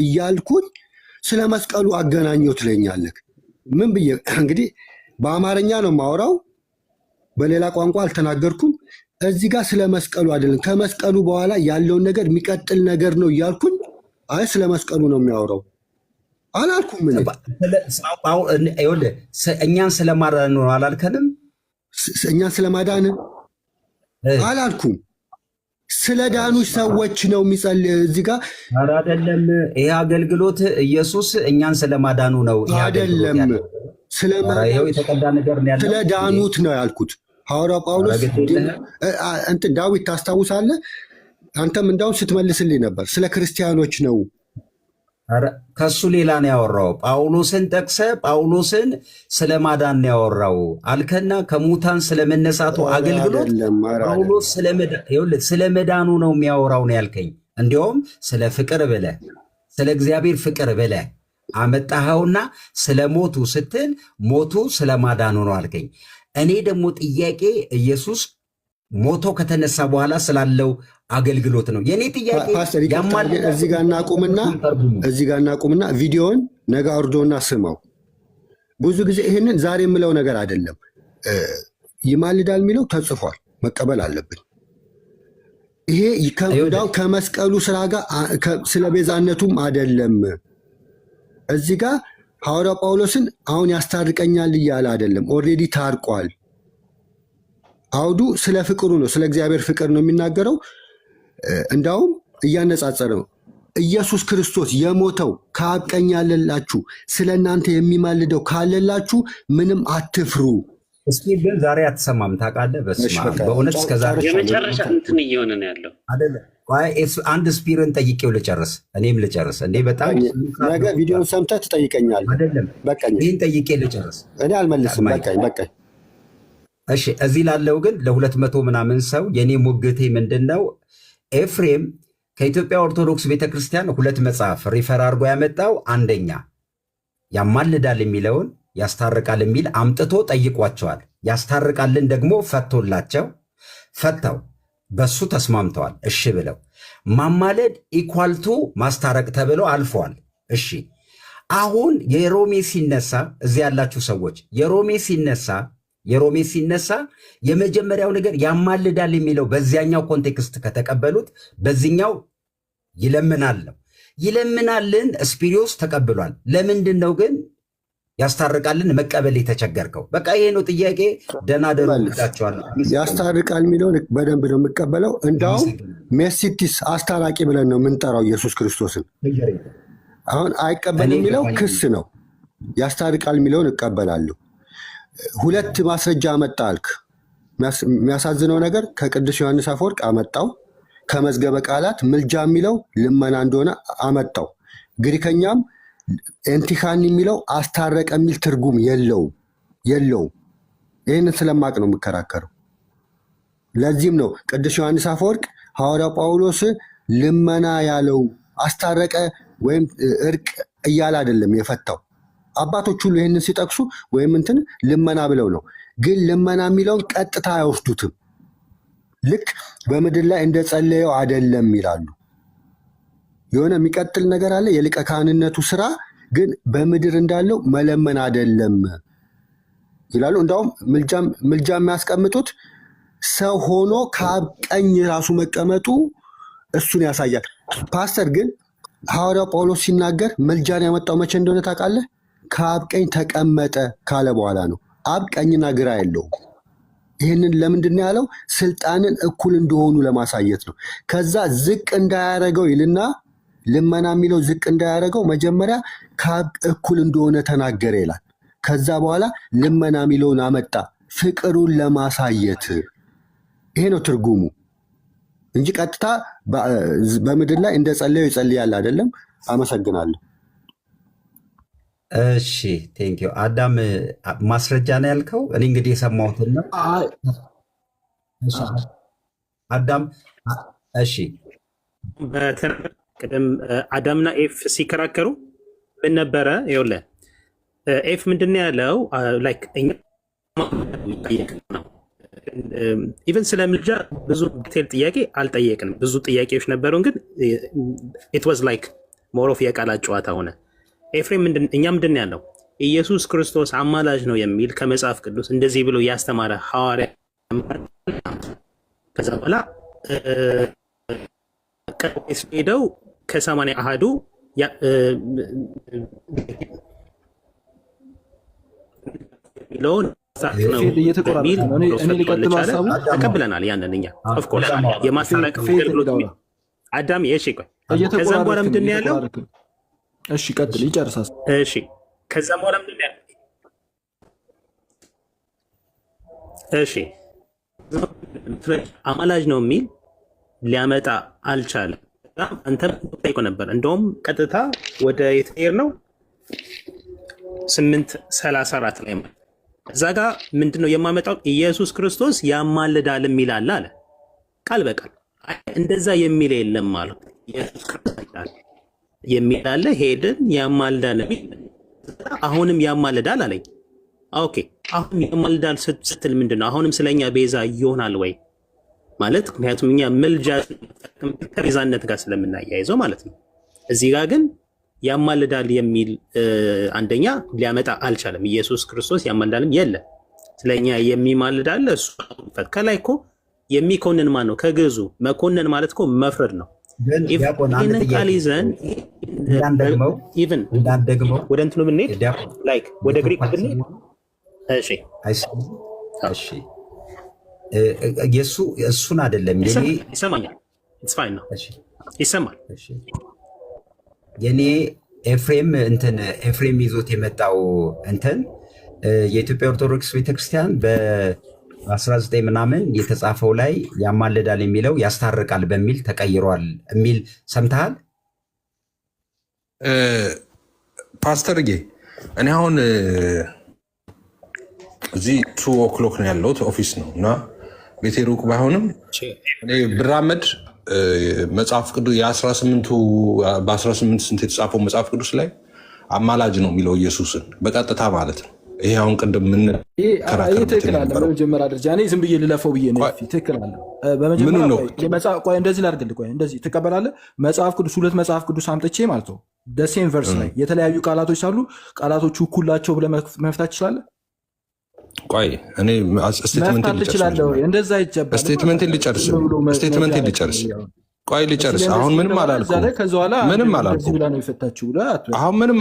እያልኩኝ ስለ መስቀሉ አገናኘው ትለኛለህ። ምን ብዬ እንግዲህ በአማርኛ ነው ማውራው፣ በሌላ ቋንቋ አልተናገርኩም። እዚህ ጋር ስለ መስቀሉ አይደለም፣ ከመስቀሉ በኋላ ያለውን ነገር የሚቀጥል ነገር ነው እያልኩኝ፣ አይ ስለ መስቀሉ ነው የሚያወራው አላልኩም። እኛን ስለማዳን ነው አላልከንም? እኛን ስለማዳን አላልኩም። ስለ ዳኑ ሰዎች ነው የሚጸልይ እዚህ ጋር አይደለም። ይሄ አገልግሎት ኢየሱስ እኛን ስለማዳኑ ነው አይደለም። የተቀዳ ነገር ስለ ዳኑት ነው ያልኩት። ሐዋርያው ጳውሎስ እንትን ዳዊት ታስታውሳለህ? አንተም እንዳውም ስትመልስልኝ ነበር። ስለ ክርስቲያኖች ነው። ከሱ ሌላ ነው ያወራው። ጳውሎስን ጠቅሰ ጳውሎስን ስለ ማዳን ነው ያወራው አልከና ከሙታን ስለመነሳቱ አገልግሎት ጳውሎስ ስለ መዳኑ ነው የሚያወራው ነው ያልከኝ። እንዲያውም ስለ ፍቅር ብለ ስለ እግዚአብሔር ፍቅር ብለ አመጣኸውና ስለ ሞቱ ስትል ሞቱ ስለ ማዳኑ ነው አልከኝ። እኔ ደግሞ ጥያቄ ኢየሱስ ሞቶ ከተነሳ በኋላ ስላለው አገልግሎት ነው የኔ ጥያቄ። እዚህ ጋር እናቁምና ቪዲዮውን ነገ አውርዶና ስማው። ብዙ ጊዜ ይህንን ዛሬ የምለው ነገር አይደለም። ይማልዳል የሚለው ተጽፏል፣ መቀበል አለብን። ይሄ እንዳው ከመስቀሉ ስራ ጋር ስለ ቤዛነቱም አይደለም። እዚህ ጋር ሐዋርያው ጳውሎስን አሁን ያስታርቀኛል እያለ አይደለም፣ ኦልሬዲ ታርቋል። አውዱ ስለ ፍቅሩ ነው፣ ስለ እግዚአብሔር ፍቅር ነው የሚናገረው። እንዳውም እያነጻጸረ ነው። ኢየሱስ ክርስቶስ የሞተው ከአብ ቀኝ ያለላችሁ ስለ እናንተ የሚማልደው ካለላችሁ ምንም አትፍሩ። እስኪ ግን ዛሬ አትሰማም ታውቃለህ። በስመ አብ በእውነት እስከዛሬ የመጨረሻ እንትን እየሆነ ነው ያለው አይደለም። አንድ ስፒርን ጠይቄው ልጨርስ፣ እኔም ልጨርስ። እንዴ በጣም ነገ ቪዲዮን ሰምተህ ትጠይቀኛለህ። አይደለም በቃኝ፣ ይህን ጠይቄ ልጨርስ። እኔ አልመልስም። በቃኝ። እሺ እዚህ ላለው ግን ለ200 ምናምን ሰው የኔ ሙግቴ ምንድን ነው? ኤፍሬም ከኢትዮጵያ ኦርቶዶክስ ቤተክርስቲያን 2 መጽሐፍ ሪፈር አድርጎ ያመጣው አንደኛ ያማልዳል የሚለውን ያስታርቃል የሚል አምጥቶ ጠይቋቸዋል። ያስታርቃልን ደግሞ ፈተው በሱ ተስማምተዋል። እሺ ብለው ማማለድ ኢኳልቱ ማስታረቅ ተብለው አልፈዋል። እሺ አሁን የሮሜ ሲነሳ እዚህ ያላችሁ ሰዎች የሮሜ ሲነሳ የመጀመሪያው ነገር ያማልዳል የሚለው በዚያኛው ኮንቴክስት ከተቀበሉት በዚህኛው ይለምናል ነው። ይለምናልን ስፒሪዮስ ተቀብሏል። ለምንድን ነው ግን ያስታርቃልን መቀበል የተቸገርከው? በቃ ይሄ ነው ጥያቄ። ደህና ደሩ ላቸዋለሁ። ያስታርቃል የሚለውን በደንብ ነው የምቀበለው። እንዳውም ሜሲቲስ አስታራቂ ብለን ነው የምንጠራው ኢየሱስ ክርስቶስን። አሁን አይቀበል የሚለው ክስ ነው። ያስታርቃል የሚለውን እቀበላለሁ። 2 ማስረጃ አመጣ አልክ። የሚያሳዝነው ነገር ከቅዱስ ዮሐንስ አፈወርቅ አመጣው። ከመዝገበ ቃላት ምልጃ የሚለው ልመና እንደሆነ አመጣው። ግሪከኛም ኤንቲካን የሚለው አስታረቀ የሚል ትርጉም የለውም። ይህንን ስለማቅ ነው የምከራከረው። ለዚህም ነው ቅዱስ ዮሐንስ አፈወርቅ ሐዋርያው ጳውሎስ ልመና ያለው አስታረቀ ወይም እርቅ እያለ አይደለም የፈታው። አባቶች ሁሉ ይህንን ሲጠቅሱ ወይም እንትን ልመና ብለው ነው። ግን ልመና የሚለውን ቀጥታ አይወስዱትም። ልክ በምድር ላይ እንደጸለየው አይደለም ይላሉ። የሆነ የሚቀጥል ነገር አለ። የሊቀ ካህንነቱ ስራ ግን በምድር እንዳለው መለመን አይደለም ይላሉ። እንዳውም ምልጃ የሚያስቀምጡት ሰው ሆኖ ከአብ ቀኝ ራሱ መቀመጡ እሱን ያሳያል። ፓስተር ግን ሐዋርያው ጳውሎስ ሲናገር ምልጃን ያመጣው መቼ እንደሆነ ታውቃለህ? ከአብ ቀኝ ተቀመጠ ካለ በኋላ ነው። አብ ቀኝና ግራ የለውም። ይህንን ለምንድን ነው ያለው? ስልጣንን እኩል እንደሆኑ ለማሳየት ነው። ከዛ ዝቅ እንዳያረገው ይልና ልመና የሚለው ዝቅ እንዳያረገው መጀመሪያ ከአብ እኩል እንደሆነ ተናገረ ይላል። ከዛ በኋላ ልመና የሚለውን አመጣ፣ ፍቅሩን ለማሳየት። ይሄ ነው ትርጉሙ እንጂ ቀጥታ በምድር ላይ እንደጸለየው ይጸልያል አይደለም። አመሰግናለሁ። እሺ ቴንኪው አዳም። ማስረጃ ነው ያልከው። እኔ እንግዲህ የሰማሁትን ነው አዳም። እሺ ቅድም አዳምና ኤፍ ሲከራከሩ ምን ነበረ? ይኸውልህ ኤፍ ምንድን ነው ያለው? ላይክ እኛ ነው ኢቨን ስለ ምልጃ ብዙ ዲቴል ጥያቄ አልጠየቅንም። ብዙ ጥያቄዎች ነበሩን፣ ግን ኢት ዋዝ ላይክ ሞር ኦፍ የቃላት ጨዋታ ሆነ። ኤፍሬም እኛ ምንድን ነው ያለው? ኢየሱስ ክርስቶስ አማላጅ ነው የሚል ከመጽሐፍ ቅዱስ እንደዚህ ብሎ ያስተማረ ሐዋርያ ከዛ በኋላ ሄደው ከ80 አሃዱ የሚለውን ተቀብለናል። ያንን እኛ ኦፍኮርስ የማስታረቅ አዳም የሺ ቆይ ከዛም በኋላ ምንድን ነው ያለው? እሺ ቀጥል፣ ይጨርሳል። እሺ ከዛም በኋላ ምንድን ነው ያለው? እሺ አማላጅ ነው የሚል ሊያመጣ አልቻለም። አንተ ጠይቆ ነበር። እንደውም ቀጥታ ወደ የተሄድ ነው 8:34 ላይ ማለት እዛ ጋ ምንድነው የማመጣው? ኢየሱስ ክርስቶስ ያማልዳል የሚል አለ አለ ቃል በቃል እንደዛ የሚል የለም ማለት ኢየሱስ ክርስቶስ የሚል አለ። ሄድን ያማልዳል የሚል አሁንም ያማልዳል አለኝ። ኦኬ አሁን ያማልዳል ስትል ምንድነው? አሁንም ስለኛ ቤዛ ይሆናል ወይ ማለት? ምክንያቱም እኛ ምልጃ ከቤዛነት ጋር ስለምናያይዘው ማለት ነው። እዚህ ጋር ግን ያማልዳል የሚል አንደኛ ሊያመጣ አልቻለም። ኢየሱስ ክርስቶስ ያማልዳልም የለም። ስለኛ የሚማልድ አለ። እሱ ከላይ እኮ የሚኮንን ማን ነው? ከግዕዙ መኮንን ማለት እኮ መፍረድ ነው። ይህንን ቃል ይዘን ኢቭን ወደ እንትኑ ብንሄድ ላይክ ወደ ግሪክ ብንሄድ እሱን አይደለም ይሰማኛል። ነው ይሰማል። የኔ ኤፍሬም ይዞት የመጣው እንትን የኢትዮጵያ ኦርቶዶክስ ቤተክርስቲያን በ19 ምናምን የተጻፈው ላይ ያማልዳል የሚለው ያስታርቃል በሚል ተቀይሯል የሚል ሰምተሃል? ፓስተርጌ እኔ አሁን እዚህ 2 o'clock ነው ያለሁት፣ ኦፊስ ነው እና ቤቴ ሩቅ ባይሆንም እኔ ብራመድ መጽሐፍ ቅዱስ በ18 ስንት የተጻፈው መጽሐፍ ቅዱስ ላይ አማላጅ ነው የሚለው ኢየሱስን በቀጥታ ማለት ነው። ይሄ አሁን ቅድም ትክክል አለ። በመጀመሪያ ደረጃ እኔ ዝም ብዬ ልለፈው ብዬ ነው። ትክክል አለ። በመጀመሪያ እንደዚህ ላድርግልህ። ቆይ እንደዚህ ትቀበላለህ? መጽሐፍ ቅዱስ 2 መጽሐፍ ቅዱስ አምጥቼ ማለት ነው ደሴም ቨርስ ላይ የተለያዩ ቃላቶች አሉ። ቃላቶቹ እኩላቸው ብለህ መፍታት ትችላለህ? ቆይ እኔ ስቴትመንቴን ልጨርስ። ቆይ ልጨርስ። አሁን ምንም አላልኩም። አሁን ምንም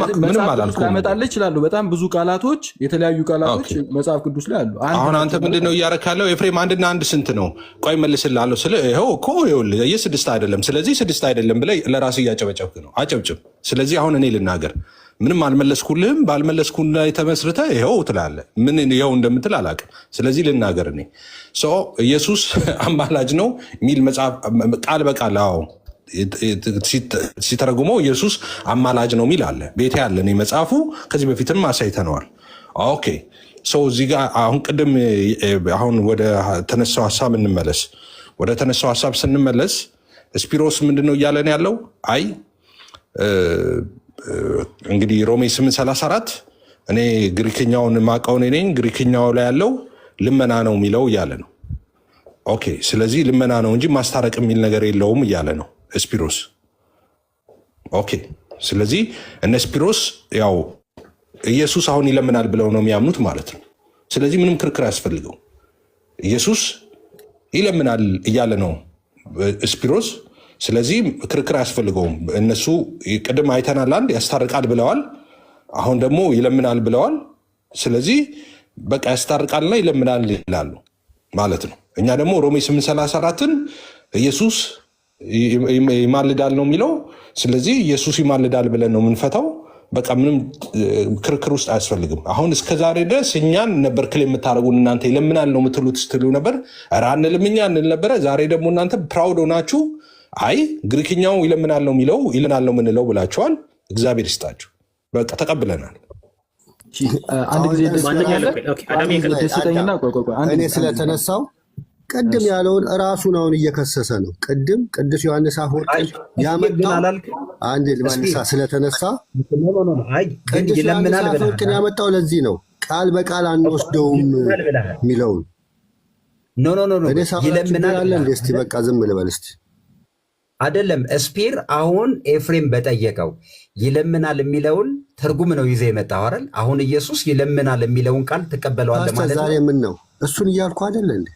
አላልኩም። ላመጣልህ እችላለሁ። በጣም ብዙ ቃላቶች፣ የተለያዩ ቃላቶች መጽሐፍ ቅዱስ ላይ አሉ። አሁን አንተ ምንድን ነው እያደረክ ያለው? ኤፍሬም 1 እና 1 ስንት ነው? ቆይ መልስልሃለሁ ስልህ ይኸው እኮ ይኸውልህ 6 አይደለም። ስለዚህ 6 አይደለም ብለህ ለራስህ እያጨበጨብክ ነው። አጨብጭብ። ስለዚህ አሁን እኔ ልናገር። ምንም አልመለስኩልህም። ባልመለስኩ ላይ ተመስርተህ ይኸው ትላለህ። ምን ይኸው እንደምትል አላውቅም። ስለዚህ ልናገር እኔ ኢየሱስ አማላጅ ነው የሚል መጽሐፍ ቃል በቃል ሲተረጉመው ኢየሱስ አማላጅ ነው የሚል አለ። ቤቴ ያለ እኔ መጽሐፉ ከዚህ በፊትም አሳይተነዋል። ኦኬ እዚህ ጋር አሁን ቅድም አሁን ወደ ተነሳው ሀሳብ እንመለስ። ወደ ተነሳው ሀሳብ ስንመለስ ስፒሮስ ምንድን ነው እያለን ያለው? አይ እንግዲህ ሮሜ 8:34 እኔ ግሪክኛውን ማቀውን ነኝ፣ ግሪክኛው ላይ ያለው ልመና ነው የሚለው እያለ ነው። ኦኬ ስለዚህ ልመና ነው እንጂ ማስታረቅ የሚል ነገር የለውም እያለ ነው ስፒሮስ። ኦኬ ስለዚህ እነ ስፒሮስ ያው ኢየሱስ አሁን ይለምናል ብለው ነው የሚያምኑት ማለት ነው። ስለዚህ ምንም ክርክር አያስፈልገው። ኢየሱስ ይለምናል እያለ ነው ስፒሮስ። ስለዚህ ክርክር አያስፈልገውም። እነሱ ቅድም አይተናል፣ አንድ ያስታርቃል ብለዋል፣ አሁን ደግሞ ይለምናል ብለዋል። ስለዚህ በቃ ያስታርቃልና ይለምናል ይላሉ ማለት ነው። እኛ ደግሞ ሮሜ 8:34ን ኢየሱስ ይማልዳል ነው የሚለው። ስለዚህ ኢየሱስ ይማልዳል ብለን ነው የምንፈታው። በቃ ምንም ክርክር ውስጥ አያስፈልግም። አሁን እስከዛሬ ድረስ እኛን ነበር ክል የምታደርጉን እናንተ ይለምናል ነው የምትሉት ስትሉ ነበር። ኧረ አንልም እኛ እንል ነበረ። ዛሬ ደግሞ እናንተ ፕራውድ ሆናችሁ አይ ግሪክኛው ይለምናል ነው የሚለው ይለናል ነው የምንለው ብላችኋል። እግዚአብሔር ይስጣችሁ። በቃ ተቀብለናል። አንድ ጊዜ እኔ ስለተነሳው ቅድም ያለውን እራሱን አሁን እየከሰሰ ነው። ቅድም ቅዱስ ዮሐንስ አፈወርቅ ያመጣው አንድ ልማንሳ ስለተነሳ ቅዱስ ዮሐንስ አፈወርቅን ያመጣው ለዚህ ነው። ቃል በቃል አንወስደውም የሚለውን እኔ ሳይለምናል እንደ እስቲ በቃ ዝም ልበል እስቲ አይደለም ስፒር አሁን ኤፍሬም በጠየቀው ይለምናል የሚለውን ትርጉም ነው ይዘህ የመጣው አይደል? አሁን ኢየሱስ ይለምናል የሚለውን ቃል ትቀበለዋለህ ማለት ነው። ዛሬ ምን ነው እሱን እያልኩ አይደለ እንዴ?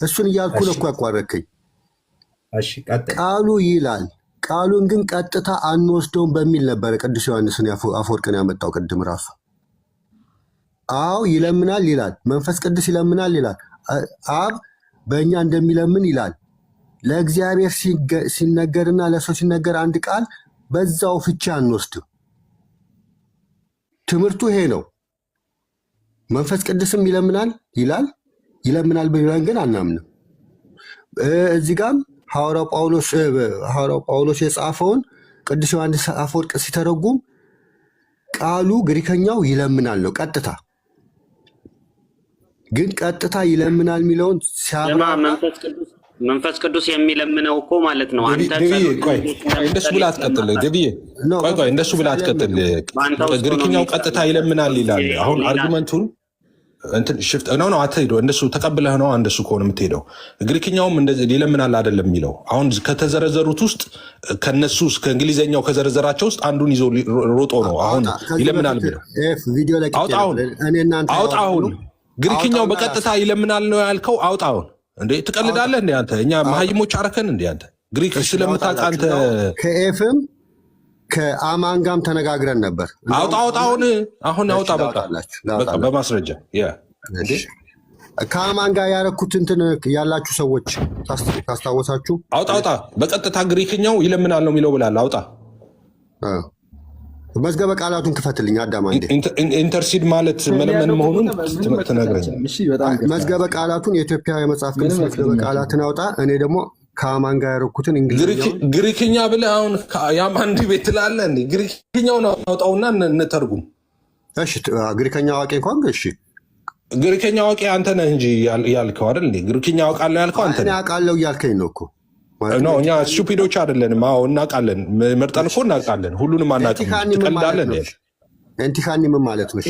እሱን እያልኩ ነው እኮ ያቋረከኝ። እሺ ቀጥል። ቃሉ ይላል፣ ቃሉን ግን ቀጥታ አንወስደውም በሚል ነበረ ቅዱስ ዮሐንስን አፈወርቅን ያመጣው ቅድም ራሱ። አዎ ይለምናል ይላል፣ መንፈስ ቅዱስ ይለምናል ይላል፣ አብ በእኛ እንደሚለምን ይላል። ለእግዚአብሔር ሲነገርና ለሰው ሲነገር አንድ ቃል በዛው ፍቻ አንወስድም። ትምህርቱ ይሄ ነው። መንፈስ ቅዱስም ይለምናል ይላል፣ ይለምናል ብለን ግን አናምንም። እዚህ ጋም ሐዋርያው ጳውሎስ የጻፈውን ቅዱስ ዮሐንስ አፈወርቅ ሲተረጉም ቃሉ ግሪከኛው ይለምናል ነው ቀጥታ። ግን ቀጥታ ይለምናል የሚለውን መንፈስ ቅዱስ የሚለምነው እኮ ማለት ነው። እንደሱ ብላ አትቀጥል ገቢዬ፣ ቆይ እንደሱ ብላ አትቀጥል። ግሪክኛው ቀጥታ ይለምናል ይላል። አሁን አርጉመንቱን እንትን ሽፍት ነው አትሄደው። እንደሱ ተቀብለህ ነው እንደሱ ከሆነ የምትሄደው። ግሪክኛውም እንደዚህ ይለምናል አይደለም የሚለው። አሁን ከተዘረዘሩት ውስጥ ከነሱ ከእንግሊዘኛው ከዘረዘራቸው ውስጥ አንዱን ይዞ ሮጦ ነው አሁን ይለምናል ብለው ግሪክኛው በቀጥታ ይለምናል ነው ያልከው። አውጣውን እንዴ ትቀልዳለህ እንዴ አንተ? እኛ መሀይሞች አረከን እንዴ አንተ? ግሪክ ስለምታውቅ አንተ ከኤፍም ከአማን ጋርም ተነጋግረን ነበር። አውጣውን አሁን አውጣ በቃ በማስረጃ ከአማን ጋር ያረኩት እንትን ያላችሁ ሰዎች ታስታወሳችሁ? አውጣ በቀጥታ ግሪክኛው ይለምናል ነው የሚለው ብላል። አውጣ መዝገበ ቃላቱን ክፈትልኝ አዳም። አንዴ ኢንተርሲድ ማለት መለመን መሆኑን ትነግረኝ። መዝገበ ቃላቱን የኢትዮጵያ የመጽሐፍ ቅዱስ መዝገበ ቃላትን አውጣ። እኔ ደግሞ ከአማን ጋር ያረኩትን ግሪክኛ ብለህ አሁን የአማን ቤት ትላለህ እንዴ? ግሪክኛውን አውጣውና እንተርጉም። እሺ ግሪከኛ አዋቂ እንኳን እሺ ግሪከኛ አዋቂ አንተ ነህ እንጂ ያልከው አይደል እንዴ? ግሪከኛ አውቃለሁ ያልከው አንተ ነህ። አውቃለሁ እያልከኝ ነው እኮ ነው። እኛ ስቱፒዶች አይደለንም። አዎ እናውቃለን፣ መርጠን እኮ እናውቃለን። ሁሉንም አናውቅም። ትቀልዳለህ እንዴ? ኤንቲካኒ ምን ማለት ነው?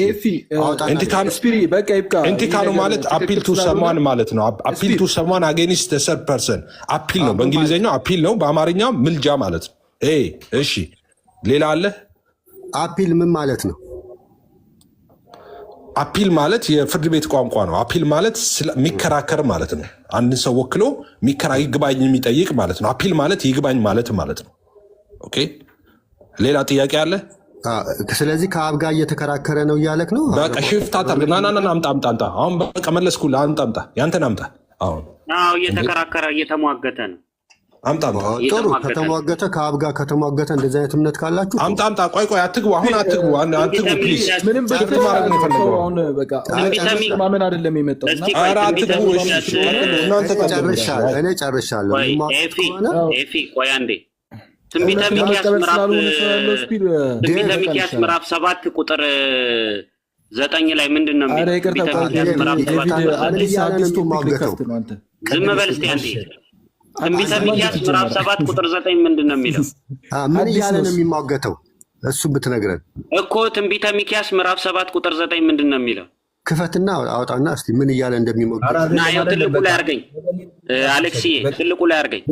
ኤንቲካኑ ማለት አፒል ቱ ሰማን ማለት ነው። አፒል ቱ ሰማን አጌኒስት ሰርድ ፐርሰን አፒል ነው። በእንግሊዝኛው አፒል ነው፣ በአማርኛው ምልጃ ማለት ነው። እሺ ሌላ አለ? አፒል ምን ማለት ነው? አፒል ማለት የፍርድ ቤት ቋንቋ ነው። አፒል ማለት የሚከራከር ማለት ነው። አንድ ሰው ወክሎ ይግባኝ የሚጠይቅ ማለት ነው። አፒል ማለት ይግባኝ ማለት ነው። ኦኬ ሌላ ጥያቄ አለ? ስለዚህ ከአብ ጋር እየተከራከረ ነው እያለክ ነው? በቃ ሽፍታ አምጣ። አሁን በቃ መለስኩልህ። አምጣ፣ ያንተን አምጣ። አሁን እየተከራከረ እየተሟገተ ነው። አምጣ። ጥሩ ከተሟገተ ከአብ ጋር ከተሟገተ እንደዚህ አይነት እምነት ካላችሁ አምጣ። ቆይ አትግቡ፣ አሁን አትግቡ ፕሊዝ። ምንም በሽፍት ማድረግ ነው የፈለገው። አሁን በቃ ማመን አይደለም የመጣው። ኧረ አትግቡ። እኔ ጨርሻለሁ። ኤፊ ቆይ አንዴ። ትንቢተ ሚክያስ ምዕራፍ 7 ቁጥር 9 ላይ ምንድን ነው የሚለው? ዝም በል እስኪ አንዴ። ትንቢተ ሚክያስ ምዕራፍ 7 ቁጥር 9 ምንድን ነው የሚለው? ምን እያለ ነው የሚሟገተው? እሱ ብትነግረን እኮ። ትንቢተ ሚክያስ ምዕራፍ 7 ቁጥር 9 ምንድን ነው የሚለው? ክፈትና አውጣና እስቲ ምን እያለ እንደሚሟገት ና። ያው ትልቁ ላይ አድርገኝ አሌክስዬ፣ ትልቁ ላይ አድርገኝ።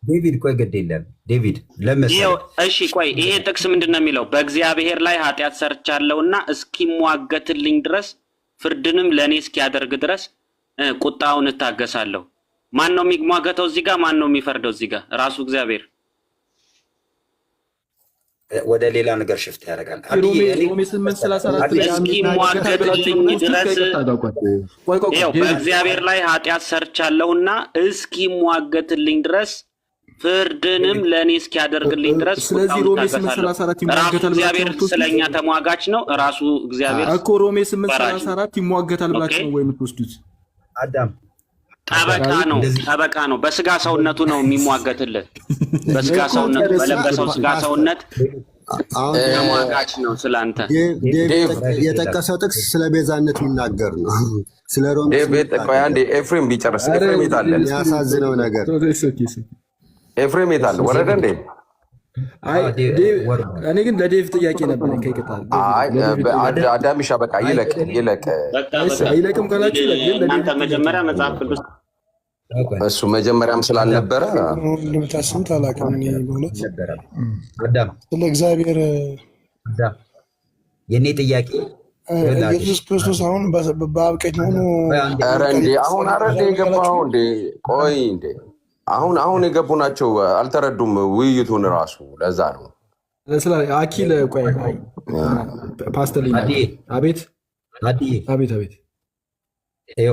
ዴቪድ ቆይ ግድ የለም ዴቪድ ለምሳሌ እሺ ቆይ ይሄ ጥቅስ ምንድን ነው የሚለው? በእግዚአብሔር ላይ ኃጢአት ሰርቻለሁና እስኪሟገትልኝ ድረስ ፍርድንም ለእኔ እስኪያደርግ ድረስ ቁጣውን እታገሳለሁ። ማን ነው የሚሟገተው እዚህ ጋር? ማን ነው የሚፈርደው እዚህ ጋር? ራሱ እግዚአብሔር። ወደ ሌላ ነገር ሽፍት ያደርጋል። እስኪሟገትልኝ ድረስ በእግዚአብሔር ላይ ኃጢአት ሰርቻለሁና እስኪሟገትልኝ ድረስ ፍርድንም ለእኔ እስኪያደርግልኝ ድረስ ራሱ እግዚአብሔር ስለኛ ተሟጋች ነው። ራሱ እግዚአብሔር እኮ ሮሜ 8:34 ይሟገታል ብላችሁ ነው ወይ የምትወስዱት? አዳም ጠበቃ ነው። በስጋ ሰውነቱ ነው የሚሟገትልን። በስጋ ሰውነቱ በለበሰው ስጋ ሰውነት ተሟጋች ነው። ስለአንተ የጠቀሰው ጥቅስ ስለ ቤዛነት የሚናገር ነው። ስለ ሮሜ ኤፍሬም ቢጨርስ። ኤፍሬም የት አለ? ያሳዝነው ነገር ኤፍሬም የት አለ? ወረደ እንዴ? እኔ ግን ለዴቭ ጥያቄ ነበር። አዳሚሻ በቃ ይለቅም ካላችሁ እናንተ መጀመሪያ መጽሐፍ ቅዱስ እሱ መጀመሪያም ስላልነበረ ልምታስምት አላውቅም። ስለ እግዚአብሔር የእኔ ጥያቄ ኢየሱስ ክርስቶስ አሁን በአብ ቀኝ ሆኖ አሁን የገባው እንዴ? ቆይ እንዴ አሁን የገቡ ናቸው። አልተረዱም ውይይቱን ራሱ። ለዛ ነው አኪል ቆይ ፓስተር አቤት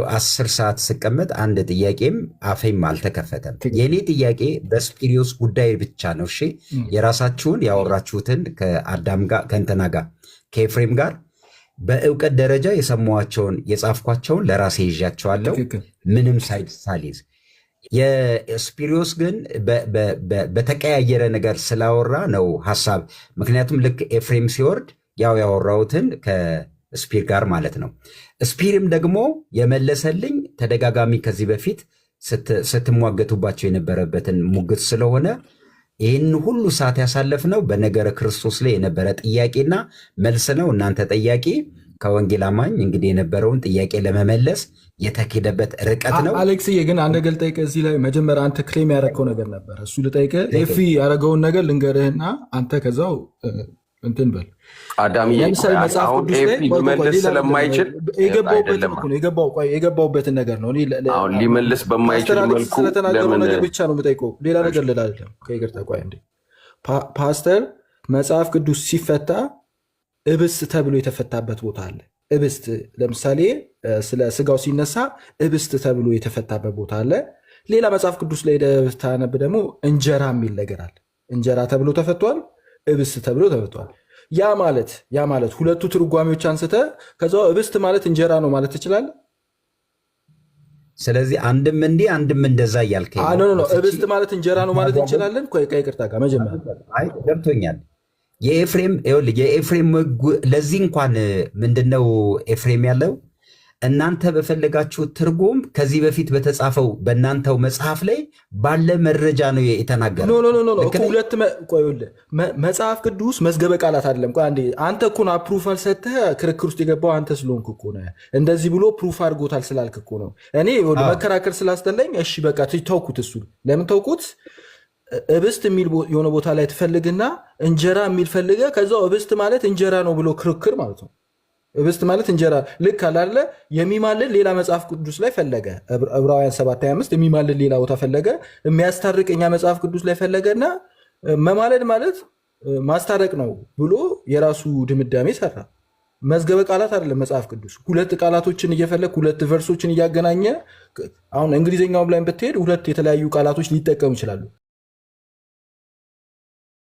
10 ሰዓት ስቀመጥ አንድ ጥያቄም አፌም አልተከፈተም። የእኔ ጥያቄ በስፒሪዮስ ጉዳይ ብቻ ነው። እሺ የራሳችሁን ያወራችሁትን ከአዳም ጋር ከእንትና ጋር ከኤፍሬም ጋር በእውቀት ደረጃ የሰማኋቸውን የጻፍኳቸውን ለራሴ ይዣቸዋለሁ፣ ምንም ሳልይዝ። የስፒሪዮስ ግን በተቀያየረ ነገር ስላወራ ነው ሀሳብ። ምክንያቱም ልክ ኤፍሬም ሲወርድ ያው ያወራሁትን ከስፒር ጋር ማለት ነው። ስፒርም ደግሞ የመለሰልኝ ተደጋጋሚ ከዚህ በፊት ስትሟገቱባቸው የነበረበትን ሙግት ስለሆነ ይህን ሁሉ ሰዓት ያሳለፍነው በነገረ ክርስቶስ ላይ የነበረ ጥያቄና መልስ ነው። እናንተ ጠያቂ ከወንጌል አማኝ እንግዲህ የነበረውን ጥያቄ ለመመለስ የተኬደበት ርቀት ነው። አሌክስዬ ግን አንድ ነገር ልጠይቅህ እዚህ ላይ መጀመሪያ አንተ ክሌም ያደረግከው ነገር ነበር። እሱ ልጠይቅህ ኤፊ ያደረገውን ነገር ልንገርህና አንተ ከዛው እንትን በል አዳምዬ ለምሳሌ መጽሐፍ አሁን ቅዱስ ላይ ሊመልስ ስለማይችል የገባውበትን ነገር ነው። አሁን ሊመልስ በማይችል መልኩ ስለተናገረው ነገር ብቻ ነው የምጠይቀው፣ ሌላ ነገር ልል አይደለም። ከይቅርታ ቆይ እንዴ ፓስተር መጽሐፍ ቅዱስ ሲፈታ እብስት ተብሎ የተፈታበት ቦታ አለ። እብስት ለምሳሌ ስለ ስጋው ሲነሳ እብስት ተብሎ የተፈታበት ቦታ አለ። ሌላ መጽሐፍ ቅዱስ ላይ ታነብ ደግሞ እንጀራ የሚል ነገር አለ። እንጀራ ተብሎ ተፈቷል፣ እብስት ተብሎ ተፈቷል። ያ ማለት ሁለቱ ትርጓሜዎች አንስተ ከዛ እብስት ማለት እንጀራ ነው ማለት ትችላለህ። ስለዚህ አንድም እንዲህ አንድም እንደዛ እያልከኝ ነው። እብስት ማለት እንጀራ ነው ማለት እንችላለን። ከይቅርታ ጋር መጀመሪያ ገብቶኛል። የኤፍሬም ለዚህ እንኳን ምንድነው ኤፍሬም ያለው እናንተ በፈለጋችሁት ትርጉም ከዚህ በፊት በተጻፈው በእናንተው መጽሐፍ ላይ ባለ መረጃ ነው የተናገረው። መጽሐፍ ቅዱስ መዝገበ ቃላት አይደለም። አንተ እኮ ነው አፕሩፋል ሰጥተህ ክርክር ውስጥ የገባው አንተ ስለሆንክ እኮ ነው። እንደዚህ ብሎ ፕሩፍ አድርጎታል ስላልክ እኮ ነው። እኔ መከራከር ስላስጠላኝ እሺ በቃ ተውኩት። እሱ ለምን ተውኩት? እብስት የሚል የሆነ ቦታ ላይ ትፈልግና እንጀራ የሚል ፈልገ ከዛው እብስት ማለት እንጀራ ነው ብሎ ክርክር ማለት ነው። እብስት ማለት እንጀራ ልክ አላለ የሚማልል ሌላ መጽሐፍ ቅዱስ ላይ ፈለገ። ዕብራውያን 7:25 የሚማልል ሌላ ቦታ ፈለገ። የሚያስታርቅ እኛ መጽሐፍ ቅዱስ ላይ ፈለገና መማለድ ማለት ማስታረቅ ነው ብሎ የራሱ ድምዳሜ ሰራ። መዝገበ ቃላት አይደለም መጽሐፍ ቅዱስ። ሁለት ቃላቶችን እየፈለግ ሁለት ቨርሶችን እያገናኘ አሁን እንግሊዝኛውም ላይ ብትሄድ ሁለት የተለያዩ ቃላቶች ሊጠቀሙ ይችላሉ።